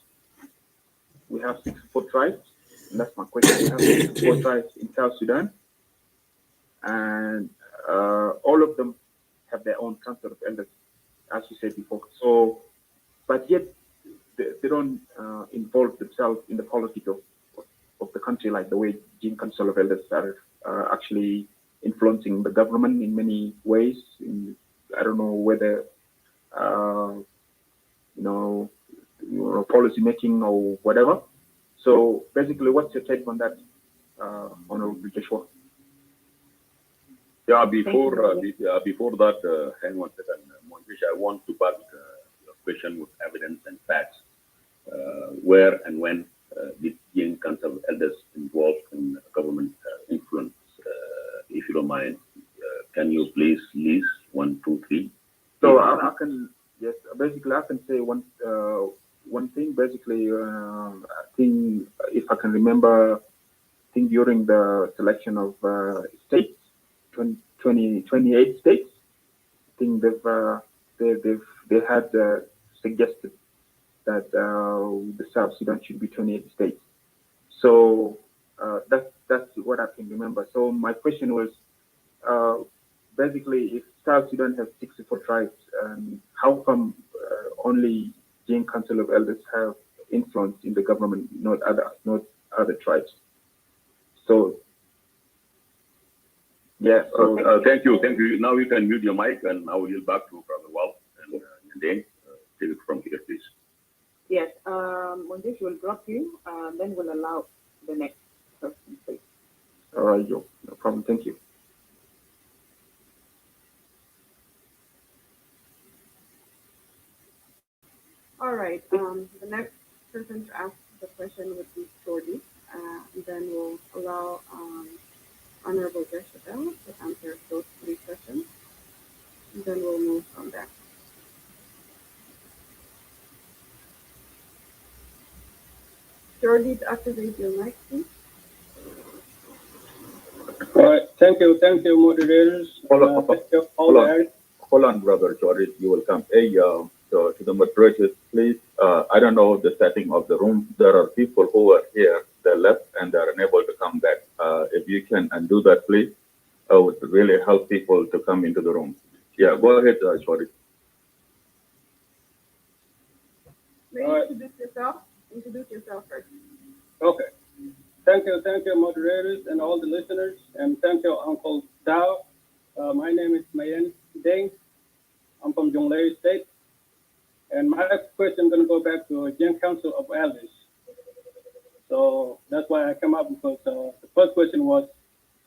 We have 64 tribes, and that's my question. We have 64 tribes in South Sudan, and all of them have their own council of elders, as you said before. So, but yet they don't involve themselves in the politics of the country like the way Jieen Council of Elders are actually influencing the government in many ways. I don't know whether policy making or whatever. So basically, what's your take on that, Honorable Joshua? Yeah, before that, hang on a second, Monjesh, I want to back your question with evidence and facts. Where and when did Jieen Council of Elders involved in government influence? If you don't mind, can you please list 1, 2, 3? So I can, yes, basically I can say one thing. Basically, I think if I can remember, I think during the selection of states, 28 states, I think they had suggested that the South Sudan should be 28 states. So that's what I can remember. So my question was, basically, if South Sudan has 64 tribes, how come only Jieen Council of Elders have influence in the government, not other tribes? So yeah. So thank you. Now you can mute your mic, and I will yield back to Brother Wal, and then take it from here, please. Yes, Mondesh will drop you, then we'll allow the next person, please. All right, Joe. No problem. Thank you. All right. The next person to ask the question would be Jordy. Then we'll allow Honorable Joshua to answer those 3 questions. And then we'll move from there. Jordy, to activate your mic, please. All right. Thank you, moderators. Hold on, Brother George, you will come. Hey, so to the moderators, please, I don't know the setting of the room. There are people who are here, they left, and they're unable to come back. If you can undo that, please, it would really help people to come into the room. Yeah, go ahead, George. May you introduce yourself? Introduce yourself first. Okay. Thank you, moderators and all the listeners, and thank you, Uncle Dao. My name is Mayen Deng. I'm from Jonglei State. And my question is going to go back to Jieen Council of Elders. So that's why I came up, because the first question was,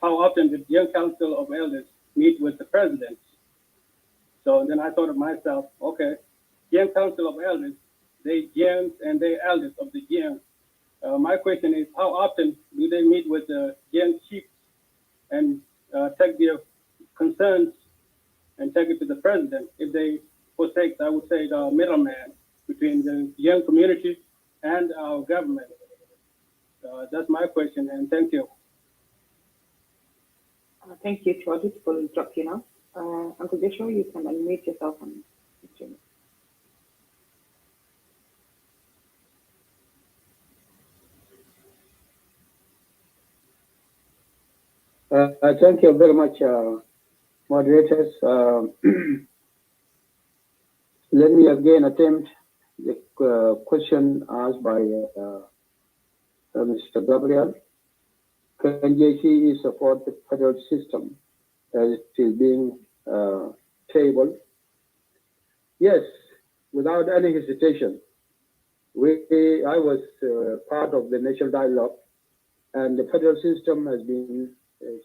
how often did Jieen Council of Elders meet with the president? So then I thought of myself, okay, Jieen Council of Elders, they Jiens and they elders of the Jieen. My question is, how often do they meet with the Jieen chiefs and take their concerns and take it to the president if they forsake, I would say, the middleman between the Jieen community and our government? That's my question, and thank you. Thank you, George. We'll drop you now. Uncle Joshua, you can unmute yourself and continue. Thank you very much, moderators. Let me again attempt the question asked by Mr. Gabriel. Can JCE support the federal system as it is being tabled? Yes, without any hesitation. I was part of the national dialogue, and the federal system has been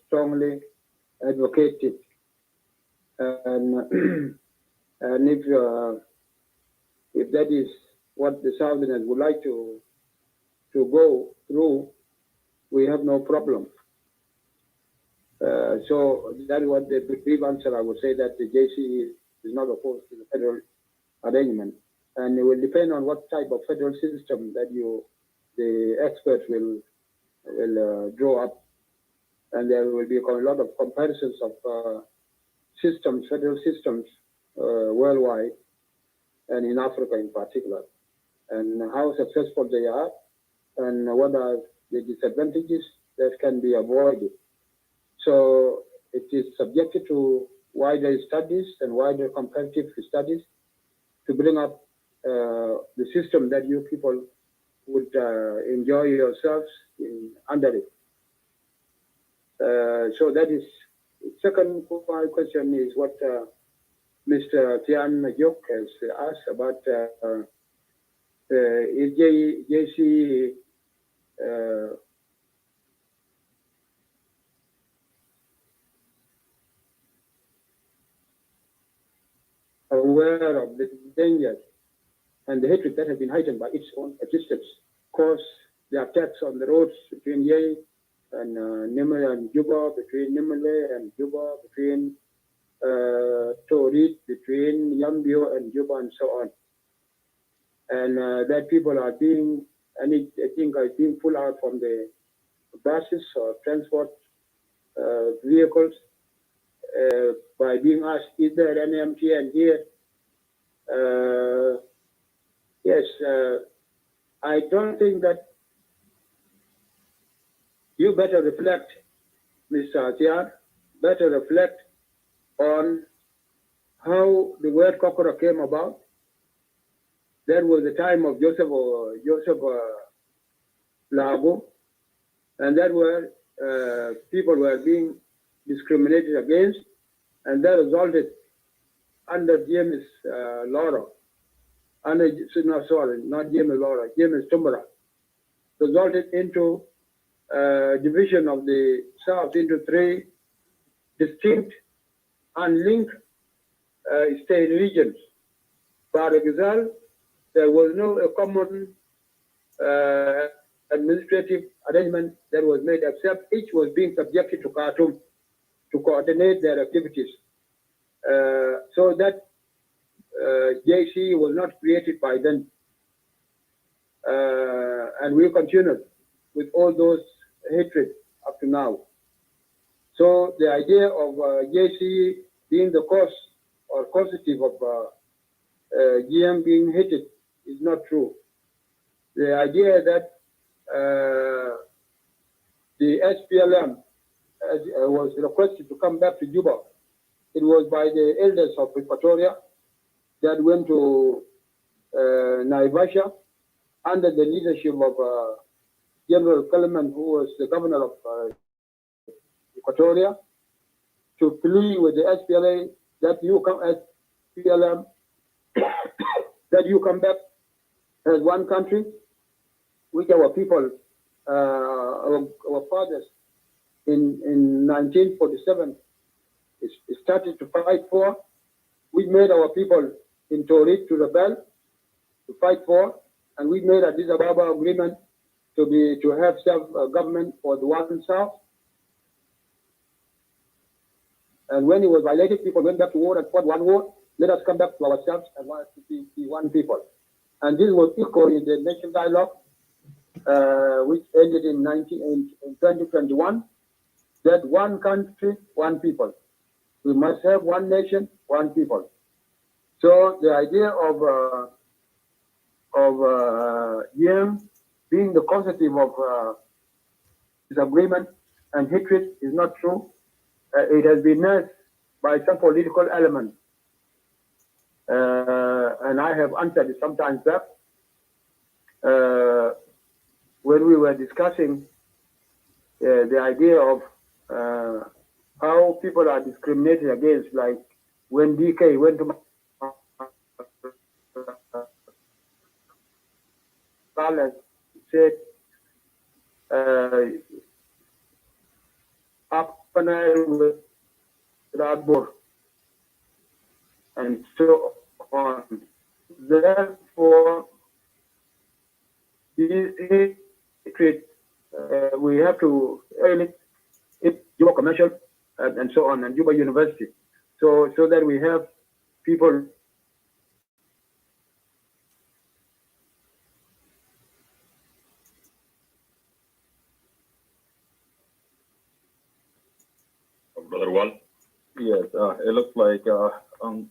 strongly advocated. And if that is what the Southerners would like to go through, we have no problem. So that is what the brief answer. I would say that the JCE is not opposed to the federal arrangement, and it will depend on what type of federal system that the experts will draw up, and there will be a lot of comparisons of systems, federal systems worldwide, and in Africa in particular, and how successful they are, and what are the disadvantages that can be avoided. So it is subjected to wider studies and wider comparative studies to bring up the system that you people would enjoy yourselves under it. So that is, second question is what Mr. Tian Majok has asked about is JC aware of the dangers and the hatred that has been heightened by its own existence, cause the attacks on the roads between Yei and Nimale and Juba, between Nimale and Juba, between Torit, between Yambio and Juba, and so on. And that people are being, I think, are being pulled out from the buses or transport vehicles by being asked, is there any MTN here? Yes, I don't think that you better reflect, Mr. Atiar, better reflect on how the word Kokora came about. That was the time of Joseph Lago, and that were people were being discriminated against, and that resulted under James Laura, no, sorry, not James Laura, James Tumbara, resulted into division of the South into three distinct and linked state regions. For example, there was no common administrative arrangement that was made, except each was being subjected to Khartoum to coordinate their activities. So that JC was not created by then. And we continued with all those hatred up to now. So the idea of JC being the cause or causative of GM being hated is not true. The idea that the SPLM was requested to come back to Juba, it was by the elders of Equatoria that went to Naivasha under the leadership of General Kellerman, who was the governor of Equatoria, to plead with the SPLA that you come as PLM, that you come back as one country, which our people, our fathers in 1947 started to fight for. We made our people in Torit to rebel, to fight for, and we made a Addis Ababa agreement to have self-government for the Western South. And when it was violated, people went back to war and fought one war. Let us come back to ourselves and want to be one people. And this was echoed in the national dialogue, which ended in 2021, that one country, one people. We must have one nation, one people. So the idea of Jieen being the causative of disagreement and hatred is not true. It has been nursed by some political element. And I have answered it sometimes back when we were discussing the idea of how people are discriminated against, like when DK went to Palace, said, with Radbor, and so on. Therefore, this hatred, we have to Juba Commercial and so on, and Juba University, so that we have people. Brother Wall? Yes, it looks like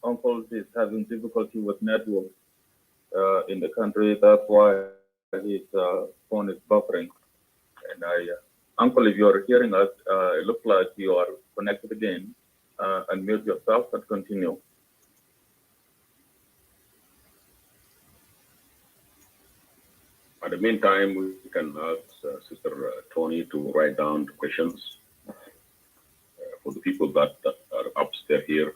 Uncle is having difficulty with network in the country. That's why his phone is buffering. And Uncle, if you are hearing us, it looks like you are connected again. Unmute yourself and continue. At the meantime, we can ask Sister Tony to write down the questions. For the people that are upstairs here,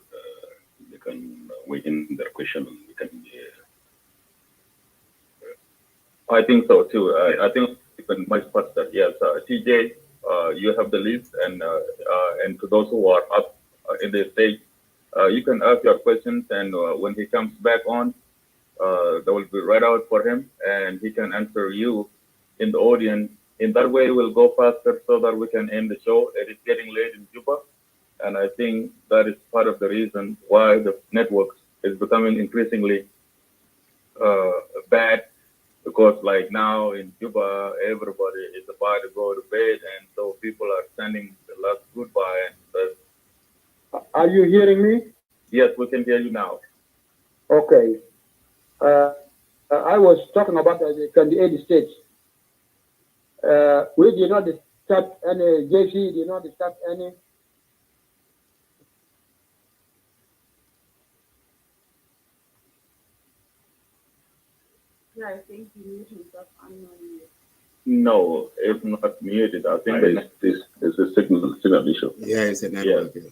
they can weigh in their question and we can. I think so too. I think you can much faster. Yes, TJ, you have the list, and to those who are up in the stage, you can ask your questions, and when he comes back on, they will be read out for him, and he can answer you in the audience. In that way, we'll go faster so that we can end the show. It is getting late in Juba. And I think that is part of the reason why the network is becoming increasingly bad, because like now in Juba, everybody is about to go to bed, and so people are sending the last goodbye. And are you hearing me? Yes, we can hear you now. Okay. I was talking about the 28 states. We did not start any JC, did not start any. Yeah, I think he muted himself unknowingly. No, it's not muted. I think it's a signal issue. Yeah, it's a network. Yes.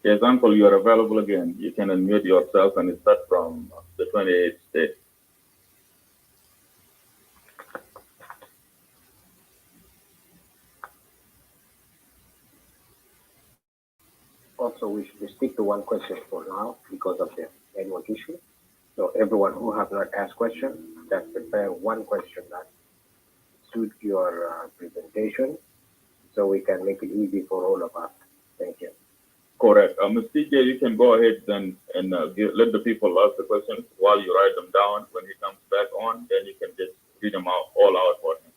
Yes, Uncle, you are available again. You can unmute yourself and start from the 28th state. Also, we should stick to one question for now because of the network issue. So everyone who have not asked questions, just prepare one question that suit your presentation, so we can make it easy for all of us. Thank you. Correct. Mr. TJ, you can go ahead and let the people ask the questions while you write them down. When he comes back on, then you can just read them all out for him.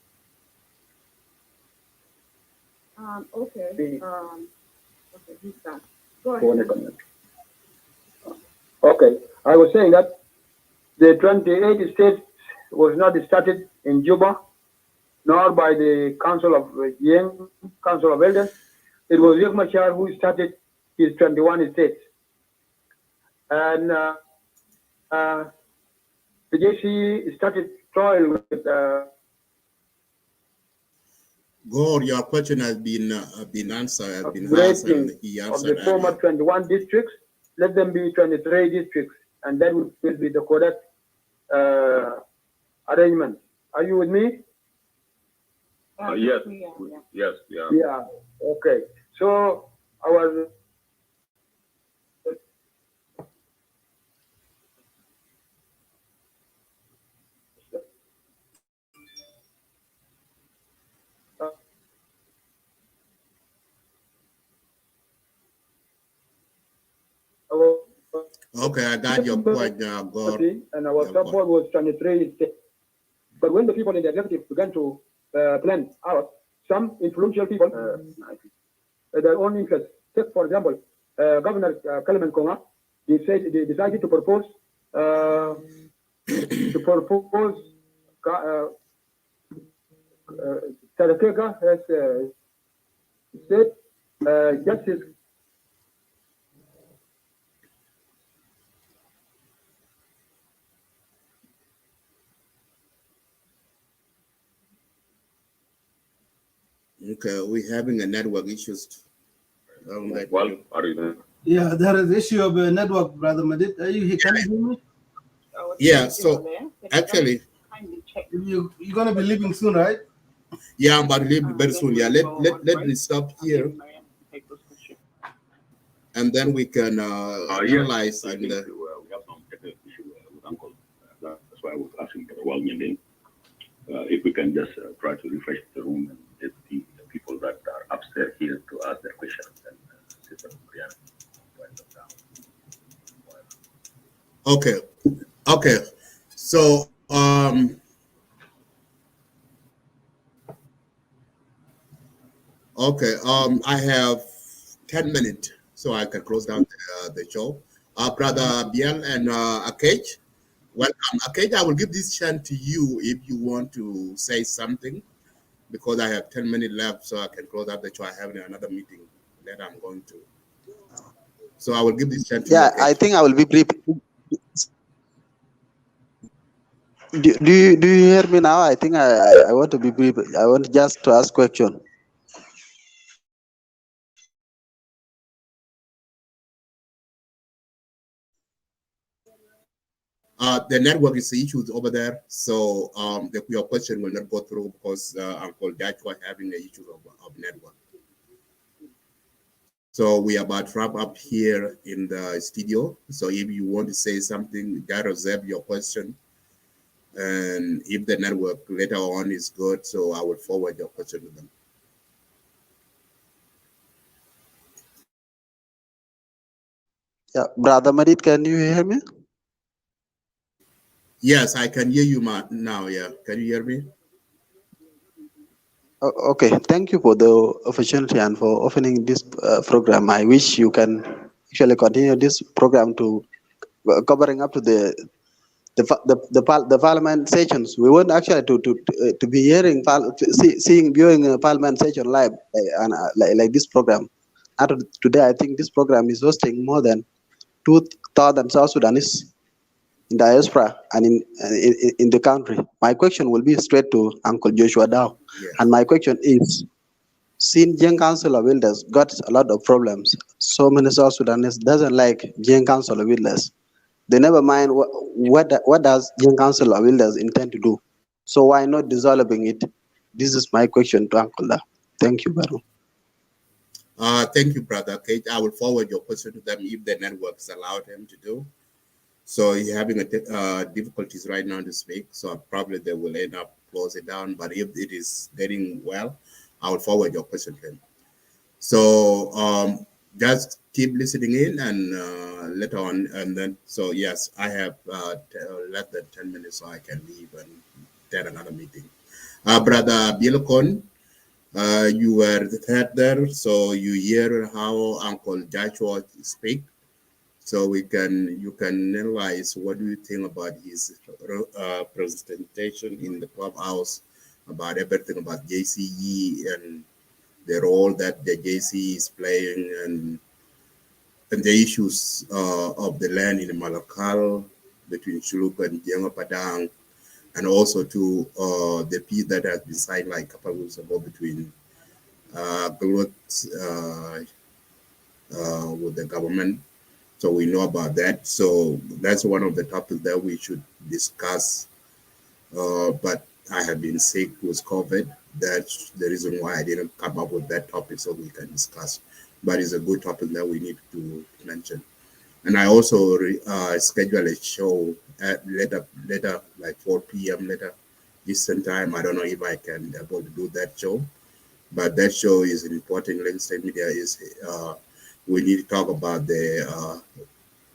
Okay. Okay, he's done. Go ahead. Okay, I was saying that the 28 states was not started in Juba, nor by the Council of Jieen, Council of Elders. It was Riek Machar who started his 21 states. And the JC started trial with Gore, your question has been answered. Has been asked, and he of answered the former 21 districts. Let them be 23 districts, and that will be the correct arrangement. Are you with me? Yes. Yes. Yeah. Yeah. Okay. So our Okay, I got your point now, Gore. And our support was 23 states. But when the people in the executive began to plan out, some influential people, their own interests. Take, for example, Governor Kalaman Konga, they decided to propose Tarakega as state justice. Okay, we're having a network issues. Well, are you there? Yeah, there is issue of a network, Brother Madid. Can you hear me? Yeah, so actually, you're gonna be leaving soon, right? Yeah, I'm about to leave very soon. Yeah, let me stop here, and then we can analyze. I think we have some technical issue with Uncle. That's why I was asking while Nyandeng, if we can just try to refresh the room and get the people that are upstairs here to ask their questions and Sister Mariana write them down. Okay. So I have 10 minutes so I can close down the show. Brother Biel and Akej, welcome. Akej, I will give this chance to you if you want to say something, because I have 10 minutes left so I can close out the show. I have another meeting that I'm going to. So I will give this chance to you. I think I will be brief. Do you hear me now? I think I want to be brief. I want just to ask question. The network is the issue over there, so your question will not go through because Uncle Dachwa having the issue of network. So we are about to wrap up here in the studio. So if you want to say something, just reserve your question. And if the network later on is good, so I will forward your question to them. Yeah, Brother Madid, can you hear me? Yes, I can hear you now. Yeah, can you hear me? Okay, thank you for the opportunity and for opening this program. I wish you can actually continue this program to covering up to the the parliament sessions. We want actually to be hearing viewing parliament session live and like this program. Today, I think this program is hosting more than 2,000 South Sudanese in diaspora and in the country. My question will be straight to Uncle Joshua Dow, and my question is: since Jieen Council of Elders got a lot of problems, so many South Sudanese doesn't like Jieen Council of Elders. They never mind what does Jieen Council of Elders intend to do. So why not dissolving it? This is my question to Uncle Dow. Thank you, Baru. Thank you, Brother Kate. I will forward your question to them if the networks allowed him to do. So he's having difficulties right now to speak, so probably they will end up closing down. But if it is getting well, I will forward your question to him. So just keep listening in, and later on, and then, so yes, I have less than 10 minutes, so I can leave and attend another meeting. Brother Bielokon, you were the third there, so you hear how Uncle Joshua speak. So you can analyze what do you think about his presentation in the clubhouse, about everything about JCE and the role that the JCE is playing, and the issues of the land in Malakal between Shuluk and Jenga Padang, and also to the peace that has been signed like a couple of weeks ago between Gulot with the government. So we know about that. So that's one of the topics that we should discuss. But I have been sick with COVID. That's the reason why I didn't come up with that topic so we can discuss. But it's a good topic that we need to mention. And I also schedule a show at later, like 4 p.m. later Eastern time. I don't know if I can be able to do that show, but that show is important. Legislative media is we need to talk about the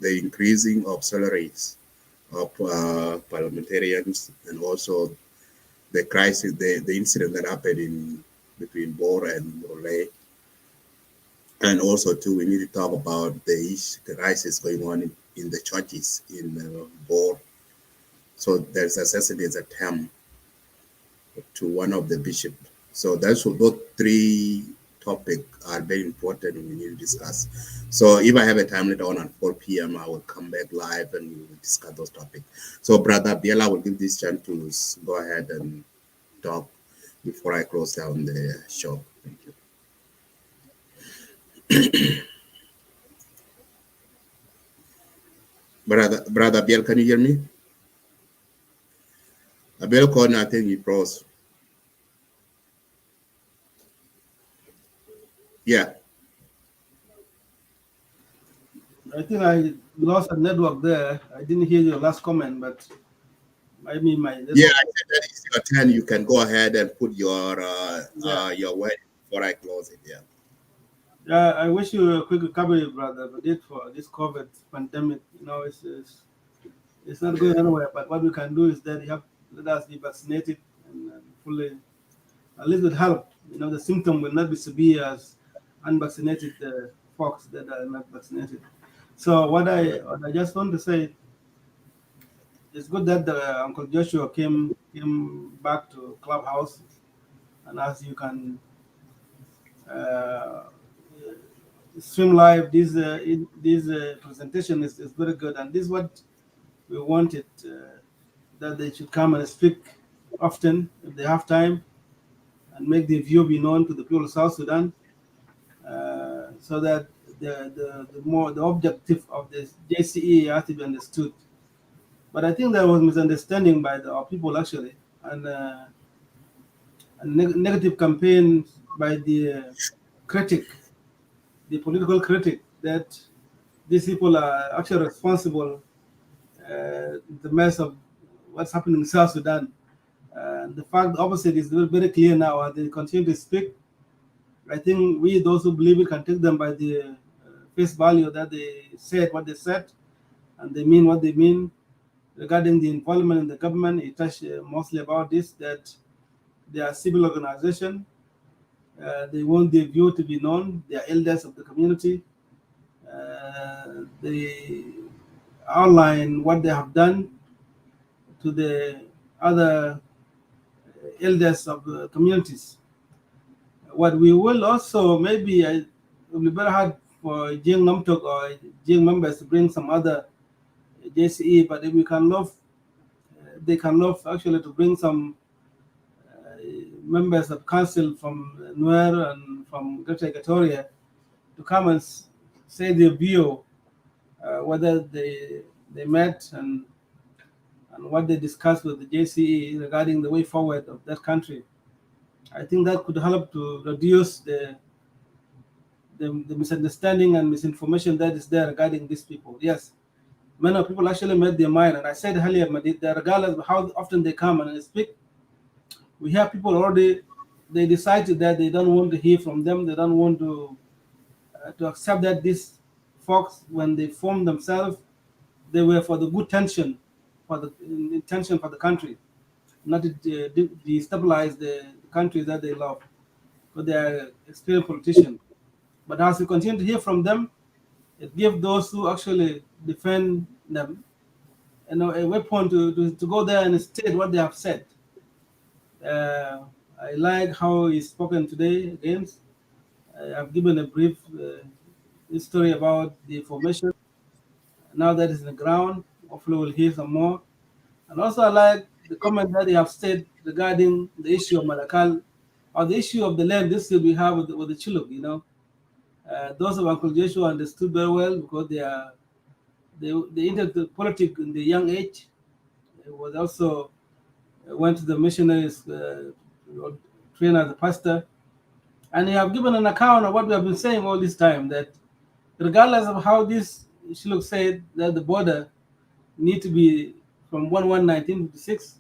increasing of salaries of parliamentarians, and also the crisis, the incident that happened between Bor and Morley. And also, too, we need to talk about the crisis going on in the churches in Bor. So there's assassination attempt to one of the bishops. So those three topics are very important and we need to discuss. So if I have a time later on at 4 p.m., I will come back live and we will discuss those topics. So Brother Biela will give this chance to go ahead and talk before I close down the show. Thank you. Brother Biel, can you hear me? Biel Corner, I think he froze. Yeah. I think I lost a network there. I didn't hear your last comment, but I mean my network. Yeah, I said that it's your turn. You can go ahead and put your word before I close it. Yeah. Yeah, I wish you a quick recovery, brother, but for this COVID pandemic, you know, it's not going anywhere. But what we can do is that you have let us be vaccinated and fully, at least with help. You know, the symptom will not be severe as unvaccinated folks that are not vaccinated. So what I just want to say, it's good that Uncle Joshua came back to Clubhouse, and as you can stream live, this presentation is very good, and this is what we wanted, that they should come and speak often if they have time, and make the view be known to the people of South Sudan, so that the objective of the JCE has to be understood. But I think there was misunderstanding by our people actually, and negative campaigns by the political critic, that these people are actually responsible the mess of what's happening in South Sudan. The fact opposite is very clear now. As they continue to speak, I think we, those who believe it, can take them by the face value that they said what they said, and they mean what they mean. Regarding the involvement in the government, it touched mostly about this, that they are civil organization. They want their view to be known. They are elders of the community. They outline what they have done, to the other elders of the communities. What we will also maybe it will be very hard for Jieen Namtok or Jieen members to bring some other JCE, but if we can love, they can love actually to bring some members of council from Nuer and from Greater Equatoria to come and say their view, whether they met and what they discussed with the JCE regarding the way forward of that country. I think that could help to reduce the misunderstanding and misinformation that is there regarding these people. Yes, many people actually made their mind, and I said earlier that regardless of how often they come and speak, we have people already, they decided that they don't want to hear from them, they don't want to accept that these folks, when they formed themselves, they were for the good intention, for the intention for the country, not to destabilize the country that they love, but they are experienced politicians. But as we continue to hear from them, it gives those who actually defend them, a weapon to go there and state what they have said. I like how he's spoken today against. I've given a brief history about the information. Now that is in the ground, hopefully we'll hear some more. And also I like the comment that they have said regarding the issue of Malakal, or the issue of the land dispute we have with the Chiluk, those of Uncle Joshua understood very well because they entered politics in the young age. They was also went to the missionaries, trained as a pastor, and they have given an account of what we have been saying all this time, that regardless of how this Shiluk said that the border need to be from 1/1/1956,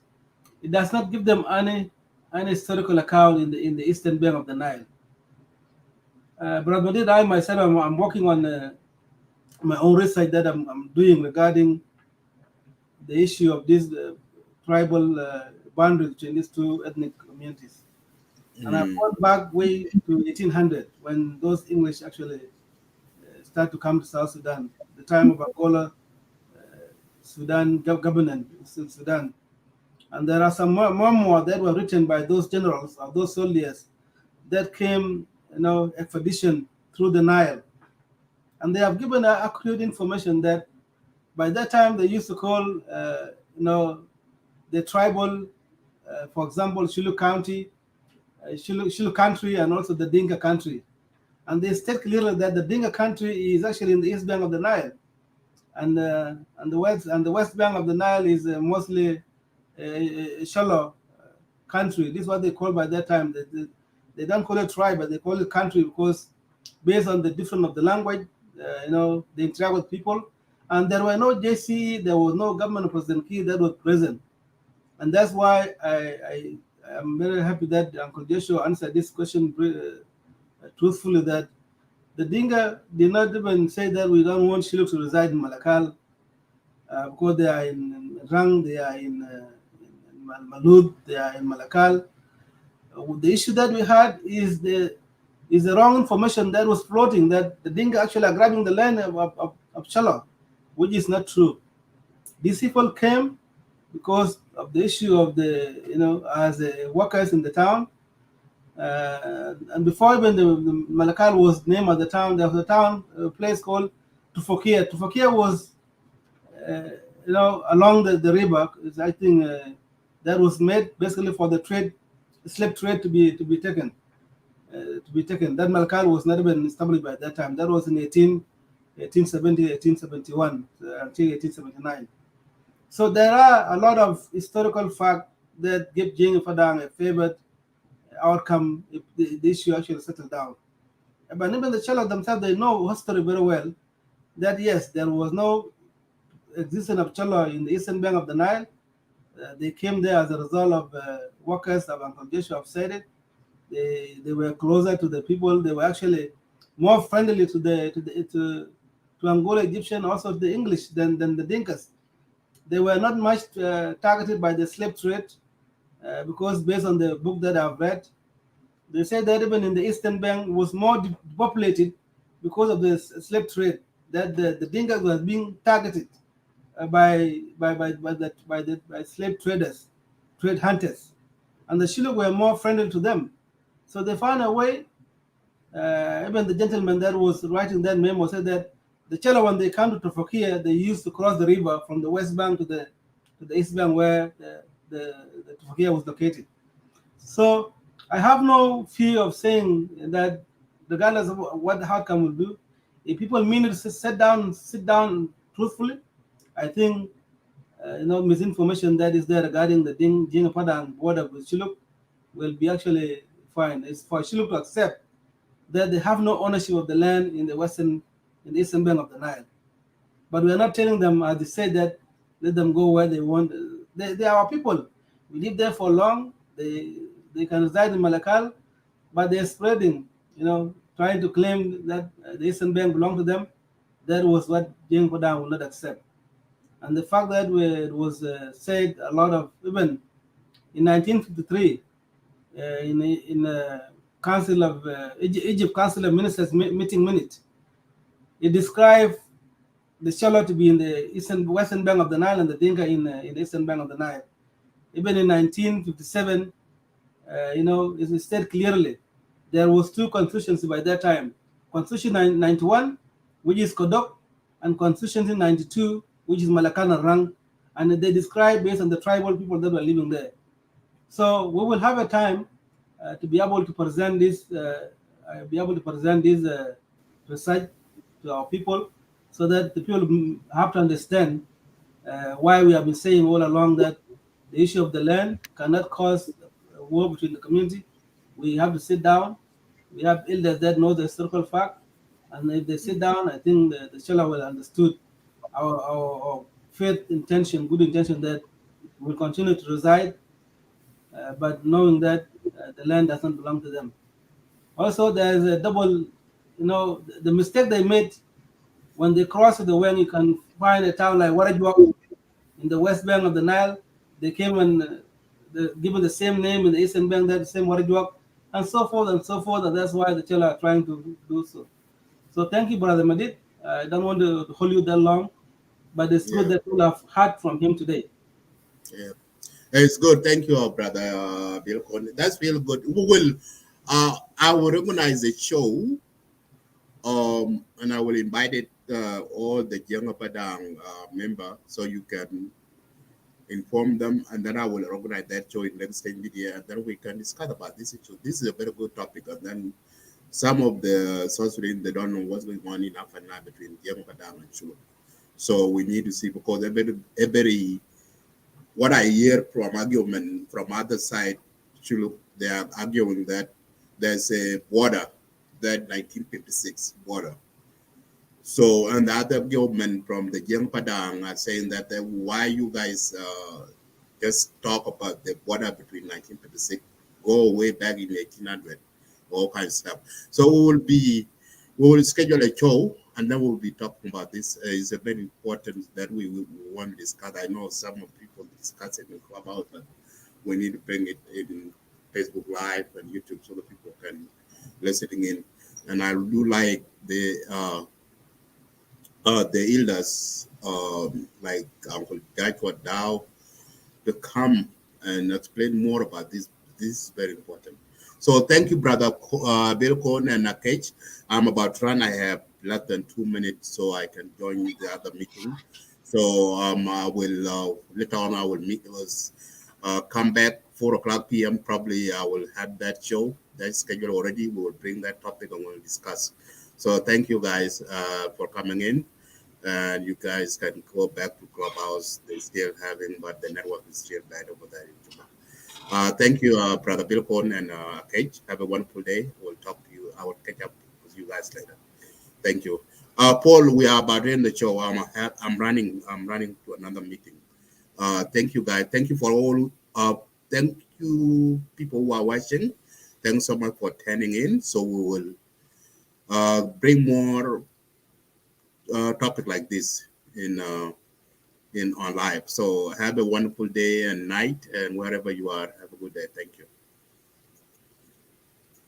it does not give them any historical account in the eastern bank of the Nile. Brother Madid, I myself, I'm working on my own research that I'm doing regarding the issue of this tribal boundaries between these two ethnic communities. And I've gone back way to 1800 when those English actually start to come to South Sudan, the time of Angola, Sudan government in Sudan. And there are some memoirs that were written by those generals or those soldiers that came, expedition through the Nile. And they have given accurate information that by that time they used to call, the tribal, for example, Shulu County, Shulu country, and also the Dinka country. And they state clearly that the Dinka country is actually in the east bank of the Nile, and the west bank of the Nile is mostly a shallow country. This is what they call by that time. They don't call it tribe, but they call it country because based on the difference of the language, they interact with people. And there were no JCE, there was no government of President Key that was present. And that's why I am very happy that Uncle Joshua answered this question truthfully, that the Dinka did not even say that we don't want Shiluk to reside in Malakal because they are in Rang, they are in Malud, they are in Malakal. The issue that we had is the wrong information that was floating, that the Dinka actually are grabbing the land of Shala, which is not true. These people came because of the issue of as workers in the town. And before even the Malakal was named as the town, there was a place called Tufokia. Tufokia was, along the river. I think that was made basically for the slave trade to be taken. That Malakal was not even established by that time. That was in 1870, 1871 until 1879. So there are a lot of historical facts that give Jieen Fadang a favored outcome if the issue actually settled down. But even the Chalak themselves, they know history very well, that yes, there was no existence of Chala in the eastern bank of the Nile. They came there as a result of workers of Uncle Joshua have said it. They were closer to the people. They were actually more friendly to Angola Egyptian, also the English than the Dinkas. They were not much targeted by the slave trade because based on the book that I've read, they say that even in the Eastern Bank was more depopulated because of the slave trade, that the Dinkas were being targeted by slave traders, trade hunters, and the Shilluk were more friendly to them. So they found a way. Even the gentleman that was writing that memo said that the Chela, when they come to Tofokia, they used to cross the river from the west bank to the east bank where the Tofokia was located. So I have no fear of saying that, regardless of what the outcome will do, if people mean to sit down truthfully, I think misinformation that is there regarding the Jingapada border with Shilluk will be actually fine. It's for Shilluk to accept that they have no ownership of the land in the eastern bank of the Nile. But we are not telling them, as they said, that let them go where they want. They are our people. We live there for long. They can reside in Malakal, but they're spreading, trying to claim that the eastern bank belong to them. That was what Jane Kodan will not accept. And the fact that it was said a lot of, even in 1953, in Council of Egypt Council of Ministers meeting minute, it described the Charlotte to be in the western bank of the Nile and the Dinka in the eastern bank of the Nile. Even in 1957, it said clearly there was two constitutions by that time. Constitution 91, which is Kodok, and Constitution 92, which is Malakana Rang, and they describe based on the tribal people that were living there. So we will have a time to be able to present this, research to our people, so that the people have to understand why we have been saying all along that the issue of the land cannot cause a war between the community. We have to sit down. We have elders that know the historical fact, and if they sit down, I think the Shala will understood our faith intention, good intention that we will continue to reside, but knowing that the land doesn't belong to them. Also, there is a double, the mistake they made when they crossed the Wen. You can find a town like Warajwak in the west bank of the Nile. They came and given the same name in the eastern bank, that the same Warajwak, and so forth and so forth. And that's why the Chela are trying to do so. So thank you, Brother Madid. I don't want to hold you that long, but it's good that we'll have heard from him today. Yeah, it's good. Thank you, brother Bill. That's really good. We will. I will organize a show, and I will invite all the younger Padang member, so you can inform them, and then I will organize that show in next media, and then we can discuss about this issue. This is a very good topic, and then some of the South Sudan, they don't know what's going on in Afghanistan between young Padang and Shuluk. So we need to see, because every what I hear from argument from other side, Shuluk, they are arguing that there's a border, that 1956 border. So, and the other government from the young Padang are saying that why you guys just talk about the border between 1956, go way back in 1800, all kinds of stuff. So we will schedule a show, and then we'll be talking about this. It's a very important that we want to discuss. I know some of people discuss it in Clubhouse, but we need to bring it in Facebook Live and YouTube so that people can listen in. And I do like the elders, like Uncle Joshua Dow, to come and explain more about this. This is very important. So thank you, Brother Bill Cohn and Akech. I'm about to run. I have less than 2 minutes, so I can join the other meeting. So I will later on. I will meet us. Come back 4 o'clock p.m. Probably I will have that show. That's scheduled already. We will bring that topic and we'll discuss. So thank you guys for coming in. And you guys can go back to Clubhouse. They're still having, but the network is still bad over there in Juba. Thank you, Brother Bill Cohn and Kate. Have a wonderful day. We'll talk to you. I will catch up with you guys later. Thank you. Paul, we are about to end the show. I'm running to another meeting. Thank you, guys. Thank you for all. Thank you, people who are watching. Thanks so much for tuning in. So we will bring more topic like this in on live. So have a wonderful day and night, and wherever you are, have a good day. Thank you.